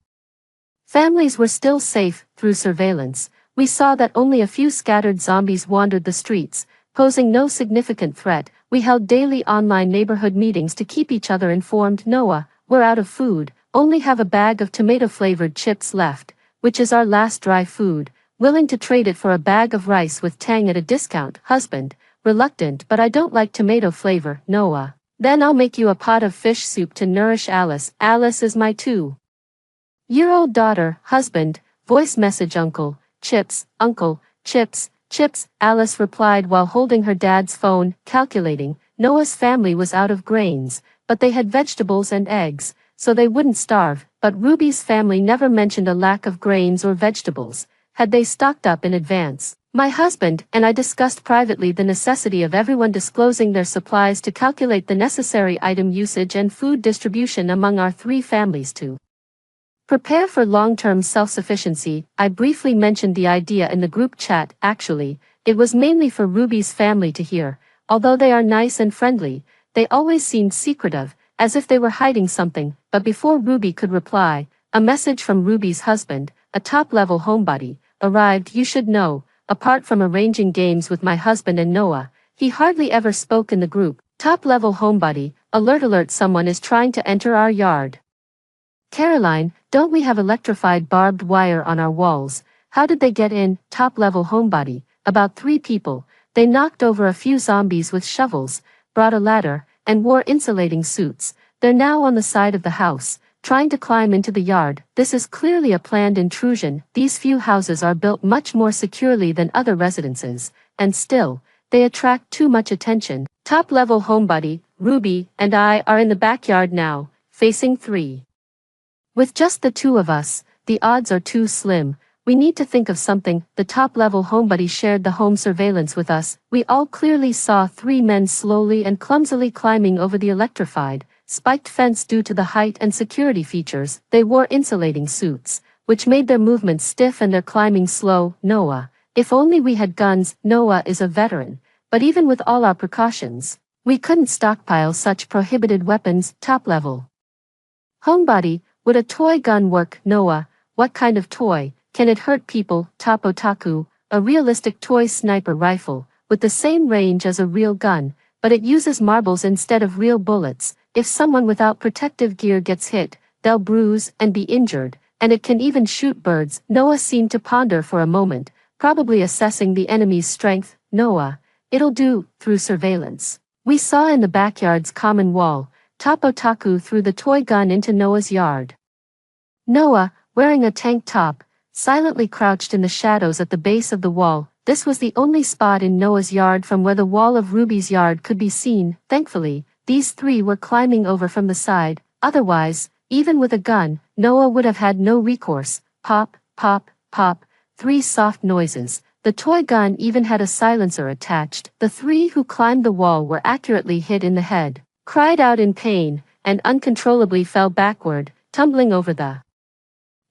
families were still safe. Through surveillance, we saw that only a few scattered zombies wandered the streets, posing no significant threat. We held daily online neighborhood meetings to keep each other informed. Noah, we're out of food, only have a bag of tomato-flavored chips left, which is our last dry food. Willing to trade it for a bag of rice with Tang at a discount. Husband, reluctant, but I don't like tomato flavor. Noah, then I'll make you a pot of fish soup to nourish Alice. Alice is my 2-year-old daughter. Husband, voice message. Uncle, chips, Uncle, chips, chips, Alice replied while holding her dad's phone, calculating. Noah's family was out of grains, but they had vegetables and eggs, so they wouldn't starve. But Ruby's family never mentioned a lack of grains or vegetables. Had they stocked up in advance? My husband and I discussed privately the necessity of everyone disclosing their supplies to calculate the necessary item usage and food distribution among our three families to prepare for long-term self-sufficiency. I briefly mentioned the idea in the group chat. Actually, it was mainly for Ruby's family to hear. Although they are nice and friendly, they always seemed secretive, as if they were hiding something. But before Ruby could reply, a message from Ruby's husband, a top-level homebody, arrived. You should know, apart from arranging games with my husband and Noah, he hardly ever spoke in the group. Top-level homebody, alert, someone is trying to enter our yard. Caroline, don't we have electrified barbed wire on our walls? How did they get in? Top-level homebody, about 3 people. They knocked over a few zombies with shovels, brought a ladder, and wore insulating suits. They're now on the side of the house, trying to climb into the yard. This is clearly a planned intrusion. These few houses are built much more securely than other residences, and still, they attract too much attention. Top-level homebody, Ruby, and I are in the backyard now, facing 3. With just the 2 of us, the odds are too slim. We need to think of something. The top-level homebody shared the home surveillance with us. We all clearly saw 3 men slowly and clumsily climbing over the electrified, spiked fence. Due to the height and security features, they wore insulating suits, which made their movements stiff and their climbing slow. Noah, if only we had guns. Noah is a veteran, but even with all our precautions, we couldn't stockpile such prohibited weapons. Top-level homebody, would a toy gun work? Noah, what kind of toy? Can it hurt people? Top otaku, a realistic toy sniper rifle, with the same range as a real gun, but it uses marbles instead of real bullets. If someone without protective gear gets hit, they'll bruise and be injured, and it can even shoot birds. Noah seemed to ponder for a moment, probably assessing the enemy's strength. Noah, it'll do. Through surveillance, we saw in the backyard's common wall, Top otaku threw the toy gun into Noah's yard. Noah, wearing a tank top, silently crouched in the shadows at the base of the wall. This was the only spot in Noah's yard from where the wall of Ruby's yard could be seen. Thankfully, these three were climbing over from the side. Otherwise, even with a gun, Noah would have had no recourse. Pop, pop, pop, three soft noises. The toy gun even had a silencer attached. The three who climbed the wall were accurately hit in the head, cried out in pain, and uncontrollably fell backward, tumbling over the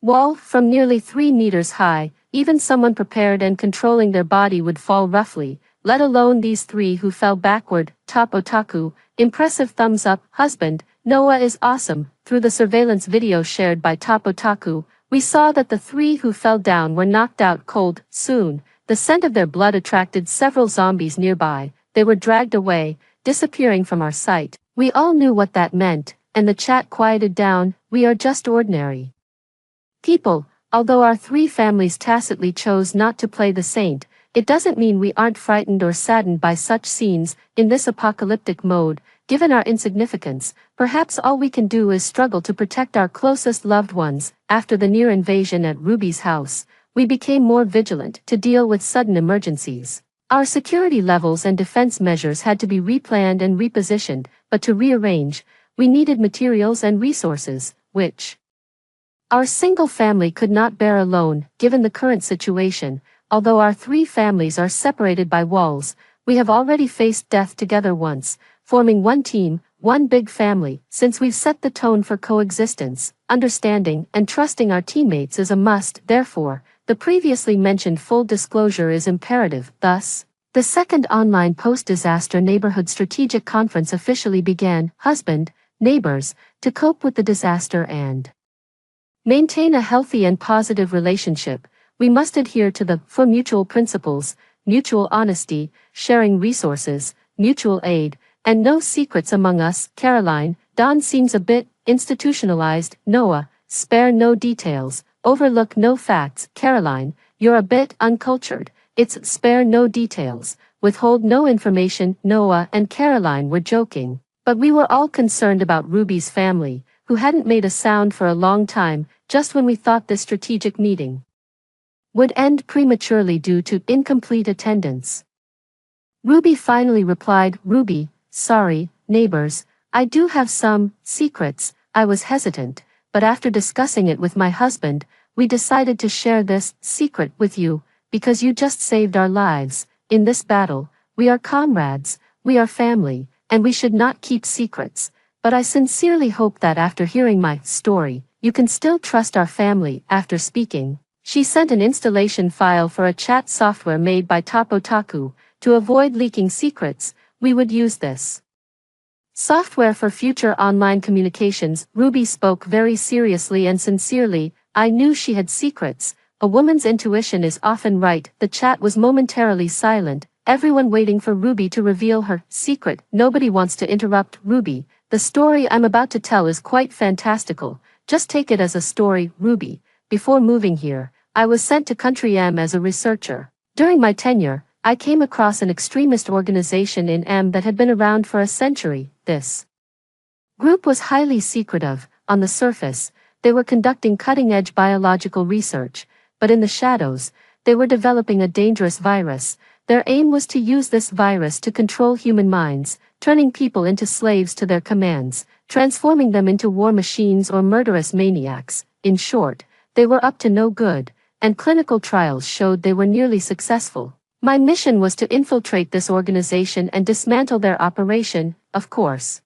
wall from nearly 3 meters high. Even someone prepared and controlling their body would fall roughly, let alone these three who fell backward. Top otaku, impressive thumbs up. Husband, Noah is awesome. Through the surveillance video shared by Top otaku, we saw that the three who fell down were knocked out cold. Soon, the scent of their blood attracted several zombies nearby. They were dragged away, disappearing from our sight. We all knew what that meant, and the chat quieted down. We are just ordinary people. Although our three families tacitly chose not to play the saint, it doesn't mean we aren't frightened or saddened by such scenes. In this apocalyptic mode, given our insignificance, perhaps all we can do is struggle to protect our closest loved ones. After the near invasion at Ruby's house, we became more vigilant to deal with sudden emergencies. Our security levels and defense measures had to be replanned and repositioned, but to rearrange, we needed materials and resources, which our single family could not bear alone. Given the current situation, although our three families are separated by walls, we have already faced death together once, forming one team, one big family. Since we've set the tone for coexistence, understanding and trusting our teammates is a must. Therefore, the previously mentioned full disclosure is imperative. Thus, the second online post-disaster neighborhood strategic conference officially began. Husband, neighbors, to cope with the disaster and maintain a healthy and positive relationship, we must adhere to the 4 mutual principles: mutual honesty, sharing resources, mutual aid, and no secrets among us. Caroline, Don seems a bit institutionalized. Noah, spare no details, overlook no facts. Caroline, you're a bit uncultured. It's spare no details, withhold no information. Noah and Caroline were joking, but we were all concerned about Ruby's family, who hadn't made a sound for a long time. Just when we thought this strategic meeting would end prematurely due to incomplete attendance, Ruby finally replied. Ruby, sorry, neighbors, I do have some secrets. I was hesitant, but after discussing it with my husband, we decided to share this secret with you, because you just saved our lives. In this battle, we are comrades, we are family, and we should not keep secrets. But I sincerely hope that after hearing my story, you can still trust our family. After speaking, she sent an installation file for a chat software made by Top otaku. To avoid leaking secrets, we would use this software for future online communications. Ruby spoke very seriously and sincerely. I knew she had secrets. A woman's intuition is often right. The chat was momentarily silent, everyone waiting for Ruby to reveal her secret. Nobody wants to interrupt Ruby. The story I'm about to tell is quite fantastical. Just take it as a story. Ruby, before moving here, I was sent to Country M as a researcher. During my tenure, I came across an extremist organization in M that had been around for a century. This group was highly secretive. On the surface, they were conducting cutting-edge biological research, but in the shadows, they were developing a dangerous virus. Their aim was to use this virus to control human minds, turning people into slaves to their commands, transforming them into war machines or murderous maniacs. In short, they were up to no good, and clinical trials showed they were nearly successful. My mission was to infiltrate this organization and dismantle their operation. Of course,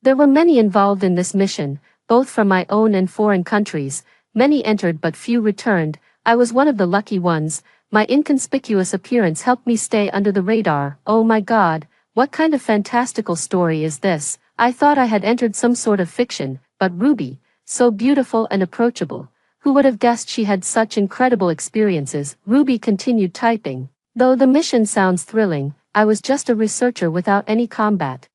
there were many involved in this mission, both from my own and foreign countries. Many entered but few returned. I was one of the lucky ones. My inconspicuous appearance helped me stay under the radar. Oh my God, what kind of fantastical story is this? I thought I had entered some sort of fiction, but Ruby, so beautiful and approachable. Who would have guessed she had such incredible experiences? Ruby continued typing. Though the mission sounds thrilling, I was just a researcher without any combat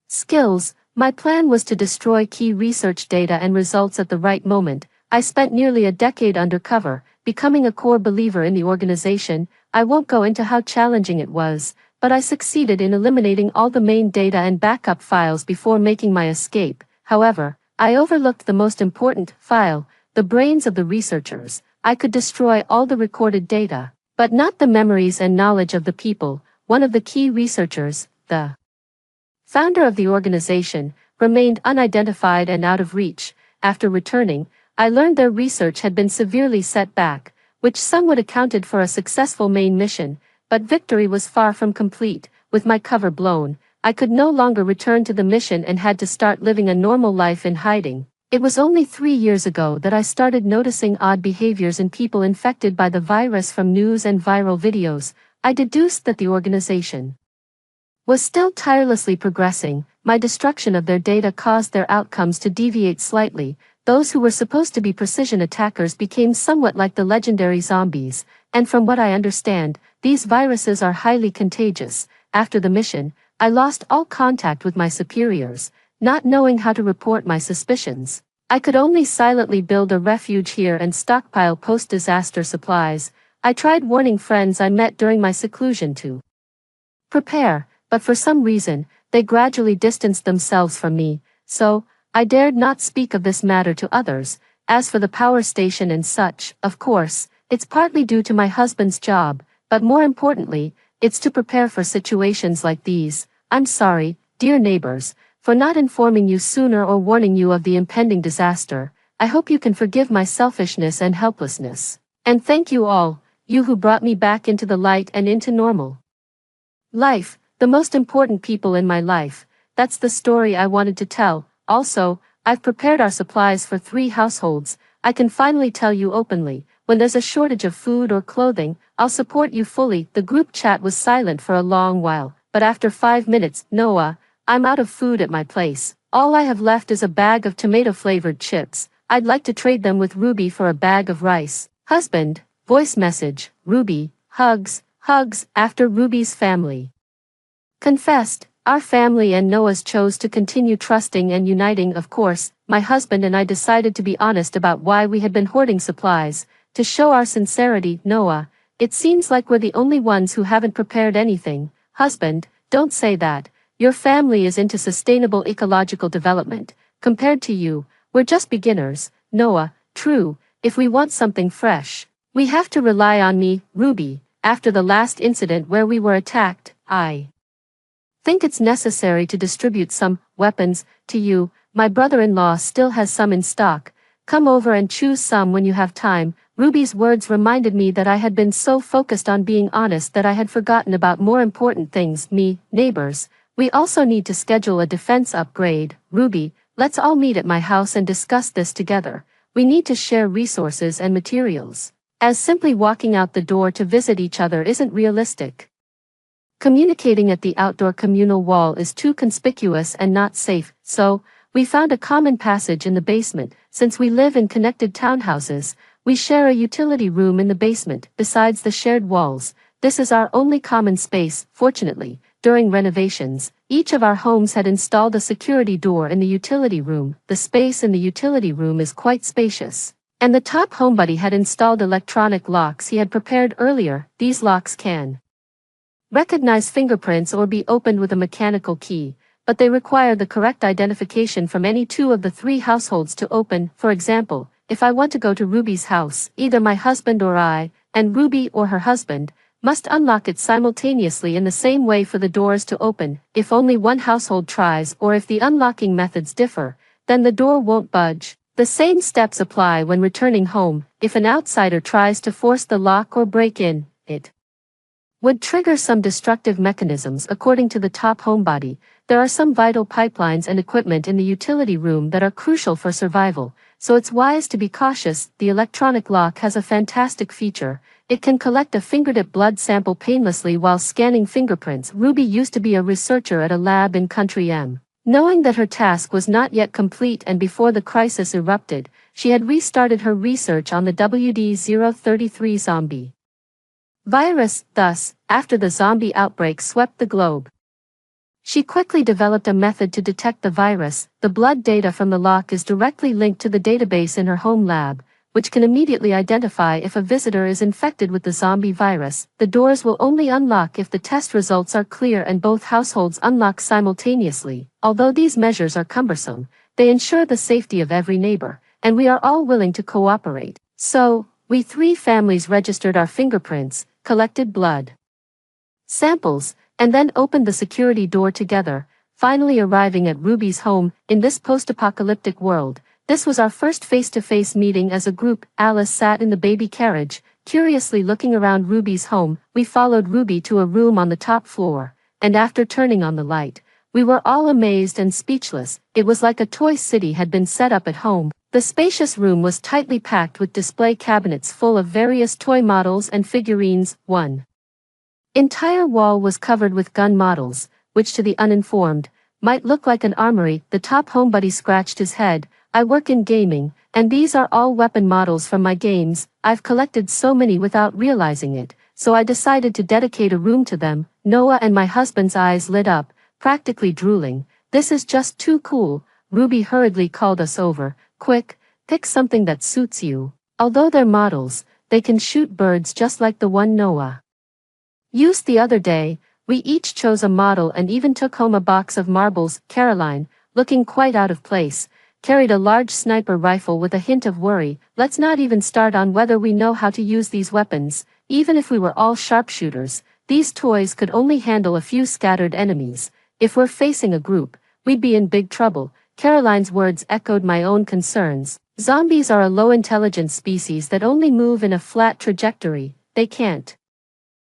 skills. My plan was to destroy key research data and results at the right moment. I spent nearly a decade undercover, becoming a core believer in the organization. I won't go into how challenging it was, but I succeeded in eliminating all the main data and backup files before making my escape. However, I overlooked the most important file, the brains of the researchers. I could destroy all the recorded data, But not the memories and knowledge of the people. One of the key researchers, the founder of the organization, remained unidentified and out of reach. After returning, I learned their research had been severely set back, which somewhat accounted for a successful main mission, but victory was far from complete. With my cover blown, I could no longer return to the mission and had to start living a normal life in hiding. It was only 3 years ago that I started noticing odd behaviors in people infected by the virus from news and viral videos. I deduced that the organization was still tirelessly progressing. My destruction of their data caused their outcomes to deviate slightly. Those who were supposed to be precision attackers became somewhat like the legendary zombies, and from what I understand, these viruses are highly contagious. After the mission, I lost all contact with my superiors, not knowing how to report my suspicions. I could only silently build a refuge here and stockpile post-disaster supplies. I tried warning friends I met during my seclusion to prepare, but for some reason, they gradually distanced themselves from me, so I dared not speak of this matter to others. As for the power station and such, of course, it's partly due to my husband's job, but more importantly, it's to prepare for situations like these. I'm sorry, dear neighbors, for not informing you sooner or warning you of the impending disaster. I hope you can forgive my selfishness and helplessness. And thank you all, you who brought me back into the light and into normal life, the most important people in my life. That's the story I wanted to tell. Also, I've prepared our supplies for 3 households. I can finally tell you openly, when there's a shortage of food or clothing, I'll support you fully. The group chat was silent for a long while, but after 5 minutes, Noah, I'm out of food at my place. All I have left is a bag of tomato-flavored chips. I'd like to trade them with Ruby for a bag of rice. Husband, voice message, Ruby, hugs, hugs. After Ruby's family confessed, our family and Noah's chose to continue trusting and uniting. Of course, my husband and I decided to be honest about why we had been hoarding supplies. To show our sincerity, Noah, it seems like we're the only ones who haven't prepared anything. Husband, don't say that. Your family is into sustainable ecological development. Compared to you, we're just beginners. Noah, true, if we want something fresh, we have to rely on me. Ruby, after the last incident where we were attacked, I think it's necessary to distribute some weapons to you. My brother-in-law still has some in stock. Come over and choose some when you have time. Ruby's words reminded me that I had been so focused on being honest that I had forgotten about more important things. Me, neighbors, we also need to schedule a defense upgrade. Ruby, let's all meet at my house and discuss this together. We need to share resources and materials, as simply walking out the door to visit each other isn't realistic. Communicating at the outdoor communal wall is too conspicuous and not safe, so we found a common passage in the basement. Since we live in connected townhouses, we share a utility room in the basement, besides the shared walls. This is our only common space. Fortunately, during renovations, each of our homes had installed a security door in the utility room. The space in the utility room is quite spacious, and the top homebuddy had installed electronic locks he had prepared earlier. These locks can recognize fingerprints or be opened with a mechanical key, but they require the correct identification from any 2 of the 3 households to open. For example, if I want to go to Ruby's house, either my husband or I, and Ruby or her husband, must unlock it simultaneously in the same way for the doors to open. If only one household tries or if the unlocking methods differ, then the door won't budge. The same steps apply when returning home. If an outsider tries to force the lock or break in, it would trigger some destructive mechanisms. According to the top homebody, there are some vital pipelines and equipment in the utility room that are crucial for survival, so it's wise to be cautious. The electronic lock has a fantastic feature. It can collect a fingertip blood sample painlessly while scanning fingerprints. Ruby used to be a researcher at a lab in Country M. Knowing that her task was not yet complete and before the crisis erupted, she had restarted her research on the WD-033 zombie virus. Thus, after the zombie outbreak swept the globe, she quickly developed a method to detect the virus. The blood data from the lock is directly linked to the database in her home lab, which can immediately identify if a visitor is infected with the zombie virus. The doors will only unlock if the test results are clear and both households unlock simultaneously. Although these measures are cumbersome, they ensure the safety of every neighbor, and we are all willing to cooperate. So, we 3 families registered our fingerprints, collected blood samples, and then opened the security door together, finally arriving at Ruby's home in this post-apocalyptic world. This was our first face-to-face meeting as a group. Alice sat in the baby carriage, curiously looking around Ruby's home. We followed Ruby to a room on the top floor, and after turning on the light, we were all amazed and speechless. It was like a toy city had been set up at home. The spacious room was tightly packed with display cabinets full of various toy models and figurines. One entire wall was covered with gun models, which to the uninformed, might look like an armory. The top homebody scratched his head. I work in gaming, and these are all weapon models from my games. I've collected so many without realizing it, so I decided to dedicate a room to them. Noah and my husband's eyes lit up, practically drooling. This is just too cool. Ruby hurriedly called us over. Quick, pick something that suits you. Although they're models, they can shoot birds just like the one Noah used the other day. We each chose a model and even took home a box of marbles. Caroline, looking quite out of place, carried a large sniper rifle with a hint of worry. Let's not even start on whether we know how to use these weapons. Even if we were all sharpshooters, these toys could only handle a few scattered enemies. If we're facing a group, we'd be in big trouble. Caroline's words echoed my own concerns. Zombies are a low-intelligence species that only move in a flat trajectory. They can't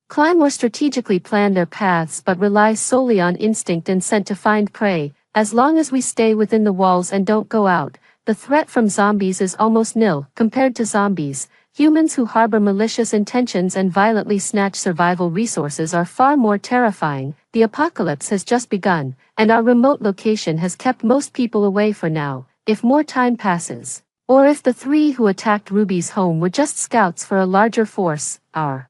climb or strategically plan their paths but rely solely on instinct and scent to find prey. As long as we stay within the walls and don't go out, the threat from zombies is almost nil. Compared to zombies, humans who harbor malicious intentions and violently snatch survival resources are far more terrifying. The apocalypse has just begun, and our remote location has kept most people away for now. If more time passes, or if the three who attacked Ruby's home were just scouts for a larger force, our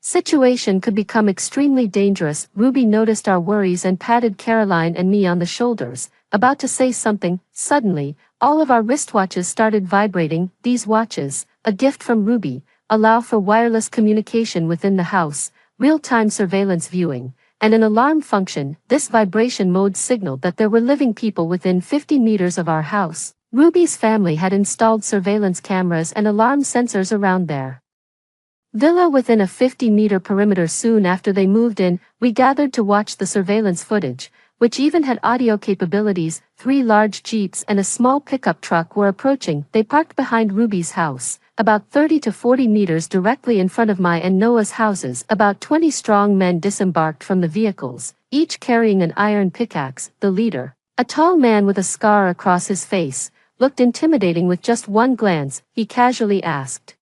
situation could become extremely dangerous. Ruby noticed our worries and patted Caroline and me on the shoulders, about to say something. Suddenly, all of our wristwatches started vibrating. These watches, a gift from Ruby, allow for wireless communication within the house, real-time surveillance viewing, and an alarm function. This vibration mode signaled that there were living people within 50 meters of our house. Ruby's family had installed surveillance cameras and alarm sensors around their villa within a 50-meter perimeter. Soon after they moved in, we gathered to watch the surveillance footage, which even had audio capabilities. 3 large jeeps and a small pickup truck were approaching. They parked behind Ruby's house, about 30 to 40 meters directly in front of my and Noah's houses. About 20 strong men disembarked from the vehicles, each carrying an iron pickaxe. The leader, a tall man with a scar across his face, looked intimidating. With just one glance, he casually asked,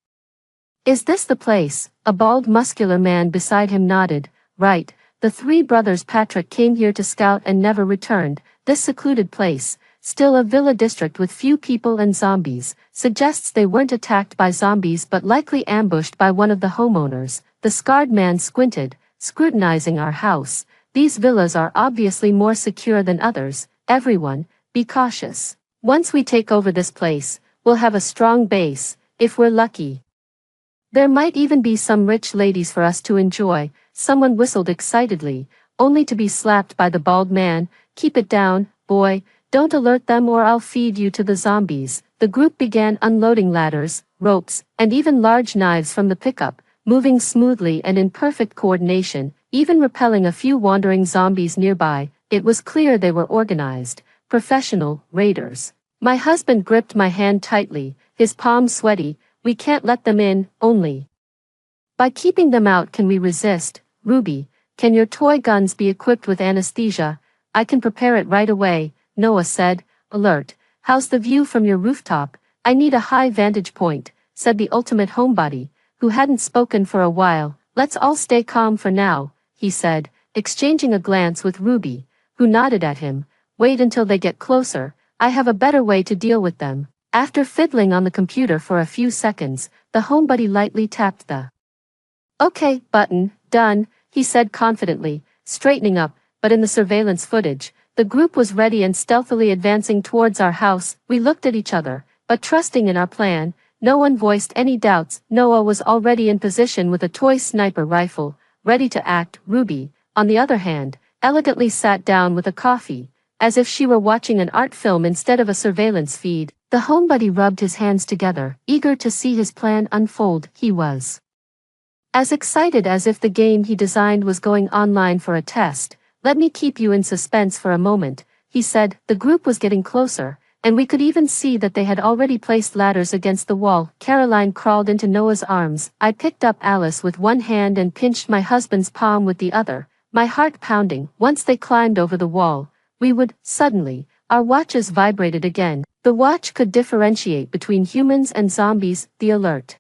"Is this the place?" A bald muscular man beside him nodded. "Right, the 3 brothers Patrick came here to scout and never returned. This secluded place, still a villa district with few people and zombies, suggests they weren't attacked by zombies but likely ambushed by one of the homeowners." The scarred man squinted, scrutinizing our house. "These villas are obviously more secure than others. Everyone, be cautious. Once we take over this place, we'll have a strong base, if we're lucky. There might even be some rich ladies for us to enjoy." Someone whistled excitedly, only to be slapped by the bald man. "Keep it down, boy, don't alert them or I'll feed you to the zombies." The group began unloading ladders, ropes, and even large knives from the pickup, moving smoothly and in perfect coordination, even repelling a few wandering zombies nearby. It was clear they were organized, professional raiders. My husband gripped my hand tightly, his palms sweaty. "We can't let them in. Only by keeping them out can we resist." "Ruby, can your toy guns be equipped with anesthesia?" "I can prepare it right away," Noah said, alert. "How's the view from your rooftop?" "I need a high vantage point," said the ultimate homebody, who hadn't spoken for a while. "Let's all stay calm for now," he said, exchanging a glance with Ruby, who nodded at him. "Wait until they get closer. I have a better way to deal with them." After fiddling on the computer for a few seconds, the homebody lightly tapped the "OK" button. "Done," he said confidently, straightening up. But in the surveillance footage, the group was ready and stealthily advancing towards our house. We looked at each other, but trusting in our plan, no one voiced any doubts. Noah was already in position with a toy sniper rifle, ready to act. Ruby, on the other hand, elegantly sat down with a coffee, as if she were watching an art film instead of a surveillance feed. The homebody rubbed his hands together, eager to see his plan unfold. He was As excited as if the game he designed was going online for a test. "Let me keep you in suspense for a moment," he said. The group was getting closer, and we could even see that they had already placed ladders against the wall. Caroline crawled into Noah's arms. I picked up Alice with one hand and pinched my husband's palm with the other, my heart pounding. Once they climbed over the wall, suddenly, our watches vibrated again. The watch could differentiate between humans and zombies. The alert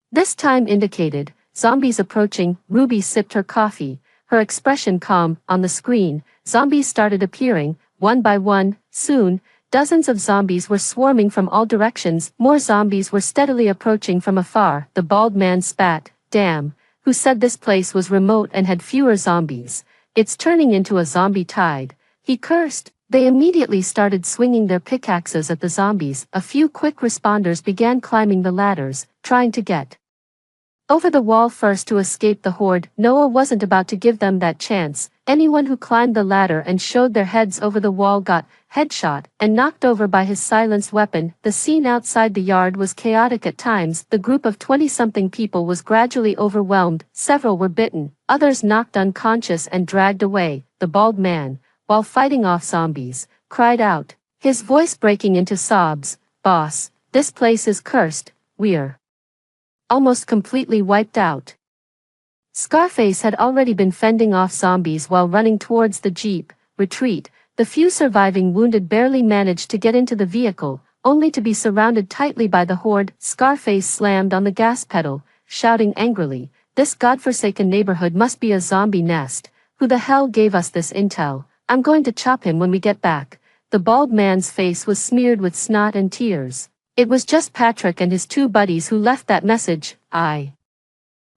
this time indicated zombies approaching. Ruby sipped her coffee, her expression calm. On the screen, zombies started appearing, one by one. Soon, dozens of zombies were swarming from all directions. More zombies were steadily approaching from afar. The bald man spat. "Damn, who said this place was remote and had fewer zombies? It's turning into a zombie tide," he cursed. They immediately started swinging their pickaxes at the zombies. A few quick responders began climbing the ladders, trying to get over the wall first to escape the horde. Noah wasn't about to give them that chance. Anyone who climbed the ladder and showed their heads over the wall got headshot and knocked over by his silenced weapon. The scene outside the yard was chaotic at times. The group of 20-something people was gradually overwhelmed. Several were bitten, others knocked unconscious and dragged away. The bald man, while fighting off zombies, cried out, his voice breaking into sobs, "Boss, this place is cursed. We're almost completely wiped out." Scarface had already been fending off zombies while running towards the Jeep. Retreat. The few surviving wounded barely managed to get into the vehicle, only to be surrounded tightly by the horde. Scarface slammed on the gas pedal, shouting angrily, "This godforsaken neighborhood must be a zombie nest. Who the hell gave us this intel? I'm going to chop him when we get back." The bald man's face was smeared with snot and tears. "It was just Patrick and his two buddies who left that message. I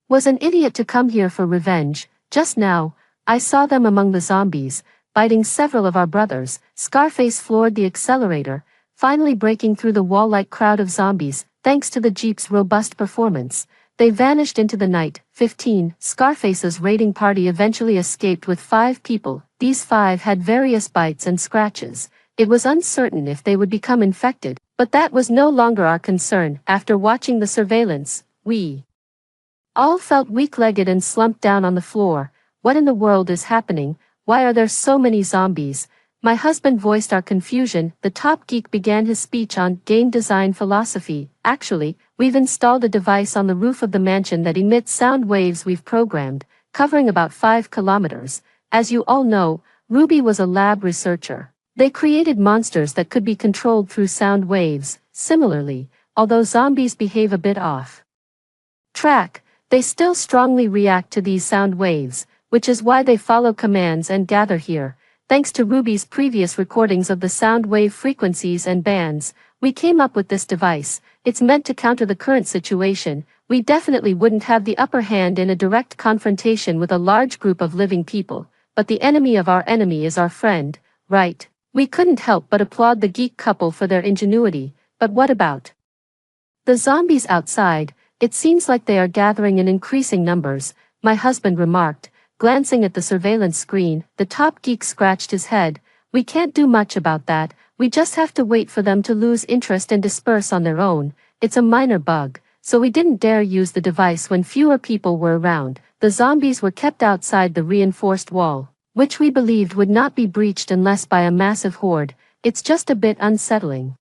was an idiot to come here for revenge. Just now, I saw them among the zombies, biting several of our brothers." Scarface floored the accelerator, finally breaking through the wall-like crowd of zombies. Thanks to the Jeep's robust performance, they vanished into the night. 15. Scarface's raiding party eventually escaped with 5 people. These 5 had various bites and scratches. It was uncertain if they would become infected, but that was no longer our concern. After watching the surveillance, we all felt weak-legged and slumped down on the floor. What in the world is happening? Why are there so many zombies? My husband voiced our confusion. The top geek began his speech on game design philosophy. "Actually, we've installed a device on the roof of the mansion that emits sound waves we've programmed, covering about 5 kilometers. As you all know, Ruby was a lab researcher. They created monsters that could be controlled through sound waves. Similarly, although zombies behave a bit off track, they still strongly react to these sound waves, which is why they follow commands and gather here. Thanks to Ruby's previous recordings of the sound wave frequencies and bands, we came up with this device. It's meant to counter the current situation. We definitely wouldn't have the upper hand in a direct confrontation with a large group of living people, but the enemy of our enemy is our friend, right?" We couldn't help but applaud the geek couple for their ingenuity. "But what about the zombies outside? It seems like they are gathering in increasing numbers," my husband remarked, glancing at the surveillance screen. The top geek scratched his head. "We can't do much about that. We just have to wait for them to lose interest and disperse on their own. It's a minor bug, so we didn't dare use the device when fewer people were around." The zombies were kept outside the reinforced wall, which we believed would not be breached unless by a massive horde. It's just a bit unsettling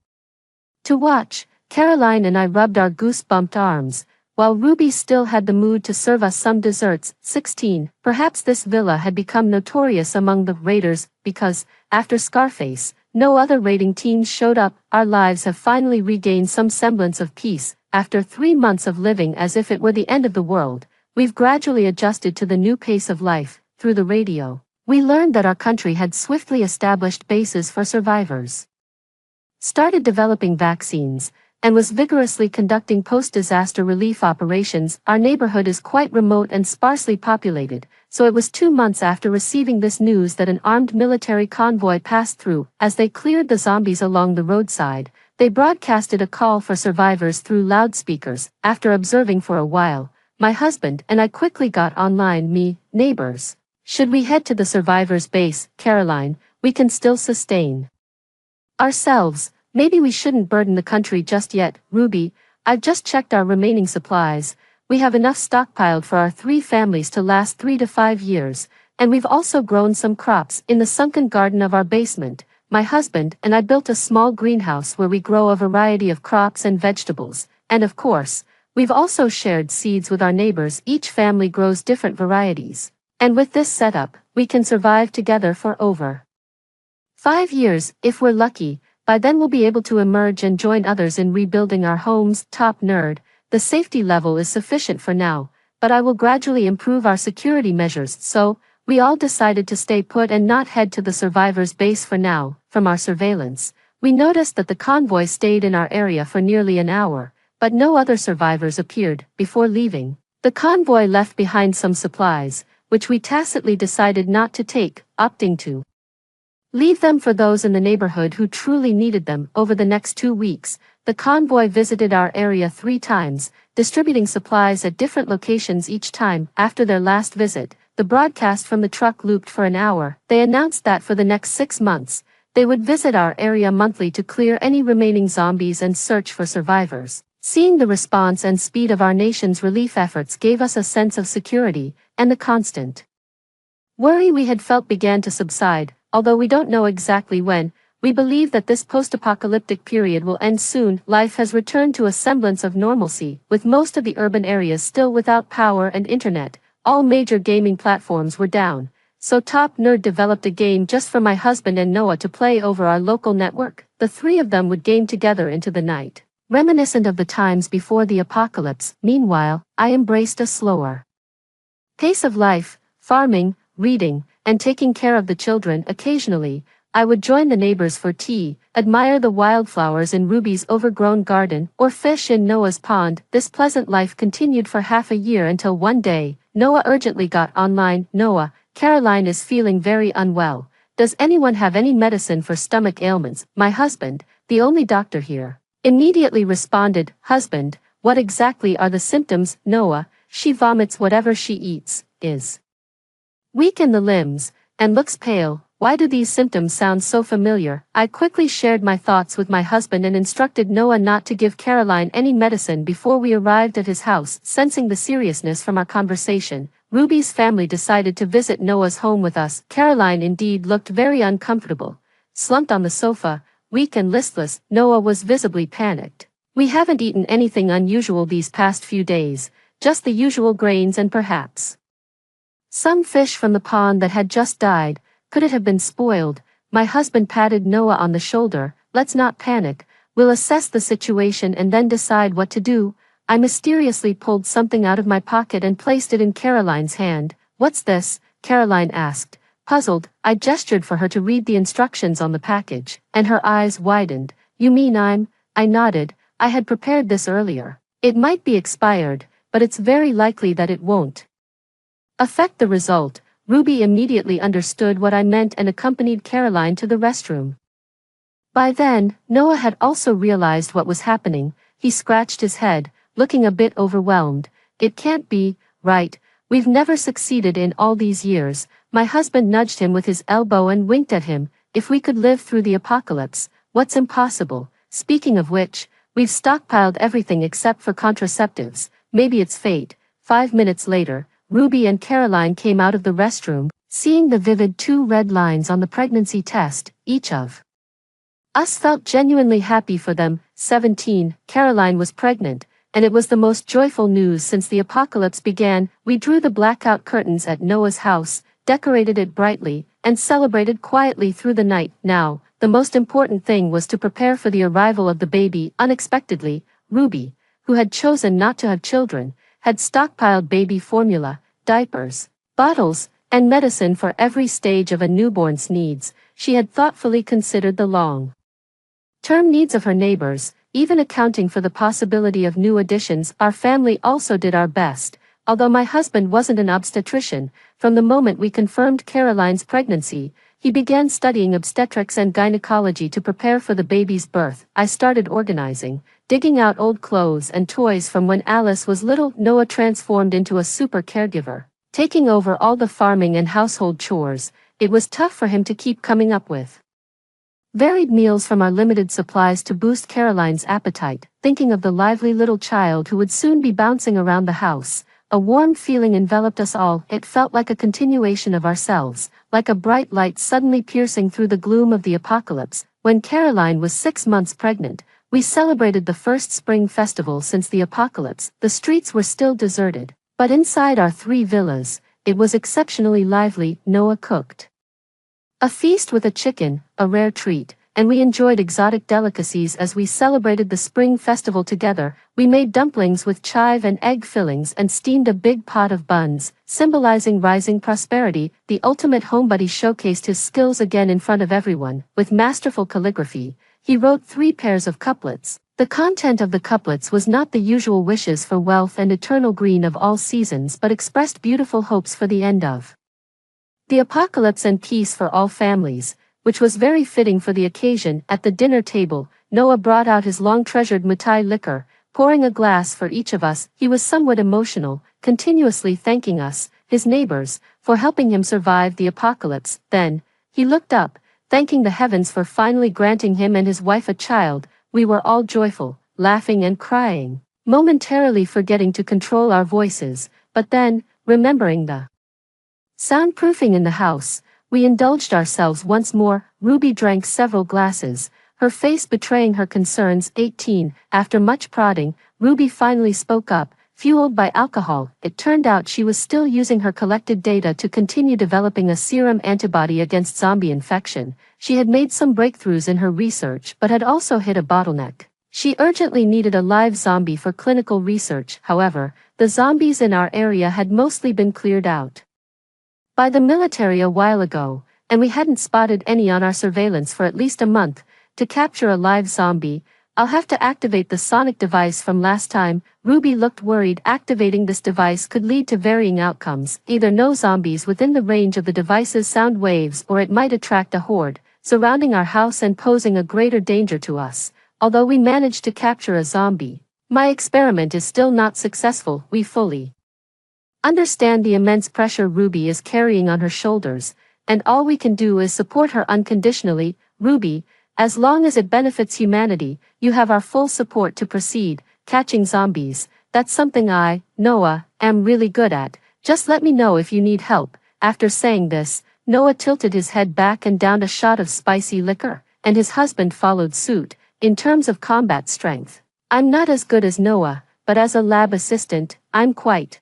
to watch. Caroline and I rubbed our goose-bumped arms, while Ruby still had the mood to serve us some desserts. 16. Perhaps this villa had become notorious among the raiders, because, after Scarface, no other raiding teams showed up. Our lives have finally regained some semblance of peace. After 3 months of living as if it were the end of the world, we've gradually adjusted to the new pace of life. Through the radio, we learned that our country had swiftly established bases for survivors, started developing vaccines, and was vigorously conducting post-disaster relief operations. Our neighborhood is quite remote and sparsely populated, so it was 2 months after receiving this news that an armed military convoy passed through. As they cleared the zombies along the roadside, they broadcasted a call for survivors through loudspeakers. After observing for a while, my husband and I quickly got online. "Neighbors, should we head to the survivors' base? Caroline, we can still sustain ourselves. Maybe we shouldn't burden the country just yet." "Ruby, I've just checked our remaining supplies. we have enough stockpiled for our 3 families to last 3 to 5 years, and we've also grown some crops in the sunken garden of our basement. My husband and I built a small greenhouse where we grow a variety of crops and vegetables, and of course, we've also shared seeds with our neighbors. Each family grows different varieties. And with this setup, we can survive together for over 5 years, if we're lucky. By then we'll be able to emerge and join others in rebuilding our homes. Top nerd, the safety level is sufficient for now, but I will gradually improve our security measures. So, we all decided to stay put and not head to the survivors' base for now. From our surveillance, we noticed that the convoy stayed in our area for nearly an hour, but no other survivors appeared. Before leaving, the convoy left behind some supplies, which we tacitly decided not to take, opting to leave them for those in the neighborhood who truly needed them. Over the next 2 weeks, the convoy visited our area 3 times, distributing supplies at different locations each time. After their last visit, the broadcast from the truck looped for an hour. They announced that for the next 6 months, they would visit our area monthly to clear any remaining zombies and search for survivors. Seeing the response and speed of our nation's relief efforts gave us a sense of security, and the constant worry we had felt began to subside. Although we don't know exactly when, we believe that this post-apocalyptic period will end soon. Life has returned to a semblance of normalcy, with most of the urban areas still without power and internet. All major gaming platforms were down, so Top Nerd developed a game just for my husband and Noah to play over our local network. The 3 of them would game together into the night, reminiscent of the times before the apocalypse. Meanwhile, I embraced a slower pace of life, farming, reading, and taking care of the children. Occasionally, I would join the neighbors for tea, admire the wildflowers in Ruby's overgrown garden, or fish in Noah's pond. This pleasant life continued for half a year until one day, Noah urgently got online. Noah, Caroline is feeling very unwell. Does anyone have any medicine for stomach ailments? My husband, the only doctor here, immediately responded. Husband, what exactly are the symptoms? Noah, she vomits whatever she eats, is weak in the limbs, and looks pale. Why do these symptoms sound so familiar? I quickly shared my thoughts with my husband and instructed Noah not to give Caroline any medicine before we arrived at his house. Sensing the seriousness from our conversation, Ruby's family decided to visit Noah's home with us. Caroline indeed looked very uncomfortable, slumped on the sofa, weak and listless. Noah was visibly panicked. We haven't eaten anything unusual these past few days, just the usual grains and perhaps some fish from the pond that had just died. Could it have been spoiled? My husband patted Noah on the shoulder. Let's not panic. We'll assess the situation and then decide what to do. I mysteriously pulled something out of my pocket and placed it in Caroline's hand. What's this? Caroline asked. Puzzled, I gestured for her to read the instructions on the package, and her eyes widened. You mean I nodded. I had prepared this earlier. It might be expired, but it's very likely that it won't affect the result. Ruby immediately understood what I meant and accompanied Caroline to the restroom. By then, Noah had also realized what was happening. He scratched his head, looking a bit overwhelmed. It can't be, right? We've never succeeded in all these years. My husband nudged him with his elbow and winked at him. If we could live through the apocalypse, what's impossible? Speaking of which, we've stockpiled everything except for contraceptives. Maybe it's fate. 5 minutes later, Ruby and Caroline came out of the restroom, seeing the vivid 2 red lines on the pregnancy test. Each of us felt genuinely happy for them. 17, Caroline was pregnant, and it was the most joyful news since the apocalypse began. We drew the blackout curtains at Noah's house, decorated it brightly, and celebrated quietly through the night. Now, the most important thing was to prepare for the arrival of the baby. Unexpectedly, Ruby, who had chosen not to have children, had stockpiled baby formula, diapers, bottles, and medicine for every stage of a newborn's needs. She had thoughtfully considered the long-term needs of her neighbors, even accounting for the possibility of new additions. Our family also did our best. Although my husband wasn't an obstetrician, from the moment we confirmed Caroline's pregnancy, he began studying obstetrics and gynecology to prepare for the baby's birth. I started organizing, digging out old clothes and toys from when Alice was little. Noah transformed into a super caregiver, taking over all the farming and household chores. It was tough for him to keep coming up with Varied meals from our limited supplies to boost Caroline's appetite, thinking of the lively little child who would soon be bouncing around the house. A warm feeling enveloped us all. It felt like a continuation of ourselves, like a bright light suddenly piercing through the gloom of the apocalypse. When Caroline was 6 months pregnant, we celebrated the first spring festival since the apocalypse. The streets were still deserted, but inside our 3 villas, it was exceptionally lively. Noah cooked a feast with a chicken, a rare treat, and we enjoyed exotic delicacies as we celebrated the spring festival together. We made dumplings with chive and egg fillings and steamed a big pot of buns, symbolizing rising prosperity. The ultimate homebody showcased his skills again in front of everyone. With masterful calligraphy, he wrote 3 pairs of couplets. The content of the couplets was not the usual wishes for wealth and eternal green of all seasons, but expressed beautiful hopes for the end of the apocalypse and peace for all families, which was very fitting for the occasion. At the dinner table, Noah brought out his long-treasured Mutai liquor, pouring a glass for each of us. He was somewhat emotional, continuously thanking us, his neighbors, for helping him survive the apocalypse. Then, he looked up, thanking the heavens for finally granting him and his wife a child. We were all joyful, laughing and crying, momentarily forgetting to control our voices, but then, remembering the soundproofing in the house, we indulged ourselves once more. Ruby drank several glasses, her face betraying her concerns. 18. After much prodding, Ruby finally spoke up, fueled by alcohol. It turned out she was still using her collected data to continue developing a serum antibody against zombie infection. She had made some breakthroughs in her research but had also hit a bottleneck. She urgently needed a live zombie for clinical research. However, the zombies in our area had mostly been cleared out by the military a while ago, and we hadn't spotted any on our surveillance for at least a month. To capture a live zombie, I'll have to activate the sonic device from last time. Ruby looked worried. Activating this device could lead to varying outcomes, either no zombies within the range of the device's sound waves, or it might attract a horde, surrounding our house and posing a greater danger to us. Although we managed to capture a zombie, my experiment is still not successful. We fully understand the immense pressure Ruby is carrying on her shoulders, and all we can do is support her unconditionally. Ruby, as long as it benefits humanity, you have our full support to proceed. Catching zombies, that's something I, Noah, am really good at. Just let me know if you need help. After saying this, Noah tilted his head back and downed a shot of spicy liquor, and his husband followed suit. In terms of combat strength, I'm not as good as Noah, but as a lab assistant, I'm quite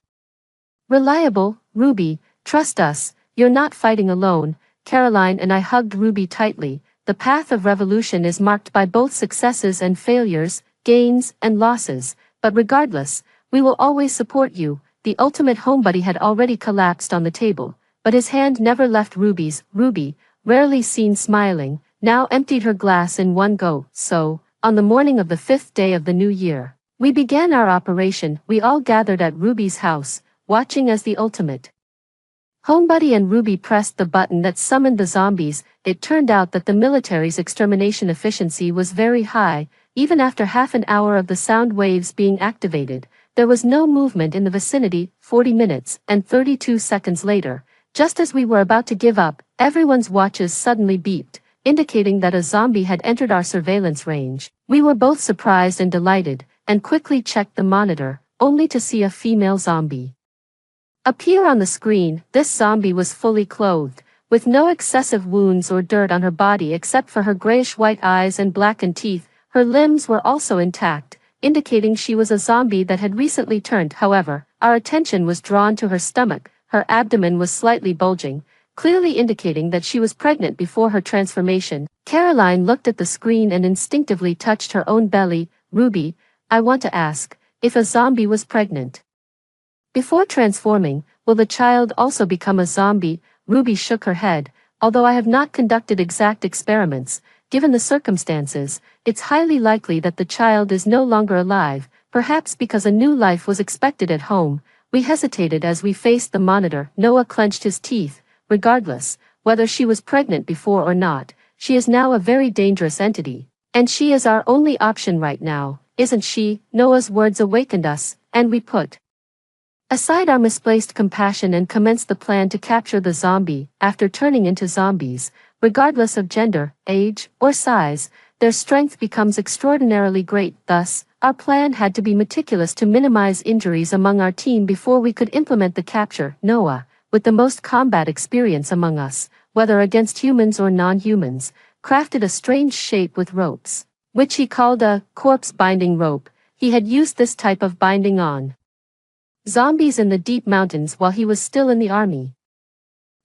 reliable. Ruby, trust us, you're not fighting alone. Caroline and I hugged Ruby tightly. The path of revolution is marked by both successes and failures, gains and losses, but regardless, we will always support you. The ultimate homebody had already collapsed on the table, but his hand never left Ruby's. Ruby, rarely seen smiling, now emptied her glass in one go. So, on the morning of the 5th day of the new year, we began our operation. We all gathered at Ruby's house, watching as the ultimate homebody and Ruby pressed the button that summoned the zombies. It turned out that the military's extermination efficiency was very high. Even after half an hour of the sound waves being activated, there was no movement in the vicinity. 40 minutes and 32 seconds later, just as we were about to give up, everyone's watches suddenly beeped, indicating that a zombie had entered our surveillance range. We were both surprised and delighted, and quickly checked the monitor, only to see a female zombie appear on the screen. This zombie was fully clothed, with no excessive wounds or dirt on her body except for her grayish-white eyes and blackened teeth. Her limbs were also intact, indicating she was a zombie that had recently turned. However, our attention was drawn to her stomach. Her abdomen was slightly bulging, clearly indicating that she was pregnant before her transformation. Caroline looked at the screen and instinctively touched her own belly. Ruby, I want to ask, if a zombie was pregnant before transforming, will the child also become a zombie? Ruby shook her head. Although I have not conducted exact experiments, given the circumstances, it's highly likely that the child is no longer alive, perhaps because a new life was expected at home. We hesitated as we faced the monitor. Noah clenched his teeth. Regardless, whether she was pregnant before or not, she is now a very dangerous entity, and she is our only option right now, isn't she? Noah's words awakened us, and we put Aside our misplaced compassion and commenced the plan to capture the zombie. After turning into zombies, regardless of gender, age, or size, their strength becomes extraordinarily great. Thus, our plan had to be meticulous to minimize injuries among our team before we could implement the capture. Noah, with the most combat experience among us, whether against humans or non-humans, crafted a strange shape with ropes, which he called a corpse binding rope. He had used this type of binding on zombies in the deep mountains while he was still in the army.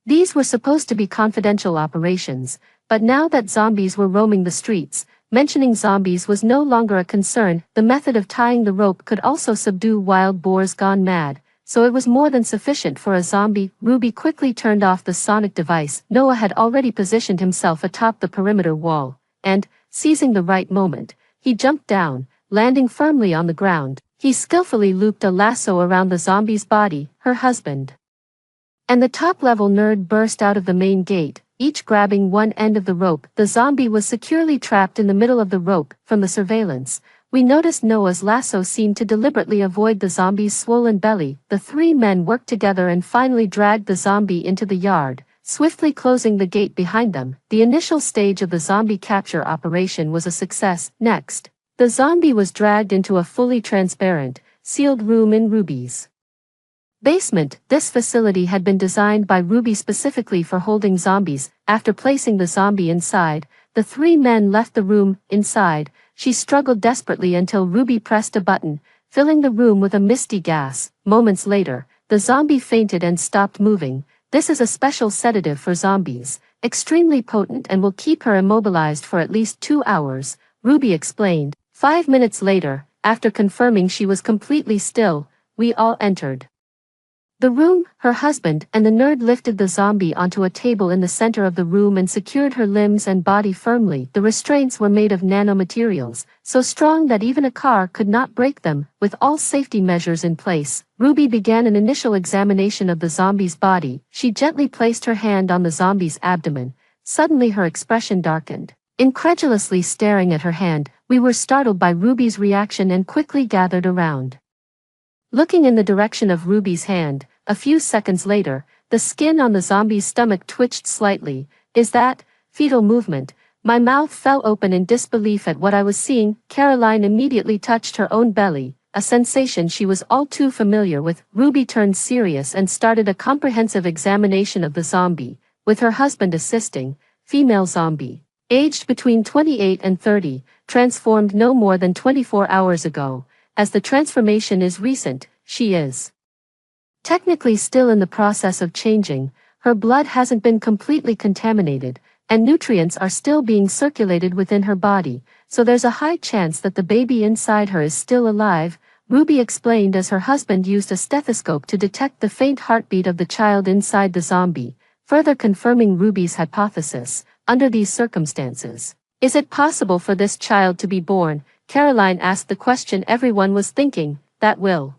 These were supposed to be confidential operations, but now that zombies were roaming the streets, mentioning zombies was no longer a concern. The method of tying the rope could also subdue wild boars gone mad, so it was more than sufficient for a zombie. Ruby quickly turned off the sonic device. Noah had already positioned himself atop the perimeter wall, and, seizing the right moment, he jumped down, landing firmly on the ground. He skillfully looped a lasso around the zombie's body, her husband, and the top-level nerd burst out of the main gate, each grabbing one end of the rope. The zombie was securely trapped in the middle of the rope. From the surveillance, we noticed Noah's lasso seemed to deliberately avoid the zombie's swollen belly. The three men worked together and finally dragged the zombie into the yard, swiftly closing the gate behind them. The initial stage of the zombie capture operation was a success. Next, the zombie was dragged into a fully transparent, sealed room in Ruby's basement. This facility had been designed by Ruby specifically for holding zombies. After placing the zombie inside, the three men left the room. Inside, she struggled desperately until Ruby pressed a button, filling the room with a misty gas. Moments later, the zombie fainted and stopped moving. This is a special sedative for zombies, extremely potent and will keep her immobilized for at least 2 hours, Ruby explained. 5 minutes later, after confirming she was completely still, we all entered the room. Her husband and the nerd lifted the zombie onto a table in the center of the room and secured her limbs and body firmly. The restraints were made of nanomaterials, so strong that even a car could not break them. With all safety measures in place, Ruby began an initial examination of the zombie's body. She gently placed her hand on the zombie's abdomen. Suddenly her expression darkened. Incredulously staring at her hand, we were startled by Ruby's reaction and quickly gathered around. Looking in the direction of Ruby's hand, a few seconds later, the skin on the zombie's stomach twitched slightly. Is that fetal movement? My mouth fell open in disbelief at what I was seeing. Caroline immediately touched her own belly, a sensation she was all too familiar with. Ruby turned serious and started a comprehensive examination of the zombie, with her husband assisting. Female zombie, aged between 28 and 30, transformed no more than 24 hours ago. As the transformation is recent, she is technically still in the process of changing. Her blood hasn't been completely contaminated, and nutrients are still being circulated within her body, so there's a high chance that the baby inside her is still alive, Ruby explained as her husband used a stethoscope to detect the faint heartbeat of the child inside the zombie, further confirming Ruby's hypothesis. Under these circumstances, is it possible for this child to be born? Caroline asked the question everyone was thinking. That will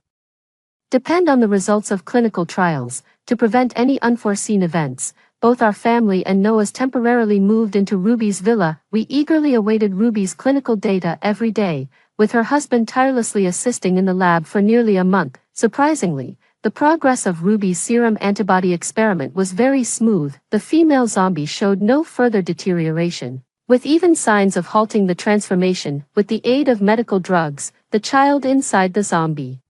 depend on the results of clinical trials. To prevent any unforeseen events, both our family and Noah's temporarily moved into Ruby's villa. We eagerly awaited Ruby's clinical data every day, with her husband tirelessly assisting in the lab for nearly a month. Surprisingly, the progress of Ruby's serum antibody experiment was very smooth. The female zombie showed no further deterioration, with even signs of halting the transformation. With the aid of medical drugs, the child inside the zombie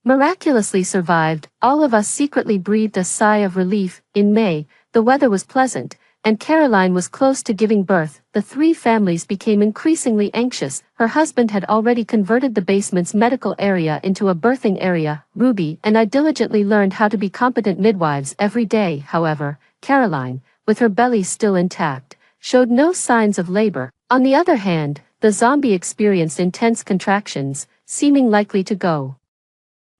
miraculously survived. All of us secretly breathed a sigh of relief. In May, the weather was pleasant, and Caroline was close to giving birth. The three families became increasingly anxious. Her husband had already converted the basement's medical area into a birthing area. Ruby and I diligently learned how to be competent midwives every day. However, Caroline, with her belly still intact, showed no signs of labor. On the other hand, the zombie experienced intense contractions, seeming likely to go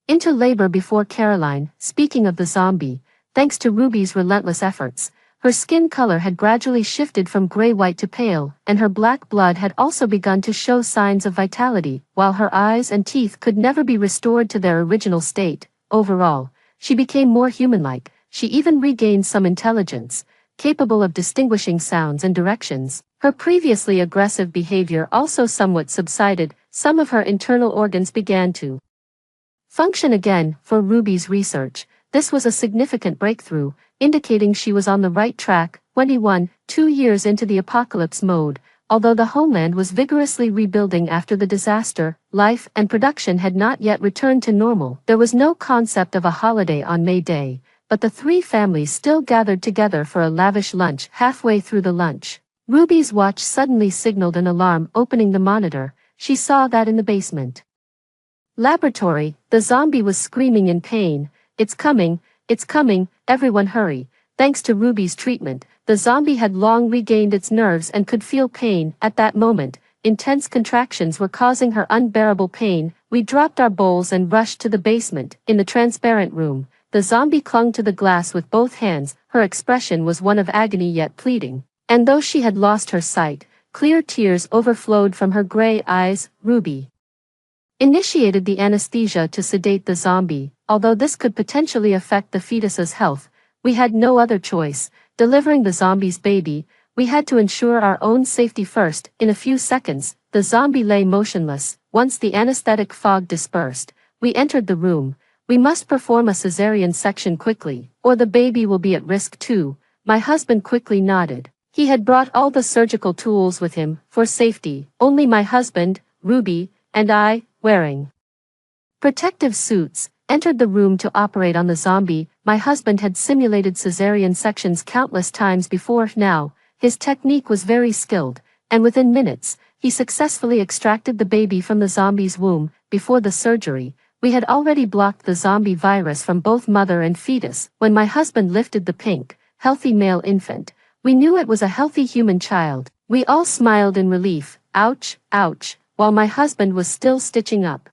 into labor before Caroline. Speaking of the zombie, thanks to Ruby's relentless efforts, her skin color had gradually shifted from gray-white to pale, and her black blood had also begun to show signs of vitality. While her eyes and teeth could never be restored to their original state, overall, she became more human-like. She even regained some intelligence, capable of distinguishing sounds and directions. Her previously aggressive behavior also somewhat subsided. Some of her internal organs began to function again. For Ruby's research, this was a significant breakthrough, indicating she was on the right track. 21, 2 years into the apocalypse mode. Although the homeland was vigorously rebuilding after the disaster, life and production had not yet returned to normal. There was no concept of a holiday on May Day, but the three families still gathered together for a lavish lunch. Halfway through the lunch, Ruby's watch suddenly signaled an alarm. Opening the monitor, she saw that in the basement laboratory, the zombie was screaming in pain. It's coming, everyone hurry. Thanks to Ruby's treatment, the zombie had long regained its nerves and could feel pain. At that moment, intense contractions were causing her unbearable pain. We dropped our bowls and rushed to the basement. In the transparent room, the zombie clung to the glass with both hands. Her expression was one of agony yet pleading, and though she had lost her sight, clear tears overflowed from her gray eyes. Ruby initiated the anesthesia to sedate the zombie. Although this could potentially affect the fetus's health, we had no other choice. Delivering the zombie's baby, we had to ensure our own safety first. In a few seconds, the zombie lay motionless. Once the anesthetic fog dispersed, we entered the room. We must perform a cesarean section quickly, or the baby will be at risk too. My husband quickly nodded. He had brought all the surgical tools with him, for safety. Only my husband, Ruby, and I, wearing protective suits, entered the room to operate on the zombie. My husband had simulated cesarean sections countless times before now. His technique was very skilled, and within minutes, he successfully extracted the baby from the zombie's womb. Before the surgery, we had already blocked the zombie virus from both mother and fetus. When my husband lifted the pink, healthy male infant, we knew it was a healthy human child. We all smiled in relief. Ouch, ouch, while my husband was still stitching up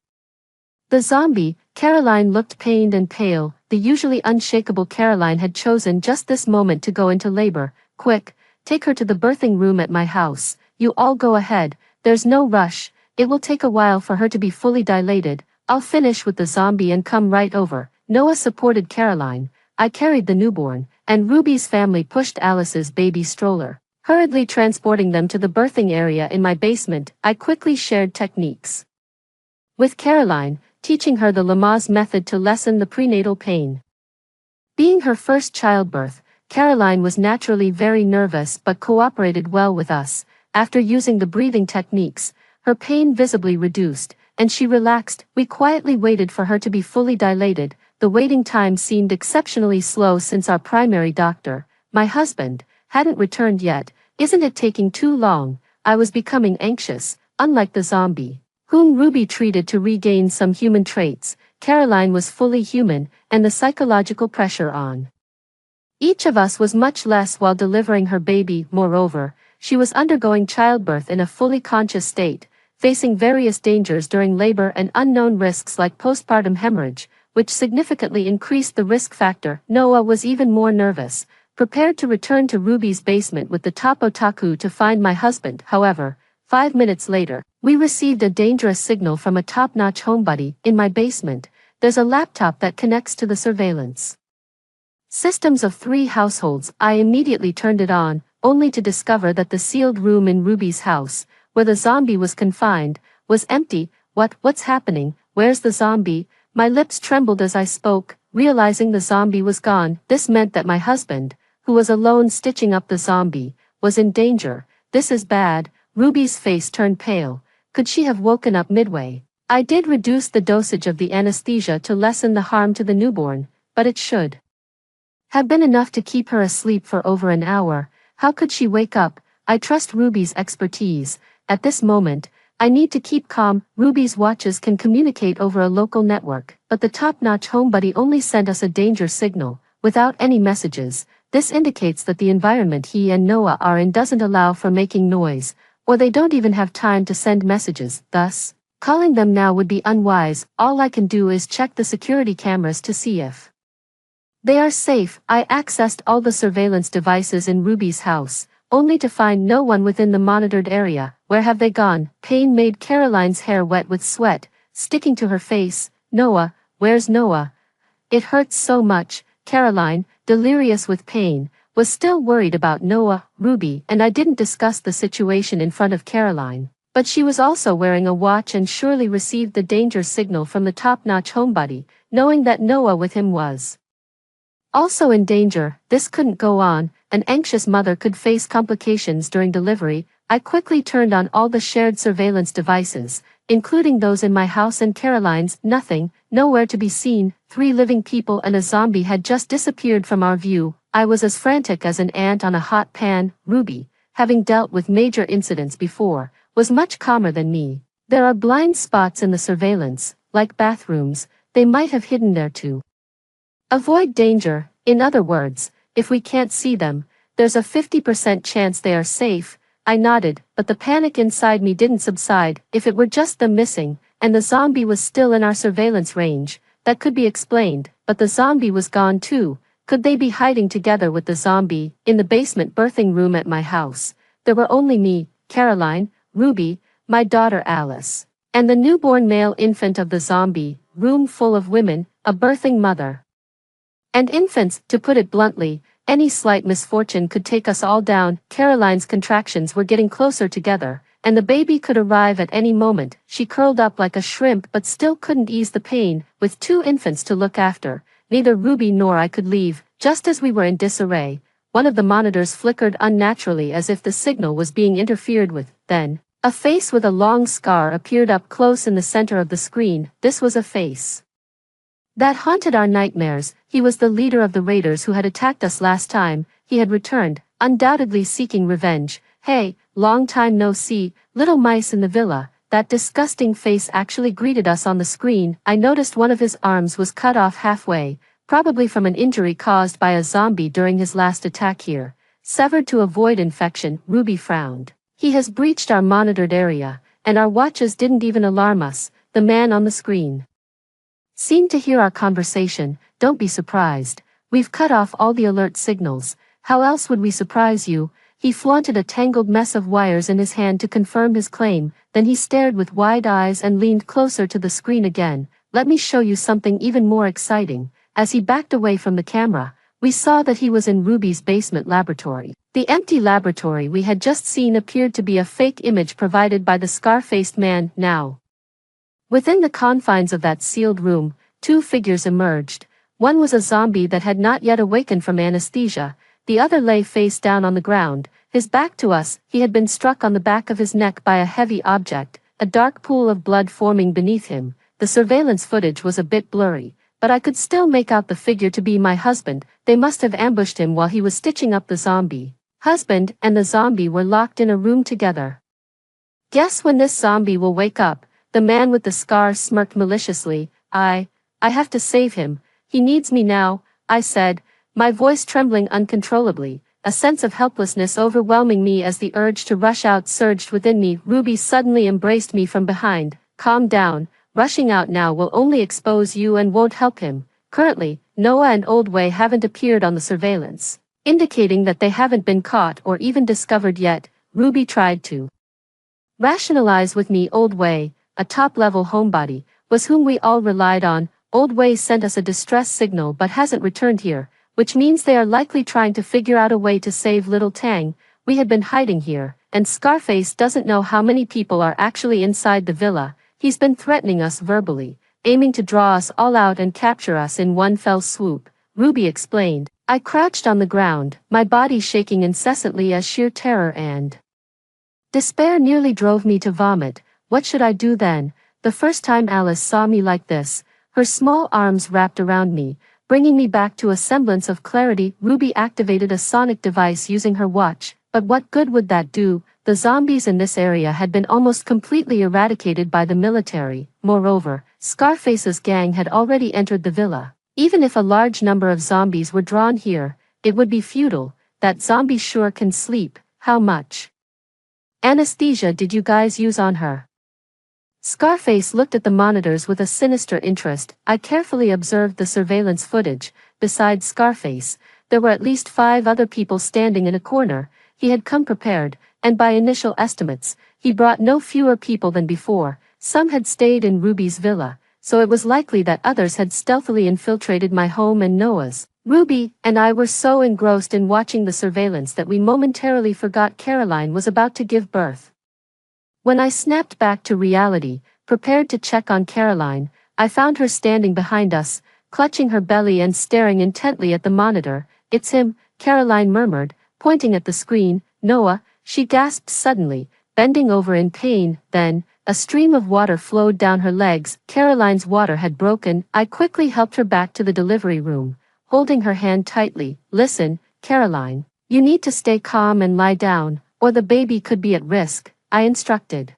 the zombie. Caroline looked pained and pale. The usually unshakable Caroline had chosen just this moment to go into labor. Quick, take her to the birthing room at my house. You all go ahead. There's no rush. It will take a while for her to be fully dilated. I'll finish with the zombie and come right over. Noah supported Caroline. I carried the newborn, and Ruby's family pushed Alice's baby stroller, hurriedly transporting them to the birthing area in my basement. I quickly shared techniques with Caroline, teaching her the Lamaze method to lessen the prenatal pain. Being her first childbirth, Caroline was naturally very nervous but cooperated well with us. After using the breathing techniques, her pain visibly reduced, and she relaxed. We quietly waited for her to be fully dilated. The waiting time seemed exceptionally slow since our primary doctor, my husband, hadn't returned yet. Isn't it taking too long? I was becoming anxious. Unlike the zombie, whom Ruby treated to regain some human traits, Caroline was fully human, and the psychological pressure on each of us was much less while delivering her baby. Moreover, she was undergoing childbirth in a fully conscious state, facing various dangers during labor and unknown risks like postpartum hemorrhage, which significantly increased the risk factor. Noah was even more nervous, prepared to return to Ruby's basement with the top otaku to find my husband. However, 5 minutes later, we received a dangerous signal from a top-notch homebuddy. In my basement, there's a laptop that connects to the surveillance systems of 3 households. I immediately turned it on, only to discover that the sealed room in Ruby's house, where the zombie was confined, was empty. What's happening? Where's the zombie? My lips trembled as I spoke, realizing the zombie was gone. This meant that my husband, who was alone stitching up the zombie, was in danger. This is bad. Ruby's face turned pale. Could she have woken up midway? I did reduce the dosage of the anesthesia to lessen the harm to the newborn, but it should have been enough to keep her asleep for over an hour. How could she wake up? I trust Ruby's expertise. At this moment, I need to keep calm. Ruby's watches can communicate over a local network, but the top-notch homebuddy only sent us a danger signal, without any messages. This indicates that the environment he and Noah are in doesn't allow for making noise, or they don't even have time to send messages. Thus, calling them now would be unwise. All I can do is check the security cameras to see if they are safe. I accessed all the surveillance devices in Ruby's house, only to find no one within the monitored area. Where have they gone? Pain made Caroline's hair wet with sweat, sticking to her face. Noah, where's Noah? It hurts so much. Caroline, delirious with pain, was still worried about Noah. Ruby and I didn't discuss the situation in front of Caroline. But she was also wearing a watch and surely received the danger signal from the top-notch homebody, knowing that Noah with him was also in danger. This couldn't go on. An anxious mother could face complications during delivery. I quickly turned on all the shared surveillance devices, including those in my house and Caroline's. Nothing, nowhere to be seen. 3 living people and a zombie had just disappeared from our view. I was as frantic as an ant on a hot pan. Ruby, having dealt with major incidents before, was much calmer than me. There are blind spots in the surveillance, like bathrooms. They might have hidden there to avoid danger. In other words, if we can't see them, there's a 50% chance they are safe. I nodded, but the panic inside me didn't subside. If it were just them missing, and the zombie was still in our surveillance range, that could be explained, but the zombie was gone too. Could they be hiding together with the zombie? In the basement birthing room at my house, there were only me, Caroline, Ruby, my daughter Alice, and the newborn male infant of the zombie. Room full of women, a birthing mother and infants. To put it bluntly, any slight misfortune could take us all down. Caroline's contractions were getting closer together, and the baby could arrive at any moment. She curled up like a shrimp but still couldn't ease the pain. With 2 infants to look after, neither Ruby nor I could leave. Just as we were in disarray, one of the monitors flickered unnaturally as if the signal was being interfered with. Then, a face with a long scar appeared up close in the center of the screen. This was a face that haunted our nightmares. He was the leader of the raiders who had attacked us last time. He had returned, undoubtedly seeking revenge. Hey, long time no see, little mice in the villa. That disgusting face actually greeted us on the screen. I noticed one of his arms was cut off halfway, probably from an injury caused by a zombie during his last attack here. Severed to avoid infection. Ruby frowned. He has breached our monitored area, and our watches didn't even alarm us. The man on the screen seemed to hear our conversation. Don't be surprised. We've cut off all the alert signals. How else would we surprise you? He flaunted a tangled mess of wires in his hand to confirm his claim. Then he stared with wide eyes and leaned closer to the screen again. Let me show you something even more exciting. As he backed away from the camera, we saw that he was in Ruby's basement laboratory. The empty laboratory we had just seen appeared to be a fake image provided by the scar-faced man. Now, within the confines of that sealed room, 2 figures emerged. One was a zombie that had not yet awakened from anesthesia. The other lay face down on the ground, his back to us. He had been struck on the back of his neck by a heavy object, a dark pool of blood forming beneath him. The surveillance footage was a bit blurry, but I could still make out the figure to be my husband. They must have ambushed him while he was stitching up the zombie. Husband and the zombie were locked in a room together. Guess when this zombie will wake up? The man with the scar smirked maliciously. I have to save him. He needs me now, I said, my voice trembling uncontrollably, a sense of helplessness overwhelming me as the urge to rush out surged within me. Ruby suddenly embraced me from behind. Calm down, rushing out now will only expose you and won't help him. Currently, Noah and Old Way haven't appeared on the surveillance, indicating that they haven't been caught or even discovered yet. Ruby tried to rationalize with me. Old Way, a top-level homebody, was whom we all relied on. Old Way sent us a distress signal but hasn't returned here, which means they are likely trying to figure out a way to save little Tang. We had been hiding here, and Scarface doesn't know how many people are actually inside the villa. He's been threatening us verbally, aiming to draw us all out and capture us in one fell swoop, Ruby explained. I crouched on the ground, my body shaking incessantly as sheer terror and despair nearly drove me to vomit. What should I do then? The first time Alice saw me like this, her small arms wrapped around me, bringing me back to a semblance of clarity. Ruby activated a sonic device using her watch, but what good would that do? The zombies in this area had been almost completely eradicated by the military. Moreover, Scarface's gang had already entered the villa. Even if a large number of zombies were drawn here, it would be futile. That zombie sure can sleep. How much anesthesia did you guys use on her? Scarface looked at the monitors with a sinister interest. I carefully observed the surveillance footage. Besides Scarface, there were at least 5 other people standing in a corner. He had come prepared, and by initial estimates, he brought no fewer people than before. Some had stayed in Ruby's villa, so it was likely that others had stealthily infiltrated my home and Noah's. Ruby and I were so engrossed in watching the surveillance that we momentarily forgot Caroline was about to give birth. When I snapped back to reality, prepared to check on Caroline, I found her standing behind us, clutching her belly and staring intently at the monitor. "It's him," Caroline murmured, pointing at the screen. "Noah," she gasped suddenly, bending over in pain. Then, a stream of water flowed down her legs. Caroline's water had broken. I quickly helped her back to the delivery room, holding her hand tightly. "Listen, Caroline, you need to stay calm and lie down, or the baby could be at risk," I instructed.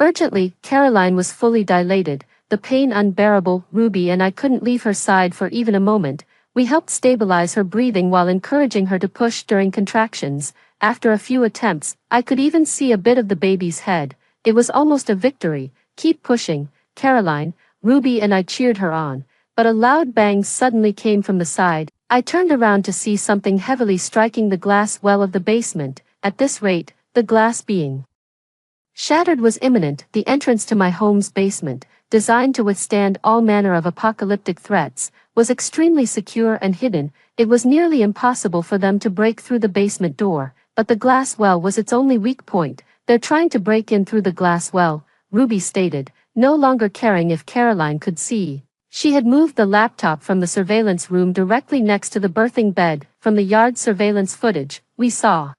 Urgently, Caroline was fully dilated, the pain unbearable. Ruby and I couldn't leave her side for even a moment. We helped stabilize her breathing while encouraging her to push during contractions. After a few attempts, I could even see a bit of the baby's head. It was almost a victory. "Keep pushing, Caroline," Ruby and I cheered her on. But a loud bang suddenly came from the side. I turned around to see something heavily striking the glass well of the basement. At this rate, the glass being shattered was imminent. The entrance to my home's basement, designed to withstand all manner of apocalyptic threats, was extremely secure and hidden. It was nearly impossible for them to break through the basement door, but the glass well was its only weak point. "They're trying to break in through the glass well," Ruby stated, no longer caring if Caroline could see. She had moved the laptop from the surveillance room directly next to the birthing bed. From the yard surveillance footage, we saw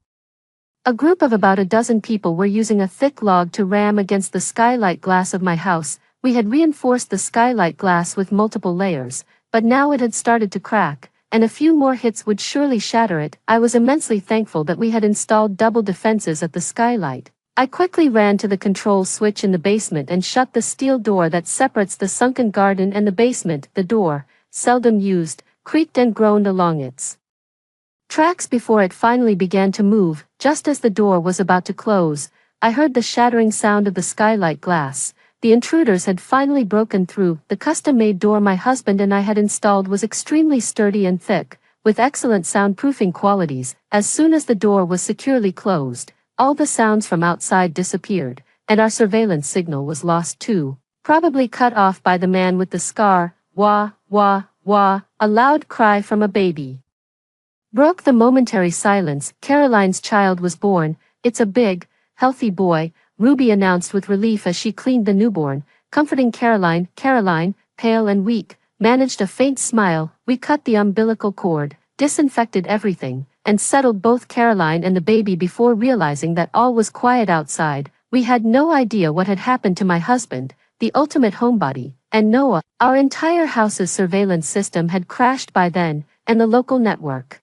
a group of about a dozen people were using a thick log to ram against the skylight glass of my house. We had reinforced the skylight glass with multiple layers, but now it had started to crack, and a few more hits would surely shatter it. I was immensely thankful that we had installed double defenses at the skylight. I quickly ran to the control switch in the basement and shut the steel door that separates the sunken garden and the basement. The door, seldom used, creaked and groaned along its tracks before it finally began to move. Just as the door was about to close, I heard the shattering sound of the skylight glass. The intruders had finally broken through. The custom-made door my husband and I had installed was extremely sturdy and thick, with excellent soundproofing qualities. As soon as the door was securely closed, all the sounds from outside disappeared, and our surveillance signal was lost too, probably cut off by the man with the scar. "Wah, wah, wah," a loud cry from a baby broke the momentary silence. Caroline's child was born. "It's a big, healthy boy," Ruby announced with relief as she cleaned the newborn, comforting Caroline. Caroline, pale and weak, managed a faint smile. We cut the umbilical cord, disinfected everything, and settled both Caroline and the baby before realizing that all was quiet outside. We had no idea what had happened to my husband, the ultimate homebody, and Noah. Our entire house's surveillance system had crashed by then, and the local network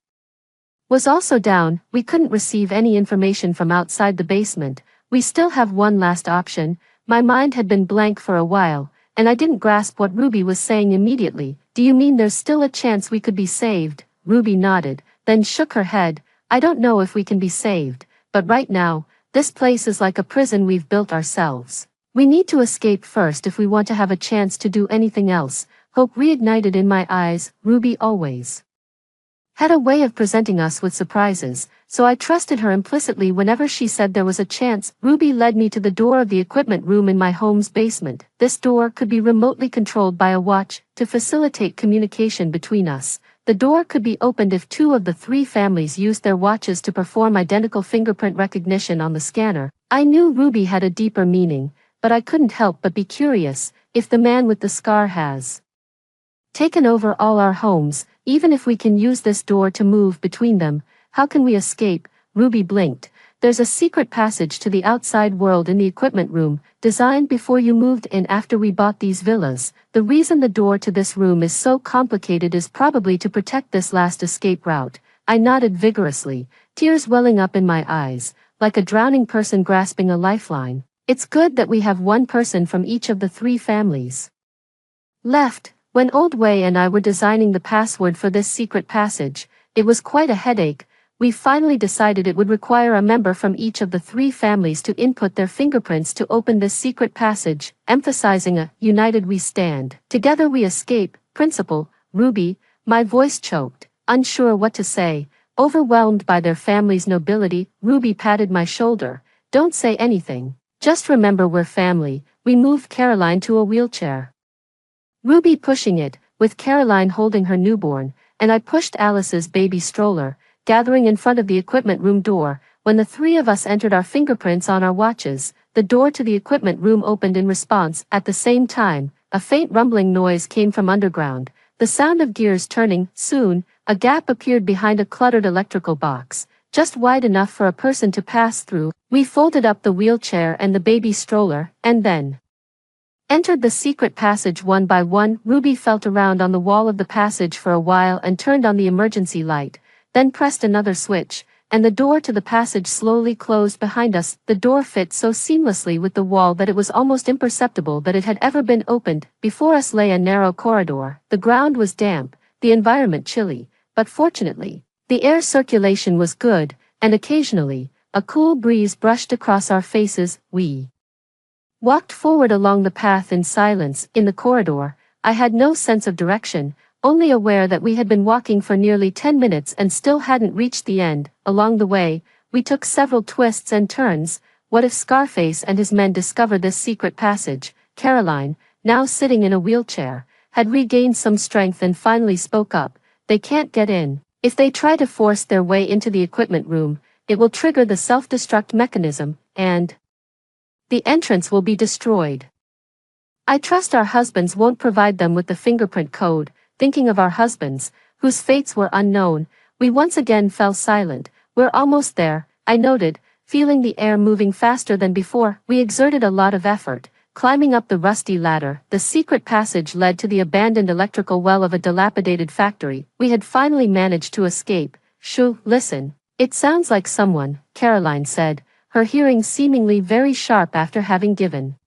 was also down. We couldn't receive any information from outside the basement. We still have one last option. My mind had been blank for a while, and I didn't grasp what Ruby was saying immediately. "Do you mean there's still a chance we could be saved?" Ruby nodded, then shook her head. "I don't know if we can be saved, but right now, this place is like a prison we've built ourselves. We need to escape first if we want to have a chance to do anything else." Hope reignited in my eyes. Ruby always had a way of presenting us with surprises, so I trusted her implicitly whenever she said there was a chance. Ruby led me to the door of the equipment room in my home's basement. This door could be remotely controlled by a watch to facilitate communication between us. The door could be opened if two of the three families used their watches to perform identical fingerprint recognition on the scanner. I knew Ruby had a deeper meaning, but I couldn't help but be curious. If the man with the scar has taken over all our homes, even if we can use this door to move between them, how can we escape? Ruby blinked. "There's a secret passage to the outside world in the equipment room, designed before you moved in after we bought these villas. The reason the door to this room is so complicated is probably to protect this last escape route." I nodded vigorously, tears welling up in my eyes, like a drowning person grasping a lifeline. "It's good that we have one person from each of the three families left." When Old Way and I were designing the password for this secret passage, it was quite a headache. We finally decided it would require a member from each of the three families to input their fingerprints to open this secret passage, emphasizing a "united we stand, together we escape" principle. "Ruby," my voice choked, unsure what to say, overwhelmed by their family's nobility. Ruby patted my shoulder. "Don't say anything. Just remember we're family." We moved Caroline to a wheelchair, Ruby pushing it, with Caroline holding her newborn, and I pushed Alice's baby stroller, gathering in front of the equipment room door. When the three of us entered our fingerprints on our watches, the door to the equipment room opened in response. At the same time, a faint rumbling noise came from underground, the sound of gears turning. Soon, a gap appeared behind a cluttered electrical box, just wide enough for a person to pass through. We folded up the wheelchair and the baby stroller, and then entered the secret passage one by one. Ruby felt around on the wall of the passage for a while and turned on the emergency light, then pressed another switch, and the door to the passage slowly closed behind us. The door fit so seamlessly with the wall that it was almost imperceptible that it had ever been opened. Before us lay a narrow corridor. The ground was damp, the environment chilly, but fortunately, the air circulation was good, and occasionally, a cool breeze brushed across our faces. We walked forward along the path in silence. In the corridor, I had no sense of direction, only aware that we had been walking for nearly 10 minutes and still hadn't reached the end. Along the way, we took several twists and turns. What if Scarface and his men discovered this secret passage? Caroline, now sitting in a wheelchair, had regained some strength and finally spoke up. They can't get in. If they try to force their way into the equipment room, it will trigger the self-destruct mechanism, and the entrance will be destroyed. I trust our husbands won't provide them with the fingerprint code. Thinking of our husbands, whose fates were unknown, we once again fell silent. We're almost there, I noted, feeling the air moving faster than before. We exerted a lot of effort, climbing up the rusty ladder. The secret passage led to the abandoned electrical well of a dilapidated factory. We had finally managed to escape. Shoo, listen. It sounds like someone, Caroline said, her hearing seemingly very sharp after having given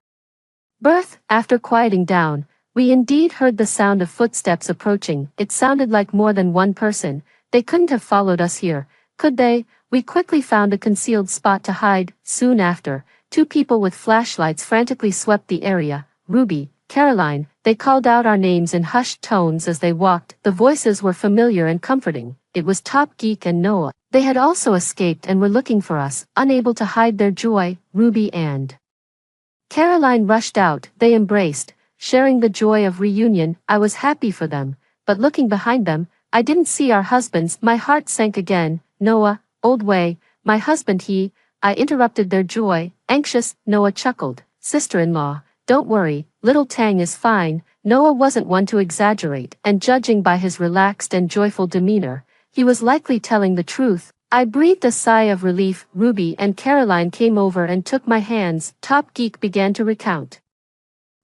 birth. After quieting down, we indeed heard the sound of footsteps approaching. It sounded like more than one person. They couldn't have followed us here, could they? We quickly found a concealed spot to hide. Soon after, two people with flashlights frantically swept the area. Ruby, Caroline, they called out our names in hushed tones as they walked. The voices were familiar and comforting. It was Top Geek and Noah. They had also escaped and were looking for us, unable to hide their joy. Ruby and Caroline rushed out. They embraced, sharing the joy of reunion. I was happy for them, but looking behind them, I didn't see our husbands. My heart sank again. Noah, old way, my husband I interrupted their joy, anxious. Noah chuckled. Sister-in-law, don't worry, little Tang is fine. Noah wasn't one to exaggerate, and judging by his relaxed and joyful demeanor, he was likely telling the truth. I breathed a sigh of relief. Ruby and Caroline came over and took my hands. Top Geek began to recount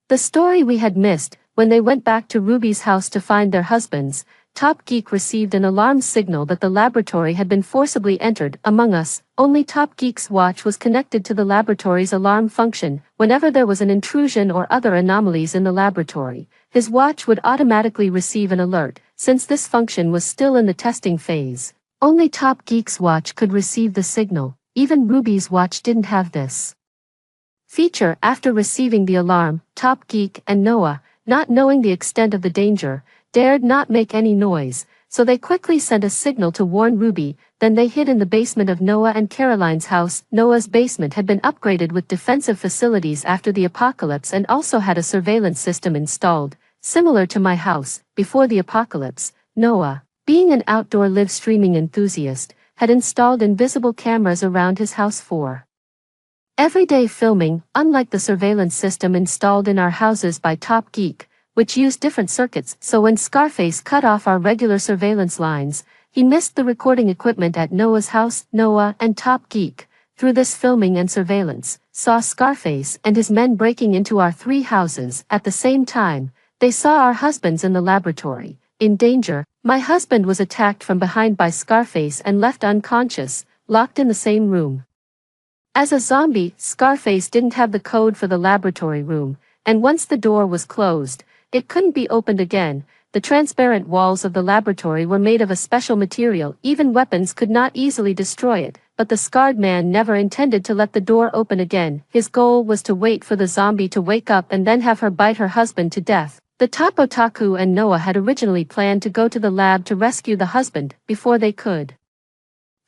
the story we had missed. When they went back to Ruby's house to find their husbands, Top Geek received an alarm signal that the laboratory had been forcibly entered. Among us, only Top Geek's watch was connected to the laboratory's alarm function. Whenever there was an intrusion or other anomalies in the laboratory, his watch would automatically receive an alert. Since this function was still in the testing phase, only Top Geek's watch could receive the signal. Even Ruby's watch didn't have this feature. After receiving the alarm, Top Geek and Noah, not knowing the extent of the danger, dared not make any noise, so they quickly sent a signal to warn Ruby. Then they hid in the basement of Noah and Caroline's house. Noah's basement had been upgraded with defensive facilities after the apocalypse and also had a surveillance system installed, similar to my house. Before the apocalypse, Noah, being an outdoor live streaming enthusiast, had installed invisible cameras around his house for everyday filming. Unlike the surveillance system installed in our houses by Top Geek, which used different circuits, so when Scarface cut off our regular surveillance lines, he missed the recording equipment at Noah's house. Noah and Top Geek, through this filming and surveillance, saw Scarface and his men breaking into our three houses. At the same time, they saw our husbands in the laboratory, in danger. My husband was attacked from behind by Scarface and left unconscious, locked in the same room as a zombie. Scarface didn't have the code for the laboratory room, and once the door was closed, it couldn't be opened again. The transparent walls of the laboratory were made of a special material. Even weapons could not easily destroy it, but the scarred man never intended to let the door open again. His goal was to wait for the zombie to wake up and then have her bite her husband to death. The top otaku and Noah had originally planned to go to the lab to rescue the husband. Before they could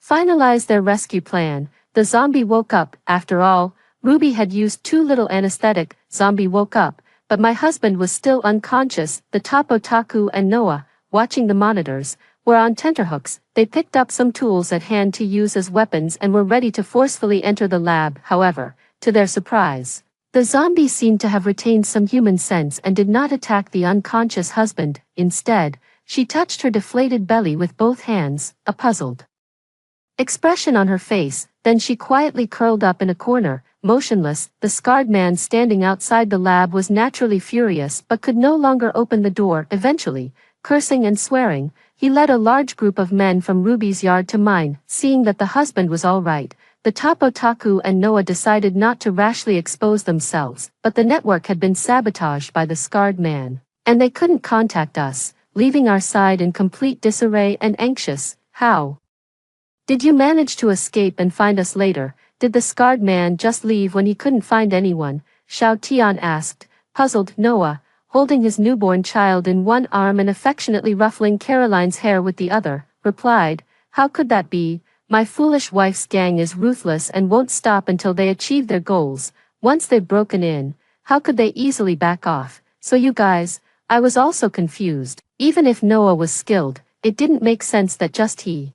finalize their rescue plan, the zombie woke up. After all, Ruby had used too little anesthetic. Zombie woke up, but my husband was still unconscious. The top otaku and Noah, watching the monitors, were on tenterhooks. They picked up some tools at hand to use as weapons and were ready to forcefully enter the lab. However, to their surprise. The zombie seemed to have retained some human sense and did not attack the unconscious husband. Instead, she touched her deflated belly with both hands, a puzzled expression on her face. Then she quietly curled up in a corner, motionless. The scarred man standing outside the lab was naturally furious but could no longer open the door. Eventually, cursing and swearing, he led a large group of men from Ruby's yard to mine. Seeing that the husband was all right, the top otaku and Noah decided not to rashly expose themselves, but the network had been sabotaged by the scarred man, and they couldn't contact us, leaving our side in complete disarray and anxious. How did you manage to escape and find us later? Did the scarred man just leave when he couldn't find anyone? Xiao Tian asked, puzzled. Noah, holding his newborn child in one arm and affectionately ruffling Caroline's hair with the other, replied, how could that be? My foolish wife's gang is ruthless and won't stop until they achieve their goals. Once they've broken in, how could they easily back off? So you guys, I was also confused. Even if Noah was skilled, it didn't make sense that just he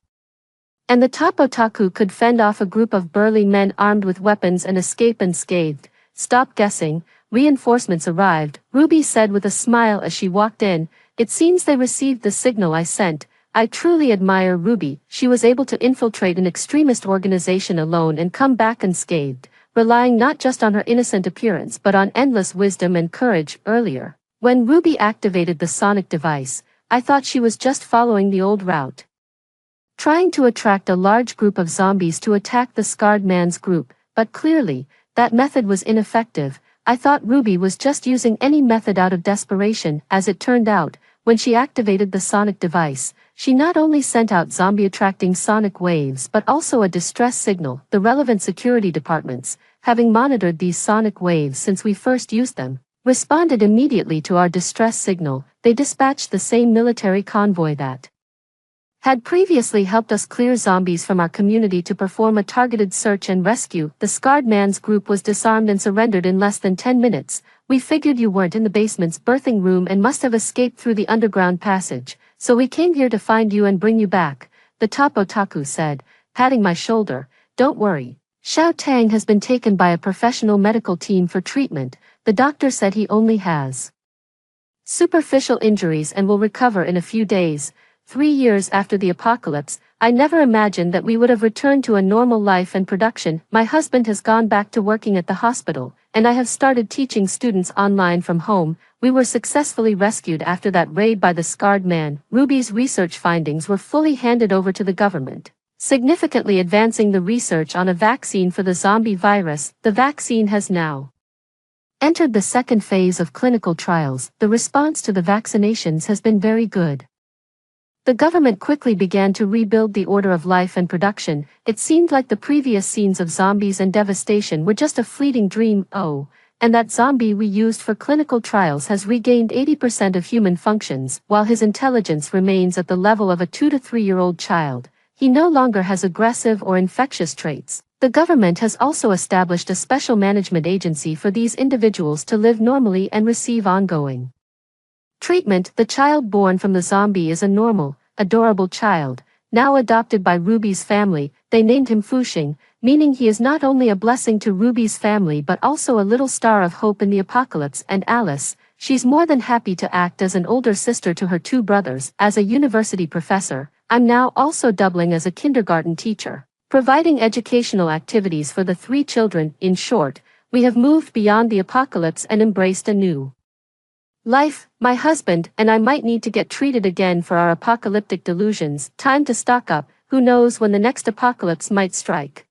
and the top otaku could fend off a group of burly men armed with weapons and escape unscathed. Stop guessing, reinforcements arrived, Ruby said with a smile as she walked in. It seems they received the signal I sent. I truly admire Ruby. She was able to infiltrate an extremist organization alone and come back unscathed, relying not just on her innocent appearance but on endless wisdom and courage. Earlier, when Ruby activated the sonic device, I thought she was just following the old route, trying to attract a large group of zombies to attack the scarred man's group, but clearly, that method was ineffective. I thought Ruby was just using any method out of desperation. As it turned out, when she activated the sonic device, she not only sent out zombie-attracting sonic waves but also a distress signal. The relevant security departments, having monitored these sonic waves since we first used them, responded immediately to our distress signal. They dispatched the same military convoy that had previously helped us clear zombies from our community to perform a targeted search and rescue. The scarred man's group was disarmed and surrendered in less than 10 minutes. We figured you weren't in the basement's birthing room and must have escaped through the underground passage, so we came here to find you and bring you back, the top otaku said, patting my shoulder. Don't worry. Xiao Tang has been taken by a professional medical team for treatment. The doctor said he only has superficial injuries and will recover in a few days. 3 years after the apocalypse, I never imagined that we would have returned to a normal life and production. My husband has gone back to working at the hospital, and I have started teaching students online from home. We were successfully rescued after that raid by the scarred man. Ruby's research findings were fully handed over to the government, significantly advancing the research on a vaccine for the zombie virus. The vaccine has now entered the second phase of clinical trials. The response to the vaccinations has been very good. The government quickly began to rebuild the order of life and production. It seemed like the previous scenes of zombies and devastation were just a fleeting dream. Oh, and that zombie we used for clinical trials has regained 80% of human functions. While his intelligence remains at the level of a 2 to 3-year-old child, he no longer has aggressive or infectious traits. The government has also established a special management agency for these individuals to live normally and receive ongoing treatment. The child born from the zombie is a normal, adorable child, now adopted by Ruby's family. They named him Fuxing, meaning he is not only a blessing to Ruby's family but also a little star of hope in the apocalypse. And Alice, she's more than happy to act as an older sister to her 2 brothers. As a university professor, I'm now also doubling as a kindergarten teacher, providing educational activities for the 3 children. In short, we have moved beyond the apocalypse and embraced a new life. My husband and I might need to get treated again for our apocalyptic delusions. Time to stock up. Who knows when the next apocalypse might strike.